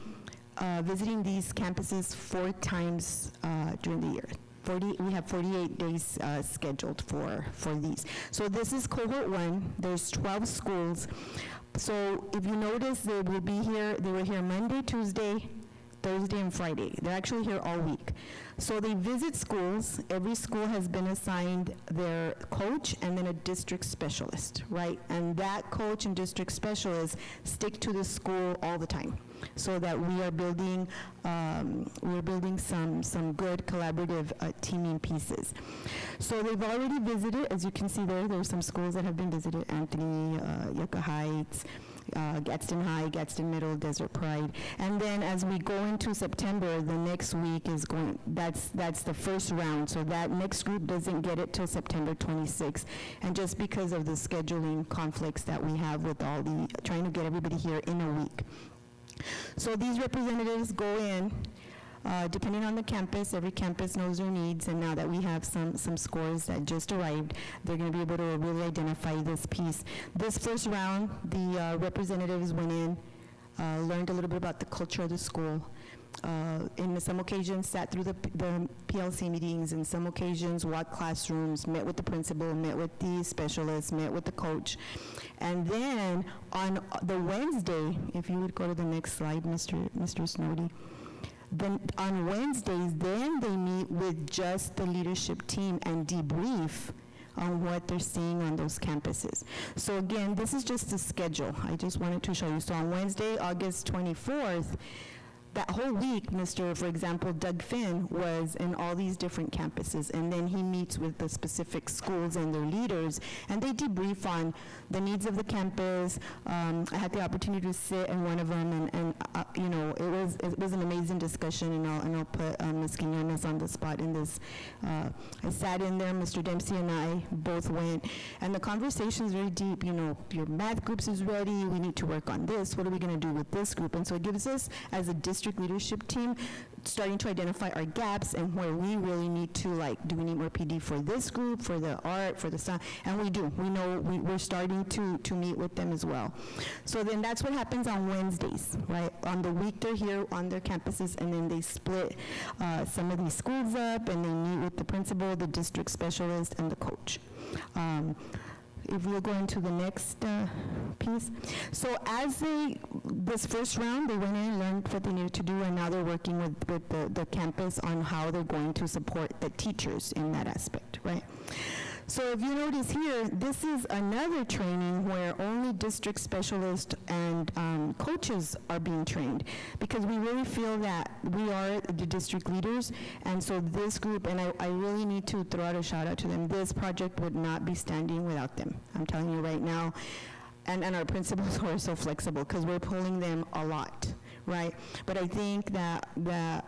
visiting these campuses 4 times during the year. We have 48 days scheduled for these. So this is cohort 1. There's 12 schools. So if you notice, they will be here. They were here Monday, Tuesday, Thursday, and Friday. They're actually here all week. So they visit schools. Every school has been assigned their coach and then a district specialist, right? And that coach and district specialist stick to the school all the time, so that we are building some good collaborative teaming pieces. So they've already visited, as you can see there's some schools that have been visited: Anthony, Yucca Heights, Gadsden High, Gadsden Middle, Desert Pride. And then as we go into September, the next week is going, that's the first round. So that next group doesn't get it till September 26th. And just because of the scheduling conflicts that we have with all the, trying to get everybody here in a week. So these representatives go in, depending on the campus. Every campus knows their needs, and now that we have some scores that just arrived, they're going to be able to really identify this piece. This first round, the representatives went in, learned a little bit about the culture of the school. In some occasions, sat through the PLC meetings, and some occasions walked classrooms, met with the principal, met with the specialist, met with the coach. And then on the Wednesday, if you would go to the next slide, Mr. Snowdy, then on Wednesdays, then they meet with just the leadership team and debrief on what they're seeing on those campuses. So again, this is just the schedule. I just wanted to show you. So on Wednesday, August 24th, that whole week, for example, Doug Finn was in all these different campuses, and then he meets with the specific schools and their leaders, and they debrief on the needs of the campus. I had the opportunity to sit in one of them, and you know, it was an amazing discussion, and I'll put Ms. Quinones on the spot in this. I sat in there, Mr. Dempsey and I both went, and the conversation is very deep. You know, your math groups is ready, we need to work on this, what are we going to do with this group? And so it gives us, as a district, district leadership team, starting to identify our gaps and where we really need to, like, do we need more PD for this group, for the art, for the sound, and we do. We know we're starting to meet with them as well. So then that's what happens on Wednesdays, right? On the week they're here on their campuses, and then they split some of these schools up, and they meet with the principal, the district specialist, and the coach. If we'll go into the next piece. So as this first round, they went in and learned what they needed to do, and now they're working with the campus on how they're going to support the teachers in that aspect, right? So if you notice here, this is another training where only district specialists and coaches are being trained, because we really feel that we are the district leaders, and so this group, and I really need to throw out a shout out to them, this project would not be standing without them. I'm telling you right now, and our principals who are so flexible, because we're pulling them a lot, right? But I think that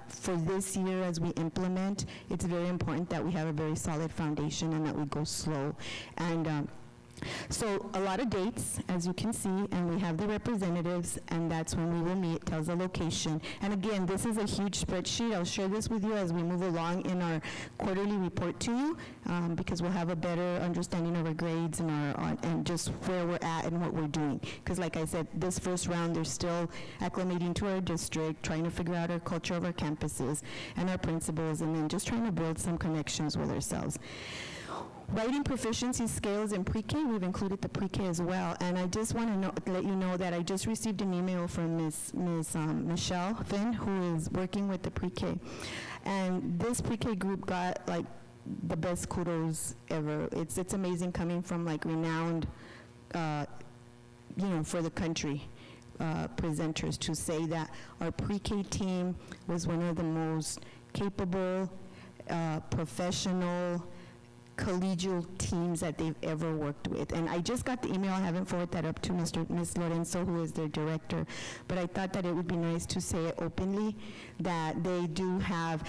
for this year, as we implement, it's very important that we have a very solid foundation and that we go slow. And so a lot of dates, as you can see, and we have the representatives, and that's when we will meet, tells the location. And again, this is a huge spreadsheet. I'll share this with you as we move along in our quarterly report to you, because we'll have a better understanding of our grades and and just where we're at and what we're doing. Because like I said, this first round, they're still acclimating to our district, trying to figure out our culture of our campuses and our principals, and then just trying to build some connections with ourselves. Writing proficiency scales in pre-K, we've included the pre-K as well, and I just want to let you know that I just received an email from Ms. Michelle Finn, who is working with the pre-K, and this pre-K group got like the best kudos ever. It's amazing coming from like renowned, for the country. Presenters to say that our pre-K team was one of the most capable, professional, collegial teams that they've ever worked with. And I just got the email, I haven't forwarded that up to Ms. Lorenzo, who is their director, but I thought that it would be nice to say it openly, that they do have,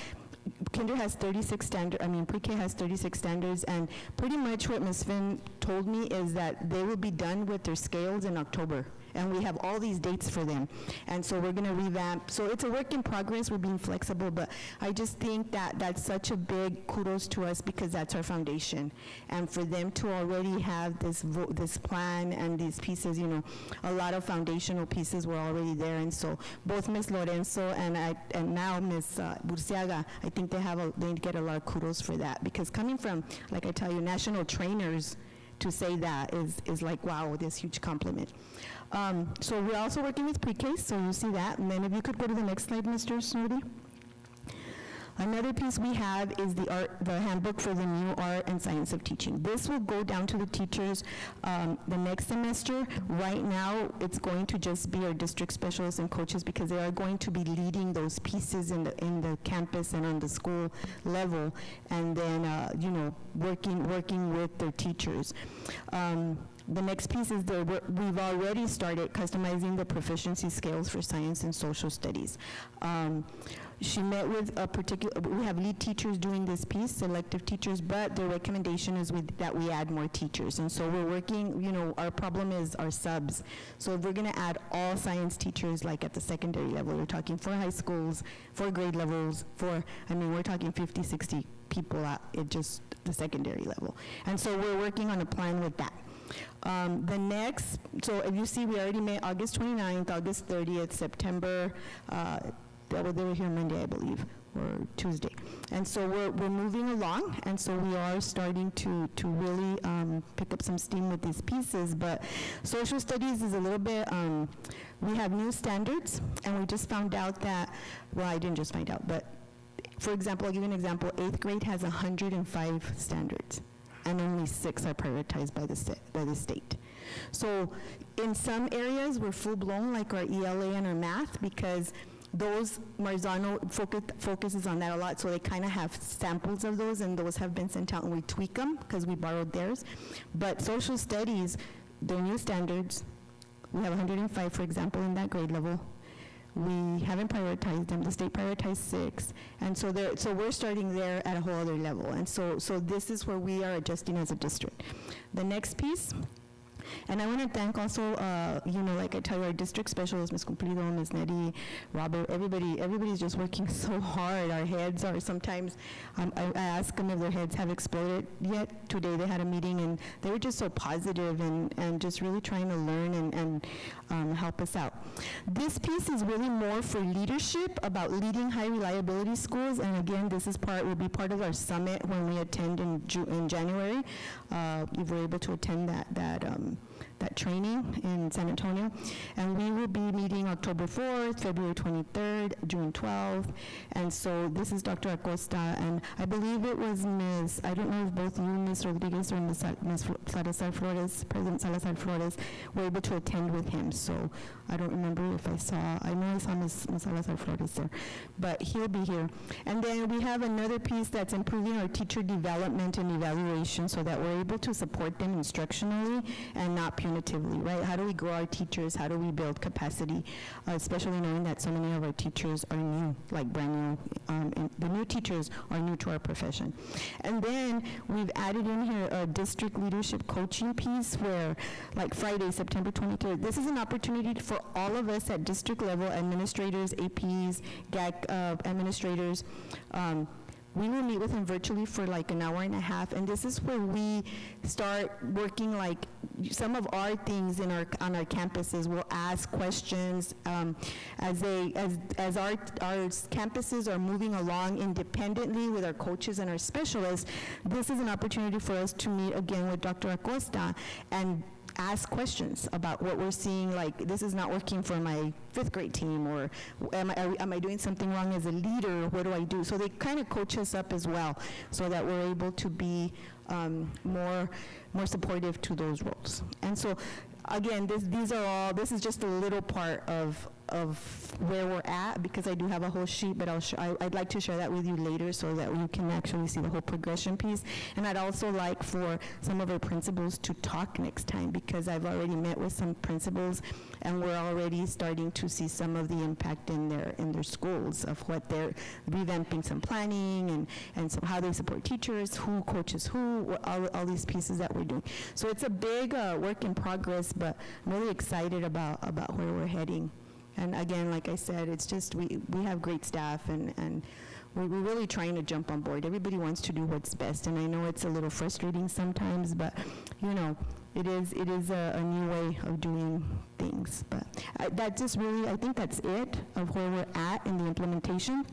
Kinder has 36 standards, pre-K has 36 standards, and pretty much what Ms. Finn told me is that they will be done with their scales in October. And we have all these dates for them. And so we're going to revamp. So it's a work in progress. We're being flexible. But I just think that that's such a big kudos to us, because that's our foundation. And for them to already have this plan and these pieces, a lot of foundational pieces were already there. And so both Ms. Lorenzo and now Ms. Burciaga, I think they get a lot of kudos for that. Because coming from, like I tell you, national trainers, to say that is like, wow, this huge compliment. So we're also working with pre-K, so you see that. And then if you could go to the next slide, Mr. Snowdy. Another piece we have is the handbook for the new art and science of teaching. This will go down to the teachers the next semester. Right now, it's going to just be our district specialists and coaches, because they are going to be leading those pieces in the campus and on the school level, and then working with their teachers. The next piece is we've already started customizing the proficiency scales for science and social studies. She met with we have lead teachers doing this piece, selective teachers, but the recommendation is that we add more teachers. And so we're working, our problem is our subs. So if we're going to add all science teachers, like at the secondary level, we're talking 4 high schools, 4 grade levels, we're talking 50, 60 people at just the secondary level. And so we're working on a plan with that. So if you see, we already met August 29th, August 30th, September, they were here Monday, I believe, or Tuesday. And so we're moving along, and so we are starting to really pick up some steam with these pieces. But social studies is a little bit, we have new standards, and we just found out that, well, I didn't just find out, but for example, I'll give you an example. 8th grade has 105 standards, and only 6 are prioritized by the state. So in some areas, we're full-blown, like our ELA and our math, because those, Marzano focuses on that a lot, so they kind of have samples of those, and those have been sent out, and we tweak them, because we borrowed theirs. But social studies, their new standards, we have 105, for example, in that grade level. We haven't prioritized them. The state prioritized 6, and so we're starting there at a whole other level. And so this is where we are adjusting as a district. The next piece, And I want to thank also, like I tell you, our district specialists, Ms. Cumplido, Ms. Nettie, Robert, everybody's just working so hard. Our heads are sometimes, I ask them if their heads have exploded yet. Today they had a meeting and they were just so positive and just really trying to learn and help us out. This piece is really more for leadership, about leading high reliability schools. And again, this is will be part of our summit when we attend in January. If we're able to attend that training in San Antonio. And we will be meeting October 4th, February 23rd, June 12th. And so this is Dr. Acosta, and I believe it was I don't know if both you, Ms. Rodriguez, or Ms. Salazar Flores, President Salazar Flores, were able to attend with him. So I don't remember if I know I saw Ms. Salazar Flores there, but he'll be here. And then we have another piece that's improving our teacher development and evaluation so that we're able to support them instructionally and not punitively, right? How do we grow our teachers? How do we build capacity, especially knowing that so many of our teachers are new, like brand new, and the new teachers are new to our profession. And then we've added in here a district leadership coaching piece where, like Friday, September 23rd, this is an opportunity for all of us at district level, administrators, APs, GAC administrators. We will meet with him virtually for like an hour and a half, and this is where we start working like some of our things on our campuses. We'll ask questions as our campuses are moving along independently with our coaches and our specialists. This is an opportunity for us to meet again with Dr. Acosta and ask questions about what we're seeing, like this is not working for my 5th grade team, or am I doing something wrong as a leader? What do I do? So they kind of coach us up as well so that we're able to be more supportive to those roles. And so again, this is just a little part of where we're at, because I do have a whole sheet, but I'd like to share that with you later so that you can actually see the whole progression piece. And I'd also like for some of our principals to talk next time, because I've already met with some principals and we're already starting to see some of the impact in their schools of what they're revamping, some planning and so how they support teachers, who coaches who, all these pieces that we're doing. So it's a big work in progress, but I'm really excited about where we're heading. And again, like I said, it's just we have great staff, and we're really trying to jump on board. Everybody wants to do what's best, and I know it's a little frustrating sometimes, but it is a new way of doing things. But that just really, I think that's it of where we're at in the implementation.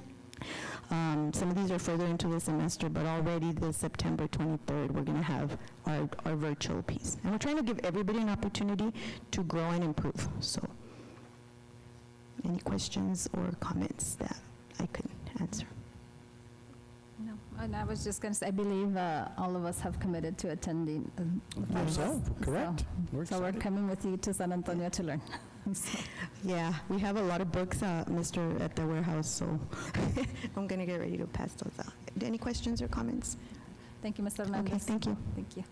Some of these are further into the semester, but already this September 23rd, we're going to have our virtual piece. And we're trying to give everybody an opportunity to grow and improve. So any questions or comments that I could answer? No, and I was just going to say, I believe all of us have committed to attending. Correct. So we're coming with you to San Antonio to learn. Yeah, we have a lot of books, at the warehouse, so I'm going to get ready to pass those out. Any questions or comments? Thank you, Ms. Hernandez. Okay, thank you. Thank you.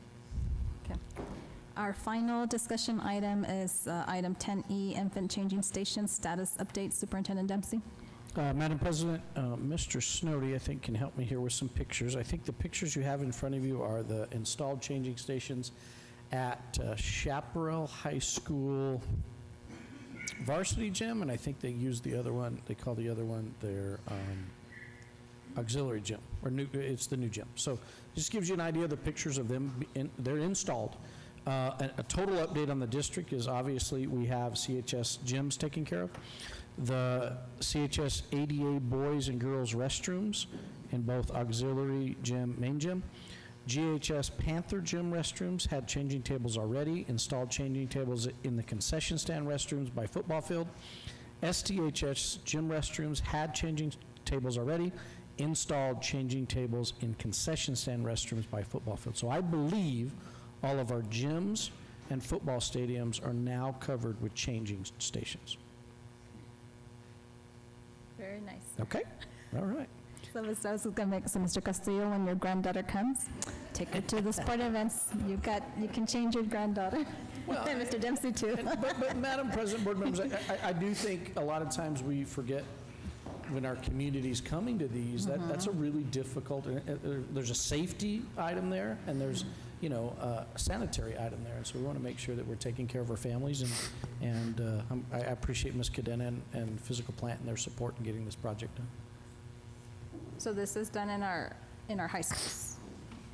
Okay. Our final discussion item is item 10E, infant changing station status update. Superintendent Dempsey. Madam President, Mr. Snowdy, I think, can help me here with some pictures. I think the pictures you have in front of you are the installed changing stations at Chaparral High School varsity gym, and I think they use the other one, they call the other one their auxiliary gym, or it's the new gym. So this gives you an idea of the pictures of them. They're installed. A total update on the district is obviously we have CHS gyms taken care of. The CHS ADA boys and girls restrooms in both auxiliary gym, main gym. GHS Panther gym restrooms had changing tables already, installed changing tables in the concession stand restrooms by football field. STHS gym restrooms had changing tables already, installed changing tables in concession stand restrooms by football field. So I believe all of our gyms and football stadiums are now covered with changing stations. Very nice. Okay, all right. So Mr. Castillo, when your granddaughter comes, take her to the sport events. You can change your granddaughter. Well, and Mr. Dempsey too. But Madam President, board members, I do think a lot of times we forget when our community's coming to these, that's a really difficult, there's a safety item there, and there's sanitary item there. And so we want to make sure that we're taking care of our families, and I appreciate Ms. Cadena and Physical Plant and their support in getting this project done. So this is done in our high schools?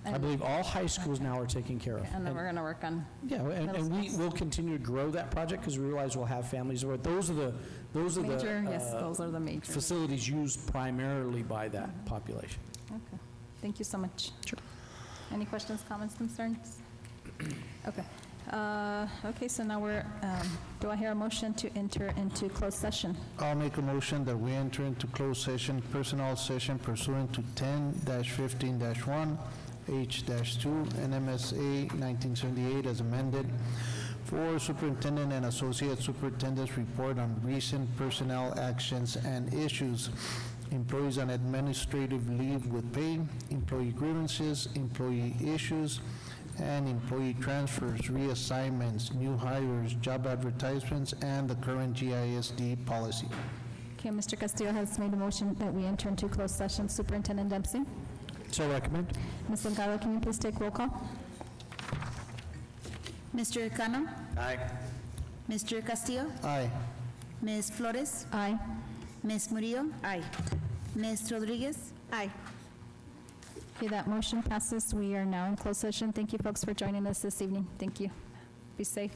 I believe all high schools now are taken care of. And then we're going to work on... Yeah, and we will continue to grow that project because we realize we'll have families where those are the Major, yes, those are the major. facilities used primarily by that population. Okay, thank you so much. Sure. Any questions, comments, concerns? Okay. Okay, so now do I hear a motion to enter into closed session? I'll make a motion that we enter into closed session, personnel session pursuant to 10-15-1, H-2, NMSA 1978 as amended, for superintendent and associate superintendent's report on recent personnel actions and issues, employees on administrative leave with pay, employee grievances, employee issues, and employee transfers, reassignments, new hires, job advertisements, and the current GISD policy. Okay, Mr. Castillo has made a motion that we enter into closed session. Superintendent Dempsey? So recommend. Ms. Delgado, can you please take roll call? Mr. Cano? Aye. Mr. Castillo? Aye. Ms. Flores? Aye. Ms. Murillo? Aye. Ms. Rodriguez? Aye. Okay, that motion passes. We are now in closed session. Thank you, folks, for joining us this evening. Thank you. Be safe.